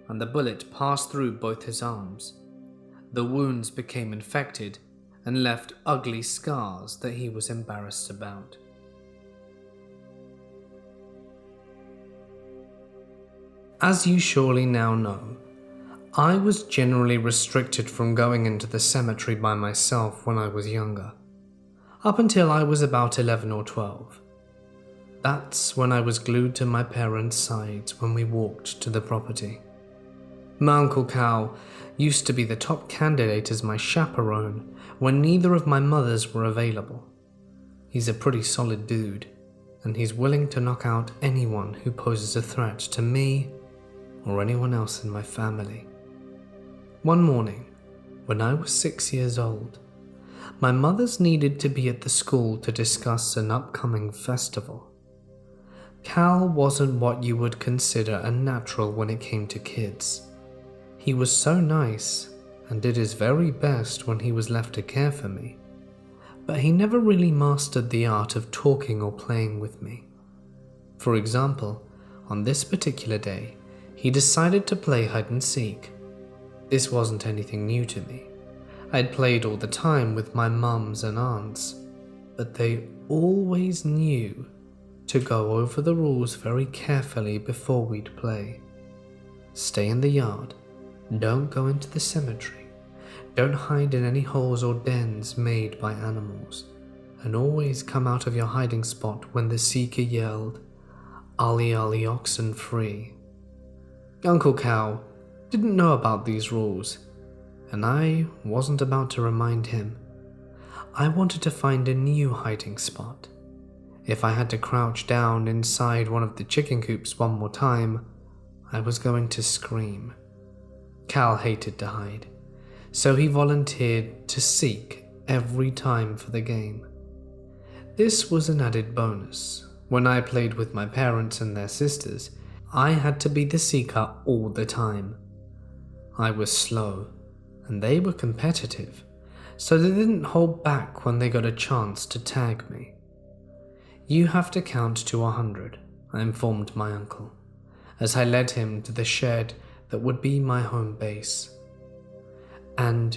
and the bullet passed through both his arms. The wounds became infected and left ugly scars that he was embarrassed about. As you surely now know, I was generally restricted from going into the cemetery by myself when I was younger, up until I was about 11 or 12. That's when I was glued to my parents' sides when we walked to the property. My Uncle Cal used to be the top candidate as my chaperone when neither of my mothers were available. He's a pretty solid dude, and he's willing to knock out anyone who poses a threat to me or anyone else in my family. One morning, when I was 6 years old, my mothers needed to be at the school to discuss an upcoming festival. Cal wasn't what you would consider a natural when it came to kids. He was so nice and did his very best when he was left to care for me, but he never really mastered the art of talking or playing with me. For example, on this particular day, he decided to play hide and seek. This wasn't anything new to me. I'd played all the time with my mums and aunts, but they always knew to go over the rules very carefully before we'd play. Stay in the yard, don't go into the cemetery, don't hide in any holes or dens made by animals, and always come out of your hiding spot when the seeker yelled, "Ollie ollie oxen free." Uncle Cal didn't know about these rules, and I wasn't about to remind him. I wanted to find a new hiding spot. If I had to crouch down inside one of the chicken coops one more time, I was going to scream. Cal hated to hide, so he volunteered to seek every time for the game. This was an added bonus. When I played with my parents and their sisters, I had to be the seeker all the time. I was slow, and they were competitive, so they didn't hold back when they got a chance to tag me. "You have to count to 100, I informed my uncle, as I led him to the shed that would be my home base. "And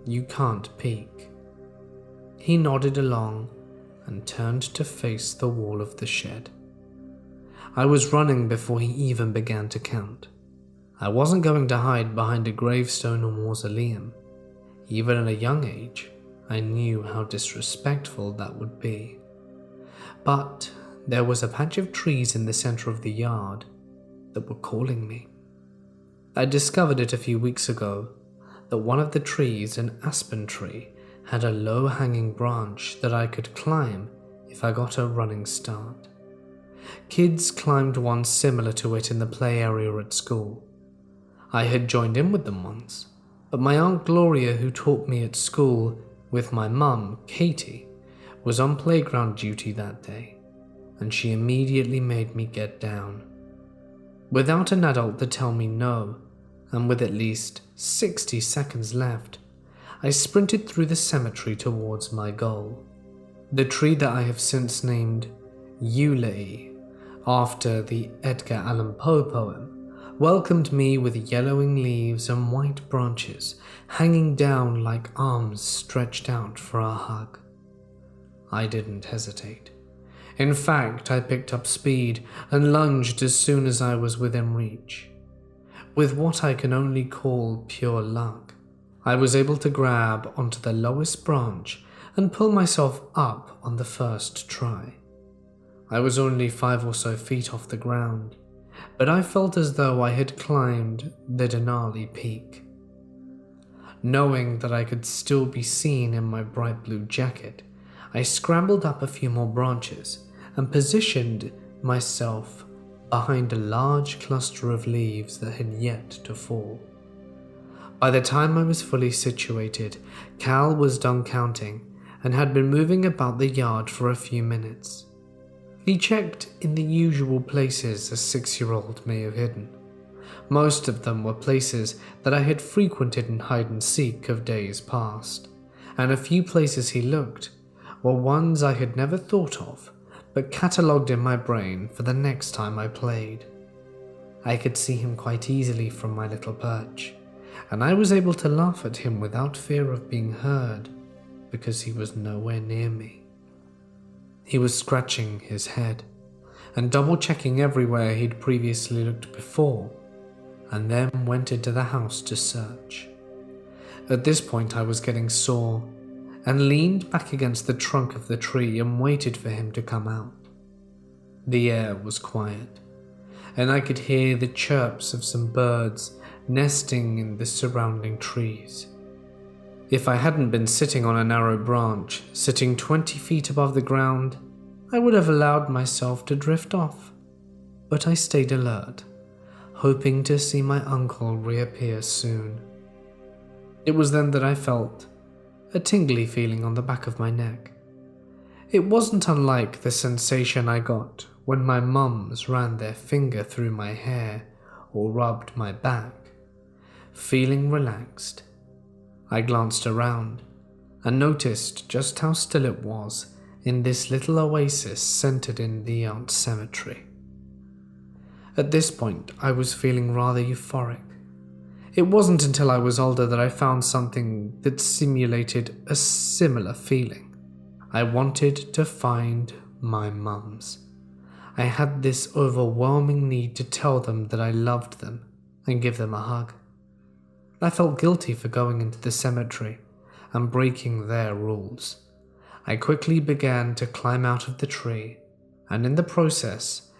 you can't peek." He nodded along and turned to face the wall of the shed. I was running before he even began to count. I wasn't going to hide behind a gravestone or mausoleum. Even at a young age, I knew how disrespectful that would be. But there was a patch of trees in the center of the yard that were calling me. I discovered it a few weeks ago, that one of the trees, an aspen tree, had a low-hanging branch that I could climb if I got a running start. Kids climbed one similar to it in the play area at school. I had joined in with them once, but my Aunt Gloria, who taught me at school, with my mum, Katie, was on playground duty that day, and she immediately made me get down. Without an adult to tell me no, and with at least 60 seconds left, I sprinted through the cemetery towards my goal. The tree that I have since named Ulei, after the Edgar Allan Poe poem, welcomed me with yellowing leaves and white branches hanging down like arms stretched out for a hug. I didn't hesitate. In fact, I picked up speed and lunged as soon as I was within reach. With what I can only call pure luck, I was able to grab onto the lowest branch and pull myself up on the first try. I was only 5 or so feet off the ground, but I felt as though I had climbed the Denali Peak. Knowing that I could still be seen in my bright blue jacket, I scrambled up a few more branches and positioned myself behind a large cluster of leaves that had yet to fall. By the time I was fully situated, Cal was done counting and had been moving about the yard for a few minutes. He checked in the usual places a 6-year-old may have hidden. Most of them were places that I had frequented in hide and seek of days past, and a few places he looked were ones I had never thought of, but catalogued in my brain for the next time I played. I could see him quite easily from my little perch, and I was able to laugh at him without fear of being heard, because he was nowhere near me. He was scratching his head and double-checking everywhere he'd previously looked before, and then went into the house to search. At this point I was getting sore and leaned back against the trunk of the tree and waited for him to come out. The air was quiet, and I could hear the chirps of some birds nesting in the surrounding trees. If I hadn't been sitting on a narrow branch, sitting 20 feet above the ground, I would have allowed myself to drift off. But I stayed alert, hoping to see my uncle reappear soon. It was then that I felt a tingly feeling on the back of my neck. It wasn't unlike the sensation I got when my mums ran their finger through my hair or rubbed my back. Feeling relaxed, I glanced around and noticed just how still it was in this little oasis centered in the aunt cemetery. At this point, I was feeling rather euphoric. It wasn't until I was older that I found something that simulated a similar feeling. I wanted to find my mums. I had this overwhelming need to tell them that I loved them and give them a hug. I felt guilty for going into the cemetery and breaking their rules. I quickly began to climb out of the tree, and in the process,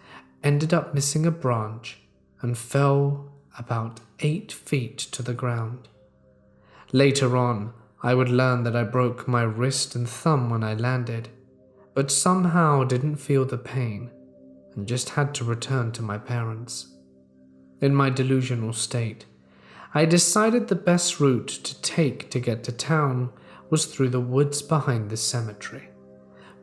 ended up missing a branch and fell about 8 feet to the ground. Later on, I would learn that I broke my wrist and thumb when I landed, but somehow didn't feel the pain and just had to return to my parents. In my delusional state, I decided the best route to take to get to town was through the woods behind the cemetery,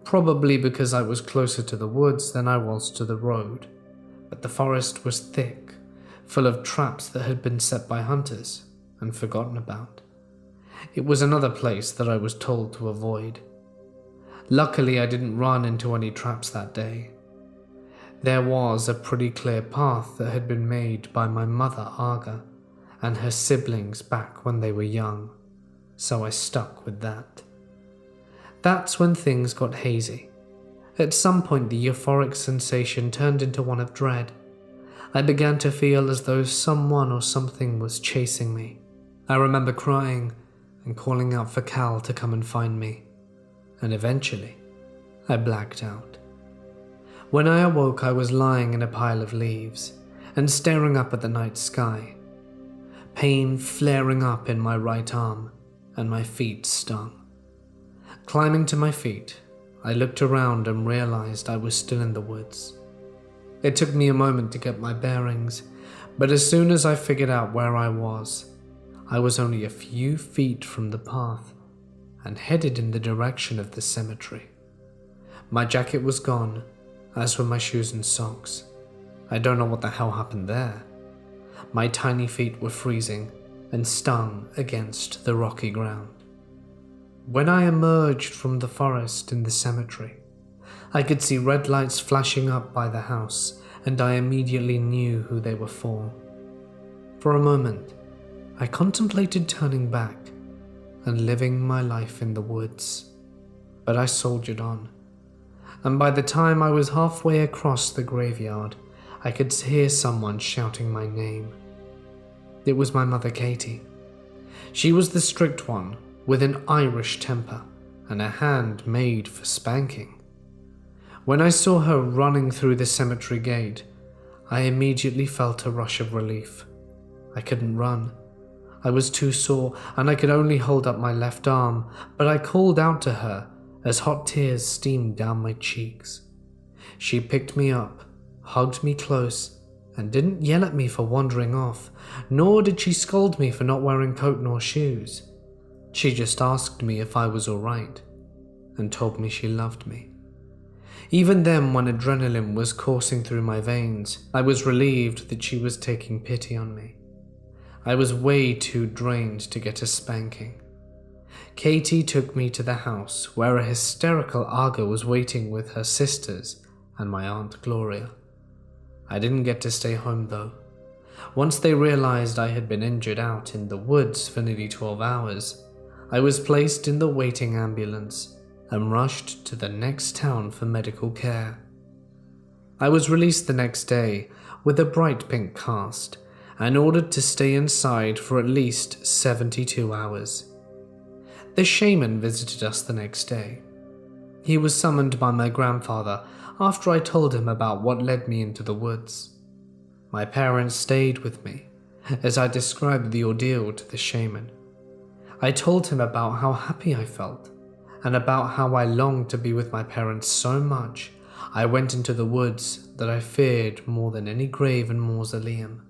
probably because I was closer to the woods than I was to the road, but the forest was thick, full of traps that had been set by hunters and forgotten about. It was another place that I was told to avoid. Luckily, I didn't run into any traps that day. There was a pretty clear path that had been made by my mother, Aga, and her siblings back when they were young, so I stuck with that. That's when things got hazy. At some point, the euphoric sensation turned into one of dread. I began to feel as though someone or something was chasing me. I remember crying and calling out for Cal to come and find me, and eventually, I blacked out. When I awoke, I was lying in a pile of leaves and staring up at the night sky. Pain flaring up in my right arm, and my feet stung. Climbing to my feet, I looked around and realized I was still in the woods. It took me a moment to get my bearings, but as soon as I figured out where I was only a few feet from the path and headed in the direction of the cemetery. My jacket was gone, as were my shoes and socks. I don't know what the hell happened there. My tiny feet were freezing and stung against the rocky ground. When I emerged from the forest in the cemetery, I could see red lights flashing up by the house, and I immediately knew who they were for. For a moment, I contemplated turning back and living my life in the woods, but I soldiered on, and by the time I was halfway across the graveyard, I could hear someone shouting my name. It was my mother, Katie. She was the strict one, with an Irish temper and a hand made for spanking. When I saw her running through the cemetery gate, I immediately felt a rush of relief. I couldn't run. I was too sore, and I could only hold up my left arm, but I called out to her as hot tears steamed down my cheeks. She picked me up, hugged me close, and didn't yell at me for wandering off, nor did she scold me for not wearing coat nor shoes. She just asked me if I was all right, and told me she loved me. Even then, when adrenaline was coursing through my veins, I was relieved that she was taking pity on me. I was way too drained to get a spanking. Katie took me to the house where a hysterical Aga was waiting with her sisters and my Aunt Gloria. I didn't get to stay home though. Once they realized I had been injured out in the woods for nearly 12 hours, I was placed in the waiting ambulance and rushed to the next town for medical care. I was released the next day with a bright pink cast and ordered to stay inside for at least 72 hours. The shaman visited us the next day. He was summoned by my grandfather after I told him about what led me into the woods. My parents stayed with me as I described the ordeal to the shaman. I told him about how happy I felt and about how I longed to be with my parents so much I went into the woods that I feared more than any grave and mausoleum.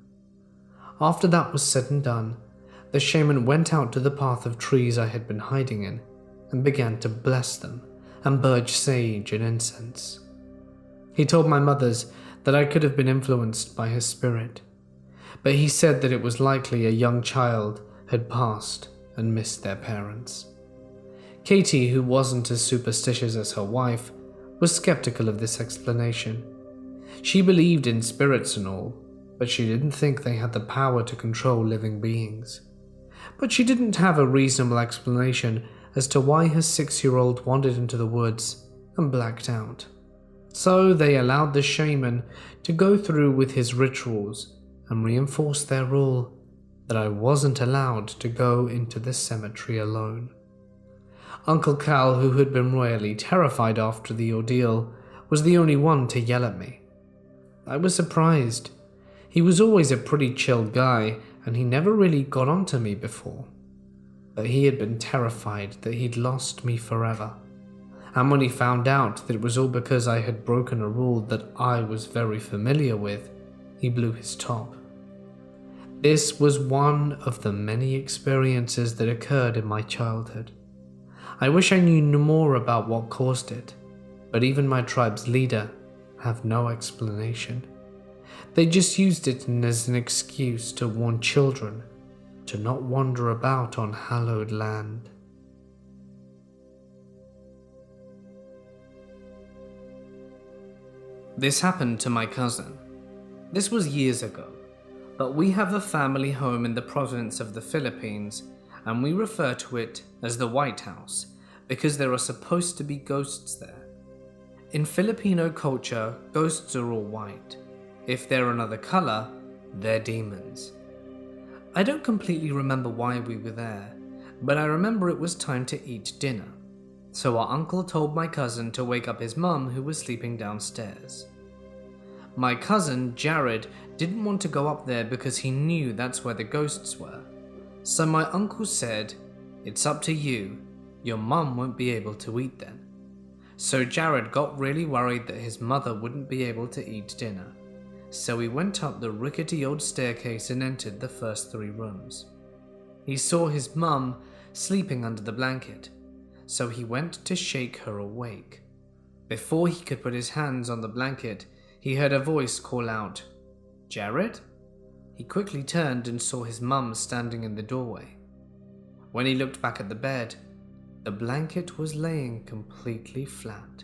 After that was said and done, the shaman went out to the path of trees I had been hiding in and began to bless them and burn sage and incense. He told my mothers that I could have been influenced by his spirit, but he said that it was likely a young child had passed and missed their parents. Katie, who wasn't as superstitious as her wife, was skeptical of this explanation. She believed in spirits and all, but she didn't think they had the power to control living beings. But she didn't have a reasonable explanation as to why her 6-year-old wandered into the woods and blacked out. So they allowed the shaman to go through with his rituals and reinforce their rule that I wasn't allowed to go into the cemetery alone. Uncle Cal, who had been royally terrified after the ordeal, was the only one to yell at me. I was surprised. He was always a pretty chill guy, and he never really got onto me before. But he had been terrified that he'd lost me forever. And when he found out that it was all because I had broken a rule that I was very familiar with, he blew his top. This was one of the many experiences that occurred in my childhood. I wish I knew more about what caused it, but even my tribe's leader have no explanation. They just used it as an excuse to warn children to not wander about on hallowed land. This happened to my cousin. This was years ago, but we have a family home in the province of the Philippines, and we refer to it as the White House because there are supposed to be ghosts there. In Filipino culture, ghosts are all white. If they're another color, they're demons. I don't completely remember why we were there, but I remember it was time to eat dinner. So our uncle told my cousin to wake up his mum, who was sleeping downstairs. My cousin, Jared, didn't want to go up there because he knew that's where the ghosts were. So my uncle said, "It's up to you. Your mum won't be able to eat then." So Jared got really worried that his mother wouldn't be able to eat dinner. So he went up the rickety old staircase and entered the first 3 rooms. He saw his mum sleeping under the blanket, so he went to shake her awake. Before he could put his hands on the blanket, he heard a voice call out, "Jared?" He quickly turned and saw his mum standing in the doorway. When he looked back at the bed, the blanket was laying completely flat.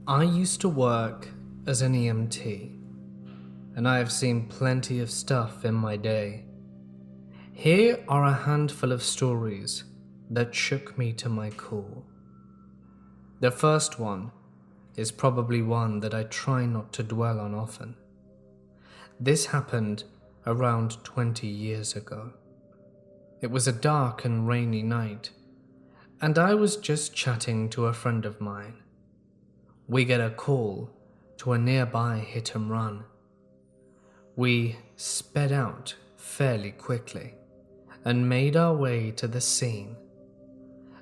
I used to work as an EMT, and I have seen plenty of stuff in my day. Here are a handful of stories that shook me to my core. The first one is probably one that I try not to dwell on often. This happened around 20 years ago. It was a dark and rainy night, and I was just chatting to a friend of mine. We get a call to a nearby hit and run. We sped out fairly quickly and made our way to the scene.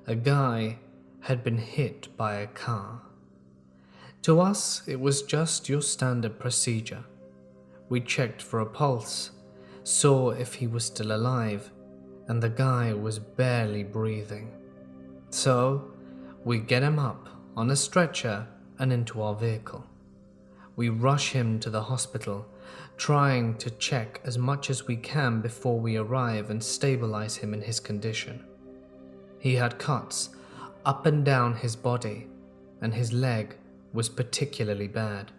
A guy had been hit by a car. To us, it was just your standard procedure. We checked for a pulse, saw if he was still alive, and the guy was barely breathing. So, we get him up on a stretcher and into our vehicle. We rush him to the hospital, trying to check as much as we can before we arrive and stabilize him in his condition. He had cuts up and down his body, and his leg was particularly bad.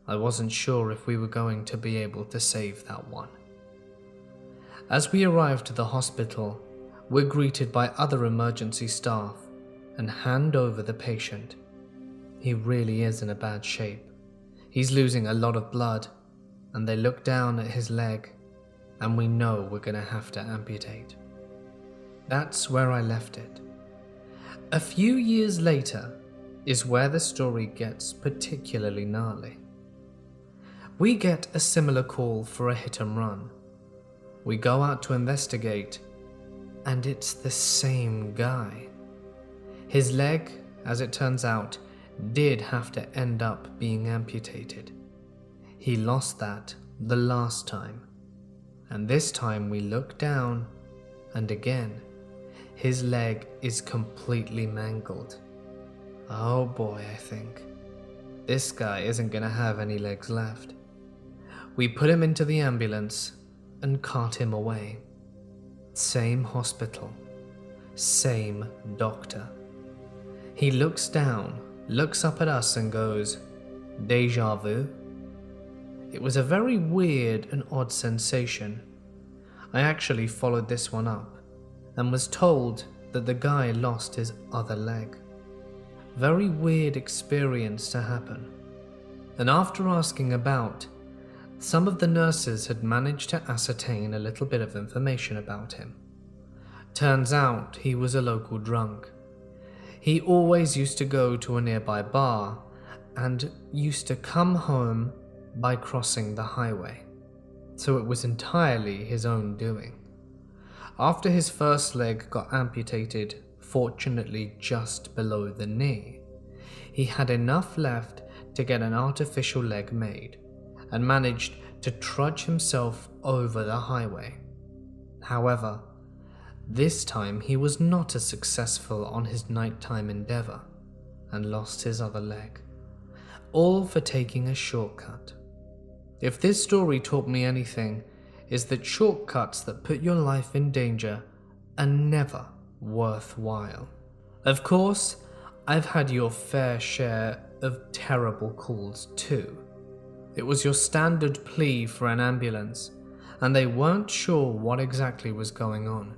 I wasn't sure if we were going to be able to save that one. As we arrive to the hospital, we're greeted by other emergency staff and hand over the patient. He really is in a bad shape. He's losing a lot of blood, and they look down at his leg, and we know we're gonna have to amputate. That's where I left it. A few years later is where the story gets particularly gnarly. We get a similar call for a hit and run. We go out to investigate, and it's the same guy. His leg, as it turns out, did have to end up being amputated. He lost that the last time, and this time we look down, and again, his leg is completely mangled. Oh boy, I think. This guy isn't gonna have any legs left. We put him into the ambulance and cart him away. Same hospital, same doctor. He looks down, looks up at us and goes, "Deja vu?" It was a very weird and odd sensation. I actually followed this one up and was told that the guy lost his other leg. Very weird experience to happen. And after asking about, some of the nurses had managed to ascertain a little bit of information about him. Turns out he was a local drunk. He always used to go to a nearby bar and used to come home by crossing the highway, so it was entirely his own doing. After his first leg got amputated, fortunately just below the knee, he had enough left to get an artificial leg made and managed to trudge himself over the highway. However, this time he was not as successful on his nighttime endeavor and lost his other leg, all for taking a shortcut. If this story taught me anything, is that shortcuts that put your life in danger are never worthwhile. Of course, I've had your fair share of terrible calls too. It was your standard plea for an ambulance, and they weren't sure what exactly was going on.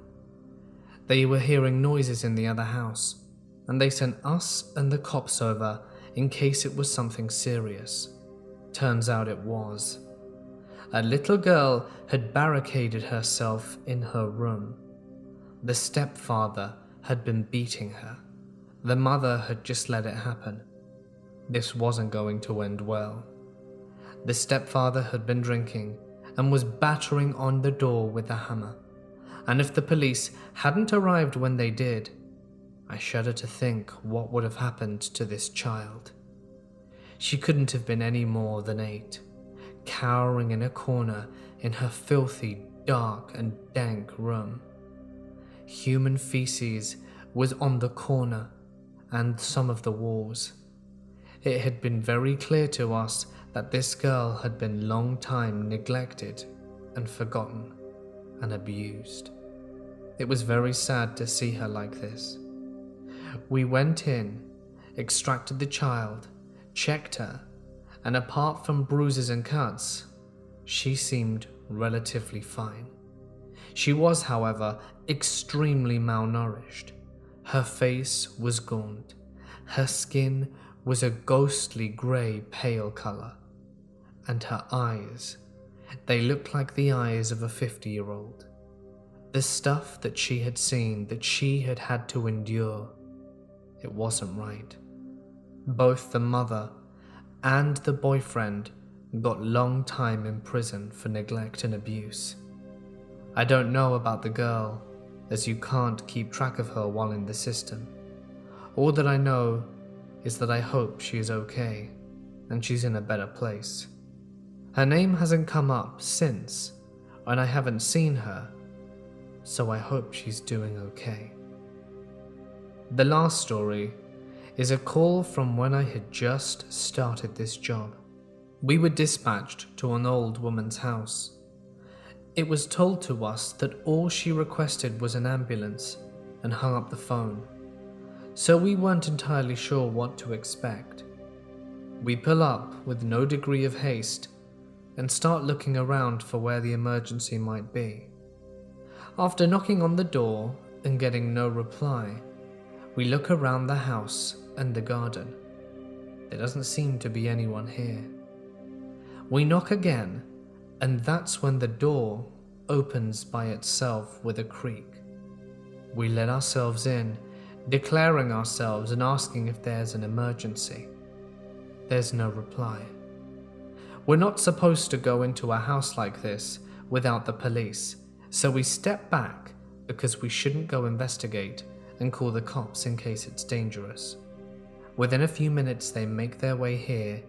They were hearing noises in the other house, and they sent us and the cops over in case it was something serious. Turns out it was. A little girl had barricaded herself in her room. The stepfather had been beating her. The mother had just let it happen. This wasn't going to end well. The stepfather had been drinking and was battering on the door with a hammer. And if the police hadn't arrived when they did, I shudder to think what would have happened to this child. She couldn't have been any more than 8, cowering in a corner in her filthy, dark and dank room. Human feces was on the corner and some of the walls. It had been very clear to us that this girl had been long time neglected and forgotten and abused. It was very sad to see her like this. We went in, extracted the child, checked her, and apart from bruises and cuts, she seemed relatively fine. She was, however, extremely malnourished. Her face was gaunt. Her skin was a ghostly grey pale colour. And her eyes, they looked like the eyes of a 50-year-old. The stuff that she had seen, that she had had to endure, it wasn't right. Both the mother and the boyfriend got long time in prison for neglect and abuse. I don't know about the girl, as you can't keep track of her while in the system. All that I know is that I hope she is okay, and she's in a better place. Her name hasn't come up since, and I haven't seen her, so I hope she's doing okay. The last story is a call from when I had just started this job. We were dispatched to an old woman's house. It was told to us that all she requested was an ambulance and hung up the phone, so we weren't entirely sure what to expect. We pull up with no degree of haste and start looking around for where the emergency might be. After knocking on the door and getting no reply, we look around the house and the garden. There doesn't seem to be anyone here. We knock again, and that's when the door opens by itself with a creak. We let ourselves in, declaring ourselves and asking if there's an emergency. There's no reply. We're not supposed to go into a house like this without the police, so we step back because we shouldn't go investigate and call the cops in case it's dangerous. Within a few minutes, they make their way here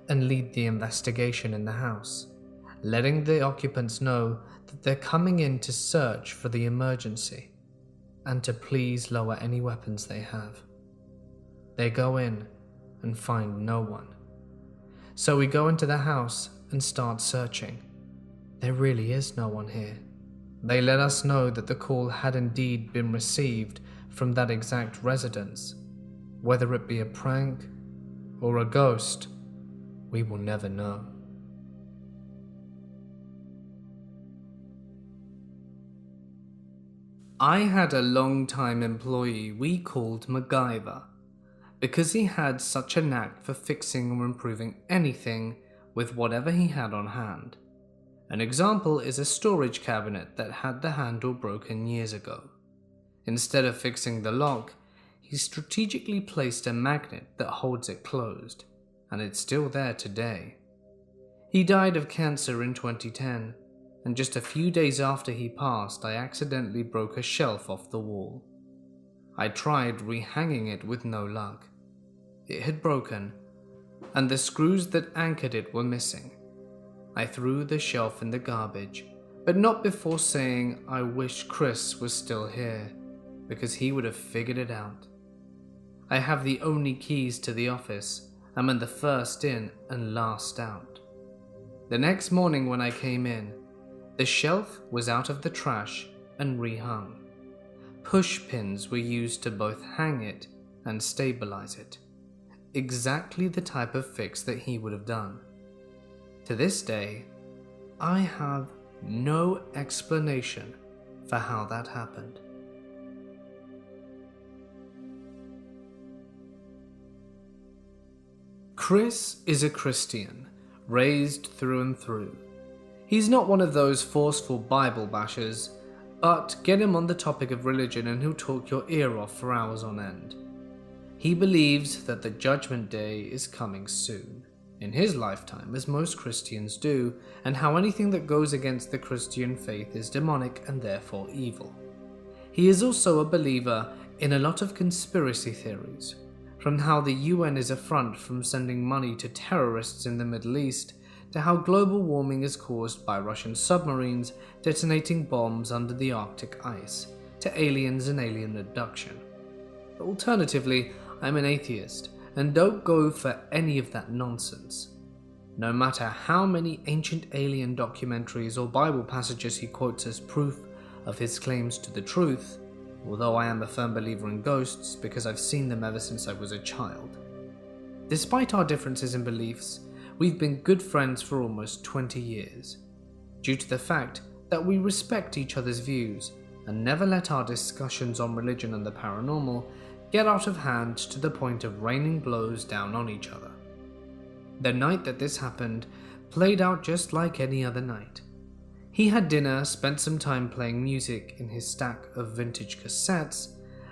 and lead the investigation in the house, letting the occupants know that they're coming in to search for the emergency and to please lower any weapons they have. They go in and find no one. So we go into the house and start searching. There really is no one here. They let us know that the call had indeed been received from that exact residence. Whether it be a prank or a ghost, we will never know. I had a long-time employee we called MacGyver because he had such a knack for fixing or improving anything with whatever he had on hand. An example is a storage cabinet that had the handle broken years ago. Instead of fixing the lock, he strategically placed a magnet that holds it closed, and it's still there today. He died of cancer in 2010, and just a few days after he passed, I accidentally broke a shelf off the wall. I tried rehanging it with no luck. It had broken, and the screws that anchored it were missing. I threw the shelf in the garbage, but not before saying I wish Chris was still here, because he would have figured it out. I have the only keys to the office. I'm the first in and last out. The next morning when I came in, the shelf was out of the trash and rehung. Push pins were used to both hang it and stabilize it. Exactly the type of fix that he would have done. To this day, I have no explanation for how that happened. Chris is a Christian, raised through and through. He's not one of those forceful Bible bashers, but get him on the topic of religion and he'll talk your ear off for hours on end. He believes that the judgment day is coming soon, in his lifetime, as most Christians do, and how anything that goes against the Christian faith is demonic and therefore evil. He is also a believer in a lot of conspiracy theories, from how the UN is a front from sending money to terrorists in the Middle East, to how global warming is caused by Russian submarines detonating bombs under the Arctic ice, to aliens and alien abduction. Alternatively, I'm an atheist and don't go for any of that nonsense. No matter how many ancient alien documentaries or Bible passages he quotes as proof of his claims to the truth, although I am a firm believer in ghosts because I've seen them ever since I was a child. Despite our differences in beliefs, we've been good friends for almost 20 years, due to the fact that we respect each other's views and never let our discussions on religion and the paranormal get out of hand to the point of raining blows down on each other. The night that this happened played out just like any other night. He had dinner, spent some time playing music in his stack of vintage cassettes,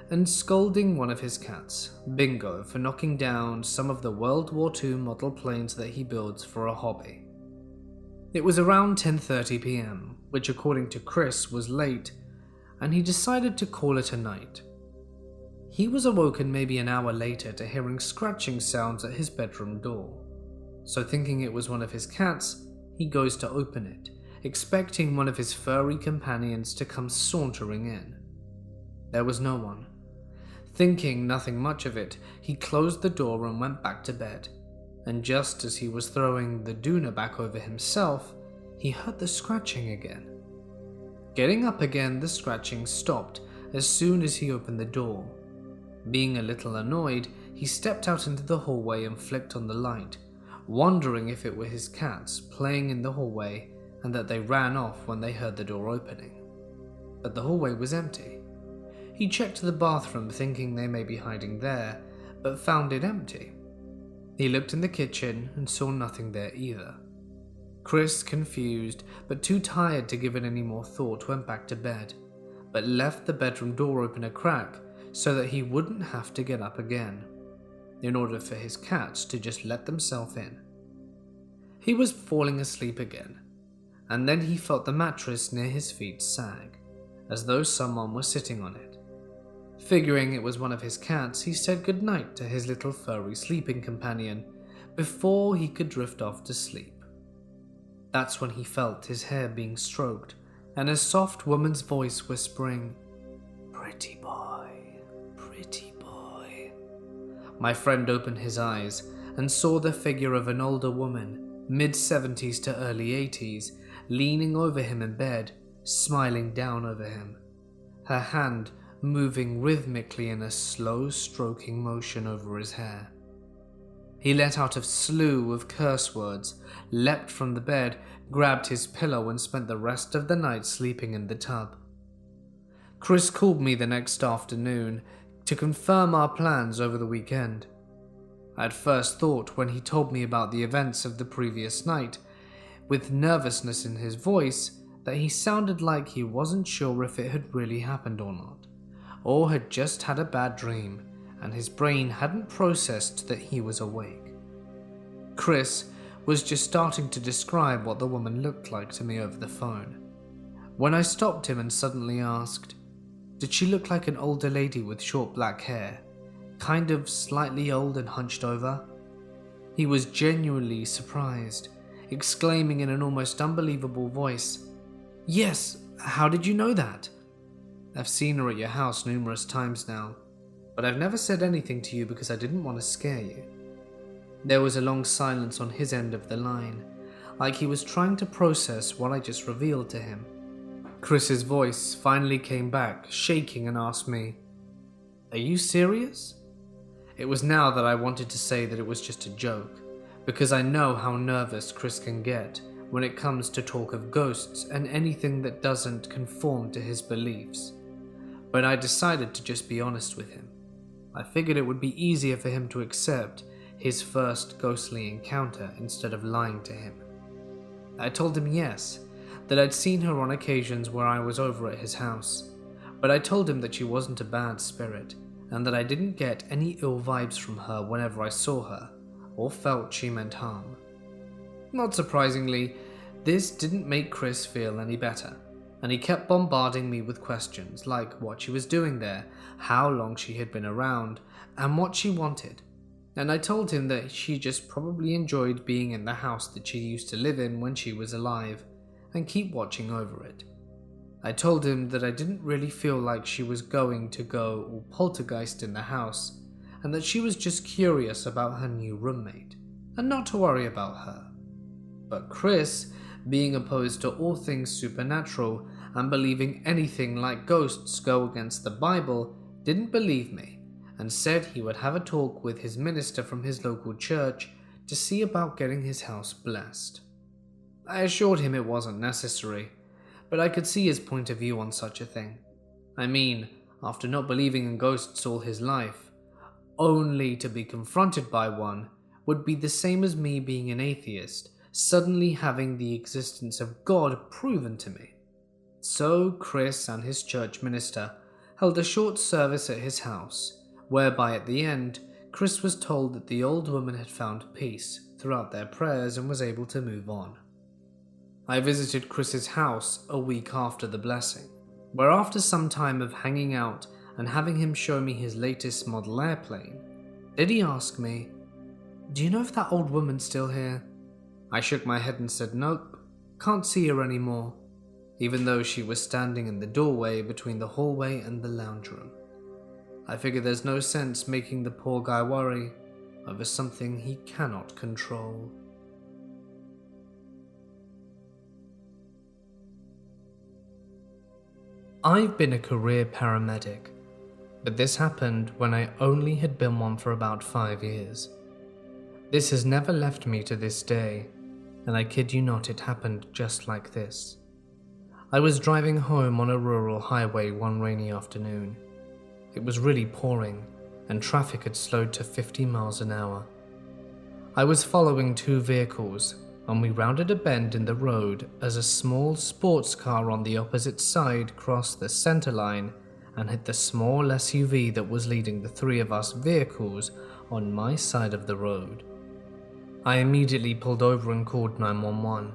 and scolding one of his cats, Bingo, for knocking down some of the World War II model planes that he builds for a hobby. It was around 10:30 p.m, which according to Chris was late, and he decided to call it a night. He was awoken maybe an hour later to hearing scratching sounds at his bedroom door. So thinking it was one of his cats, he goes to open it, expecting one of his furry companions to come sauntering in. There was no one. Thinking nothing much of it, he closed the door and went back to bed. And just as he was throwing the doona back over himself, he heard the scratching again. Getting up again, the scratching stopped as soon as he opened the door. Being a little annoyed, he stepped out into the hallway and flicked on the light, wondering if it were his cats playing in the hallway and that they ran off when they heard the door opening. But the hallway was empty. He checked the bathroom thinking they may be hiding there, but found it empty. He looked in the kitchen and saw nothing there either. Chris, confused but too tired to give it any more thought, went back to bed, but left the bedroom door open a crack so that he wouldn't have to get up again, in order for his cats to just let themselves in. He was falling asleep again, and then he felt the mattress near his feet sag, as though someone was sitting on it. Figuring it was one of his cats, he said goodnight to his little furry sleeping companion before he could drift off to sleep. That's when he felt his hair being stroked and a soft woman's voice whispering, "Pretty boy, pretty boy." My friend opened his eyes and saw the figure of an older woman, mid-70s to early 80s, leaning over him in bed, smiling down over him, her hand moving rhythmically in a slow stroking motion over his hair. He let out a slew of curse words, leapt from the bed, grabbed his pillow and spent the rest of the night sleeping in the tub. Chris called me the next afternoon to confirm our plans over the weekend. I at first thought, when he told me about the events of the previous night, with nervousness in his voice, that he sounded like he wasn't sure if it had really happened or not, or had just had a bad dream and his brain hadn't processed that he was awake. Chris was just starting to describe what the woman looked like to me over the phone, when I stopped him and suddenly asked, did she look like an older lady with short black hair, kind of slightly old and hunched over? He was genuinely surprised, exclaiming in an almost unbelievable voice, "Yes, how did you know that? I've seen her at your house numerous times now, but I've never said anything to you because I didn't want to scare you." There was a long silence on his end of the line, like he was trying to process what I just revealed to him. Chris's voice finally came back, shaking, and asked me, "Are you serious?" It was now that I wanted to say that it was just a joke, because I know how nervous Chris can get when it comes to talk of ghosts and anything that doesn't conform to his beliefs. But I decided to just be honest with him. I figured it would be easier for him to accept his first ghostly encounter instead of lying to him. I told him yes, that I'd seen her on occasions where I was over at his house, but I told him that she wasn't a bad spirit and that I didn't get any ill vibes from her whenever I saw her or felt she meant harm. Not surprisingly, this didn't make Chris feel any better, and he kept bombarding me with questions like what she was doing there, how long she had been around, and what she wanted. And I told him that she just probably enjoyed being in the house that she used to live in when she was alive, and keep watching over it. I told him that I didn't really feel like she was going to go all poltergeist in the house, and that she was just curious about her new roommate, and not to worry about her. But Chris, being opposed to all things supernatural and believing anything like ghosts go against the Bible, didn't believe me and said he would have a talk with his minister from his local church to see about getting his house blessed. I assured him it wasn't necessary, but I could see his point of view on such a thing. I mean, after not believing in ghosts all his life, only to be confronted by one would be the same as me being an atheist, suddenly having the existence of God proven to me. So Chris and his church minister held a short service at his house, whereby at the end, Chris was told that the old woman had found peace throughout their prayers and was able to move on. I visited Chris's house a week after the blessing, where after some time of hanging out and having him show me his latest model airplane, did he ask me, "Do you know if that old woman's still here?" I shook my head and said nope, can't see her anymore, even though she was standing in the doorway between the hallway and the lounge room. I figure there's no sense making the poor guy worry over something he cannot control. I've been a career paramedic, but this happened when I only had been one for about 5 years. This has never left me to this day, and I kid you not, it happened just like this. I was driving home on a rural highway one rainy afternoon. It was really pouring, and traffic had slowed to 50 miles an hour. I was following two vehicles, and we rounded a bend in the road as a small sports car on the opposite side crossed the center line and hit the small SUV that was leading the three of us vehicles on my side of the road. I immediately pulled over and called 911.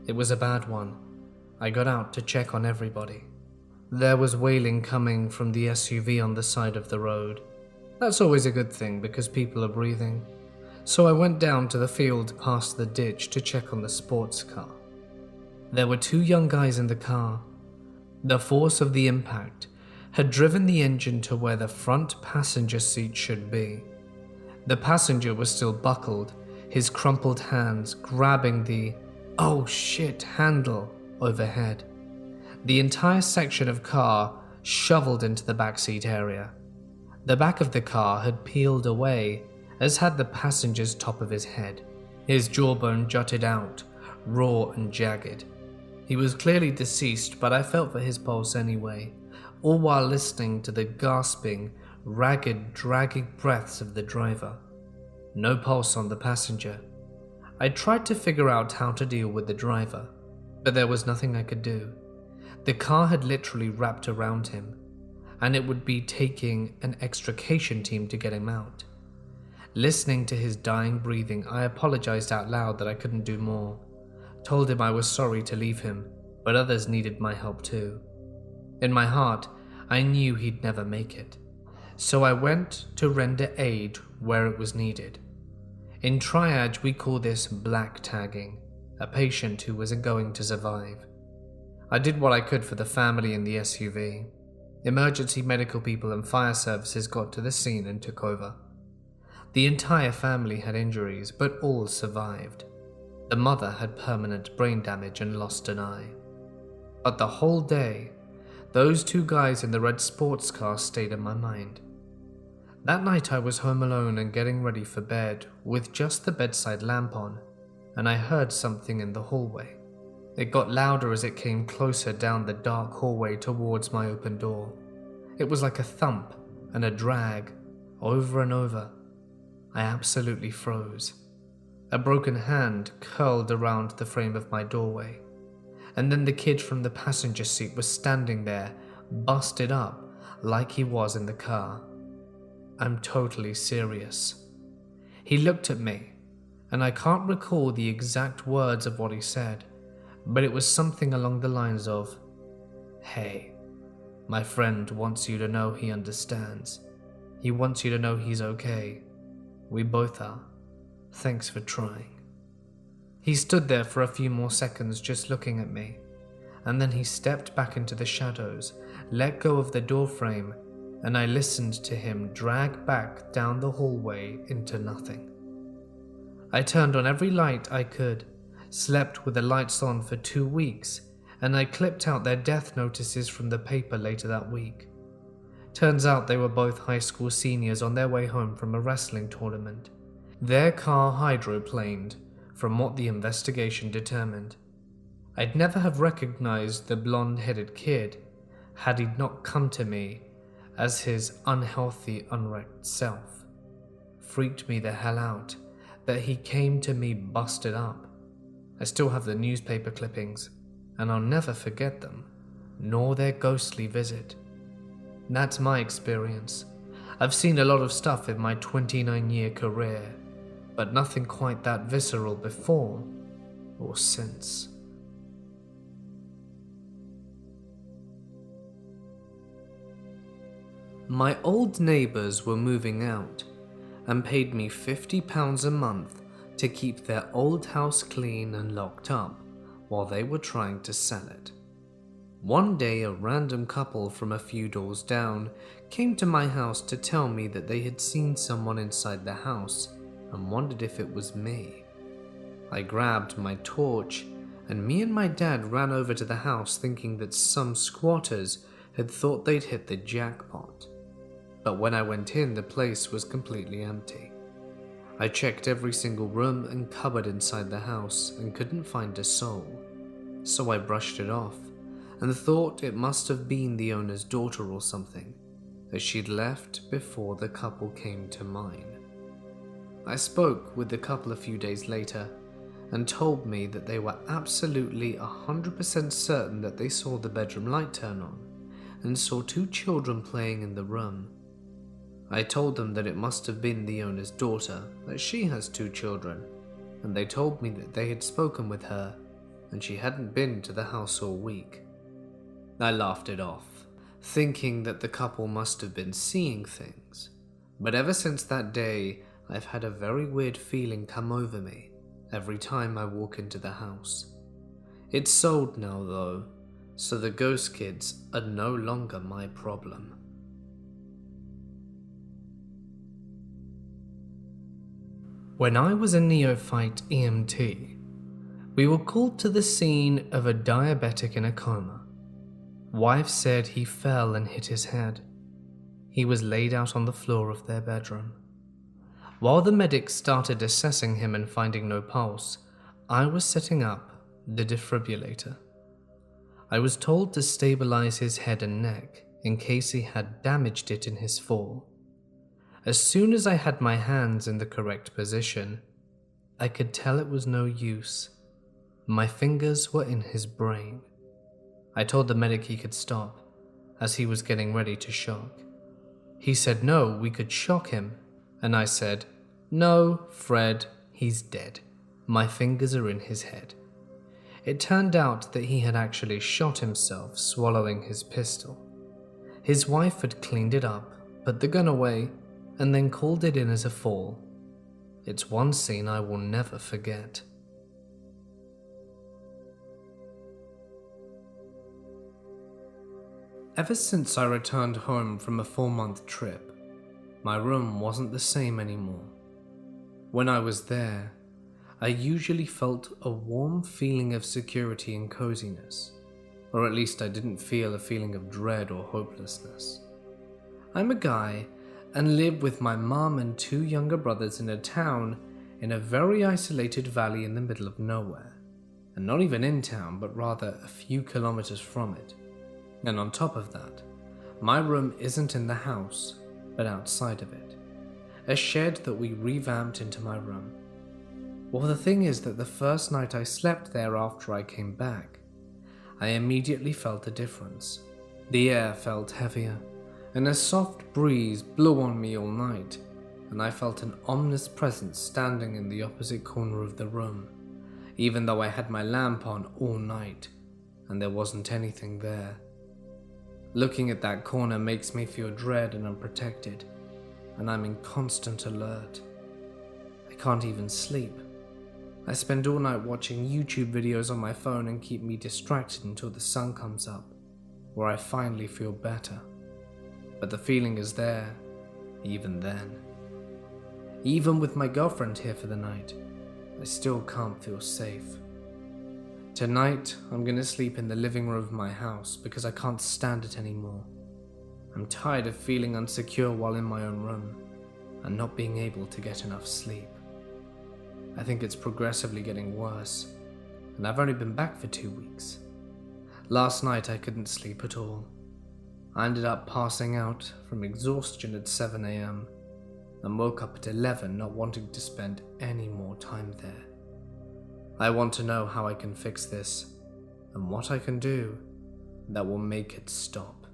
It was a bad one. I got out to check on everybody. There was wailing coming from the SUV on the side of the road. That's always a good thing because people are breathing. So I went down to the field past the ditch to check on the sports car. There were two young guys in the car. The force of the impact had driven the engine to where the front passenger seat should be. The passenger was still buckled, his crumpled hands grabbing the "oh shit" handle overhead. The entire section of car shoveled into the backseat area. The back of the car had peeled away, as had the passenger's top of his head. His jawbone jutted out, raw and jagged. He was clearly deceased, but I felt for his pulse anyway, all while listening to the gasping, ragged, dragging breaths of the driver. No pulse on the passenger. I tried to figure out how to deal with the driver, but there was nothing I could do. The car had literally wrapped around him, and it would be taking an extrication team to get him out. Listening to his dying breathing, I apologized out loud that I couldn't do more. Told him I was sorry to leave him, but others needed my help too. In my heart, I knew he'd never make it, so I went to render aid where it was needed. In triage, we call this black tagging, a patient who wasn't going to survive. I did what I could for the family in the SUV. Emergency medical people and fire services got to the scene and took over. The entire family had injuries, but all survived. The mother had permanent brain damage and lost an eye. But the whole day, those two guys in the red sports car stayed in my mind. That night I was home alone and getting ready for bed with just the bedside lamp on, and I heard something in the hallway. It got louder as it came closer down the dark hallway towards my open door. It was like a thump and a drag, over and over. I absolutely froze. A broken hand curled around the frame of my doorway, and then the kid from the passenger seat was standing there, busted up like he was in the car. I'm totally serious. He looked at me, and I can't recall the exact words of what he said, but it was something along the lines of, "Hey, my friend wants you to know he understands. He wants you to know he's okay. We both are. Thanks for trying." He stood there for a few more seconds just looking at me, and then he stepped back into the shadows, let go of the doorframe, and I listened to him drag back down the hallway into nothing. I turned on every light I could, slept with the lights on for 2 weeks, and I clipped out their death notices from the paper later that week. Turns out they were both high school seniors on their way home from a wrestling tournament. Their car hydroplaned, from what the investigation determined. I'd never have recognized the blonde-headed kid had he not come to me as his unhealthy, unwrecked self. Freaked me the hell out that he came to me busted up. I still have the newspaper clippings, and I'll never forget them, nor their ghostly visit. That's my experience. I've seen a lot of stuff in my 29-year career, but nothing quite that visceral before or since. My old neighbours were moving out and paid me £50 a month to keep their old house clean and locked up while they were trying to sell it. One day, a random couple from a few doors down came to my house to tell me that they had seen someone inside the house and wondered if it was me. I grabbed my torch, and me and my dad ran over to the house thinking that some squatters had thought they'd hit the jackpot. But when I went in, the place was completely empty. I checked every single room and cupboard inside the house and couldn't find a soul, so I brushed it off and thought it must have been the owner's daughter or something, as she'd left before the couple came to mine. I spoke with the couple a few days later, and told me that they were absolutely 100% certain that they saw the bedroom light turn on and saw two children playing in the room. I told them that it must have been the owner's daughter, that she has two children, and they told me that they had spoken with her and she hadn't been to the house all week. I laughed it off, thinking that the couple must have been seeing things, but ever since that day, I've had a very weird feeling come over me every time I walk into the house. It's sold now though, so the ghost kids are no longer my problem. When I was a neophyte EMT, we were called to the scene of a diabetic in a coma. Wife said he fell and hit his head. He was laid out on the floor of their bedroom. While the medics started assessing him and finding no pulse, I was setting up the defibrillator. I was told to stabilize his head and neck in case he had damaged it in his fall. As soon as I had my hands in the correct position, I could tell it was no use. My fingers were in his brain. I told the medic he could stop, as he was getting ready to shock. He said no, we could shock him, and I said, "No, Fred, he's dead. My fingers are in his head." It turned out that he had actually shot himself swallowing his pistol. His wife had cleaned it up, put the gun away, and then called it in as a fall. It's one scene I will never forget. Ever since I returned home from a 4-month trip, my room wasn't the same anymore. When I was there, I usually felt a warm feeling of security and coziness, or at least I didn't feel a feeling of dread or hopelessness. I'm a guy and live with my mom and 2 younger brothers in a town in a very isolated valley in the middle of nowhere, and not even in town, but rather a few kilometers from it. And on top of that, my room isn't in the house, but outside of it, a shed that we revamped into my room. Well, the thing is that the first night I slept there after I came back, I immediately felt a difference. The air felt heavier, and a soft breeze blew on me all night, and I felt an ominous presence standing in the opposite corner of the room, even though I had my lamp on all night, and there wasn't anything there. Looking at that corner makes me feel dread and unprotected, and I'm in constant alert. I can't even sleep. I spend all night watching YouTube videos on my phone and keep me distracted until the sun comes up, where I finally feel better. But the feeling is there, even then. Even with my girlfriend here for the night, I still can't feel safe. Tonight, I'm gonna sleep in the living room of my house because I can't stand it anymore. I'm tired of feeling insecure while in my own room and not being able to get enough sleep. I think it's progressively getting worse, and I've only been back for 2 weeks. Last night I couldn't sleep at all. I ended up passing out from exhaustion at 7 AM and woke up at 11 not wanting to spend any more time there. I want to know how I can fix this and what I can do that will make it stop.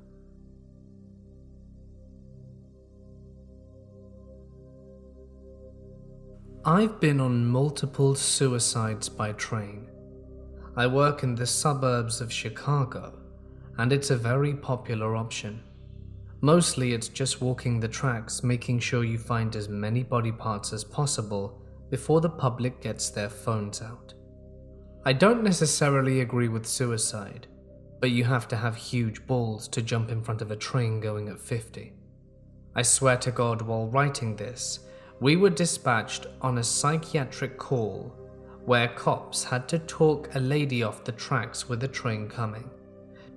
I've been on multiple suicides by train. I work in the suburbs of Chicago, and it's a very popular option. Mostly it's just walking the tracks, making sure you find as many body parts as possible before the public gets their phones out. I don't necessarily agree with suicide, but you have to have huge balls to jump in front of a train going at 50. I swear to God, while writing this, we were dispatched on a psychiatric call where cops had to talk a lady off the tracks with a train coming,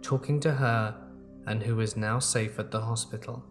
talking to her and who is now safe at the hospital.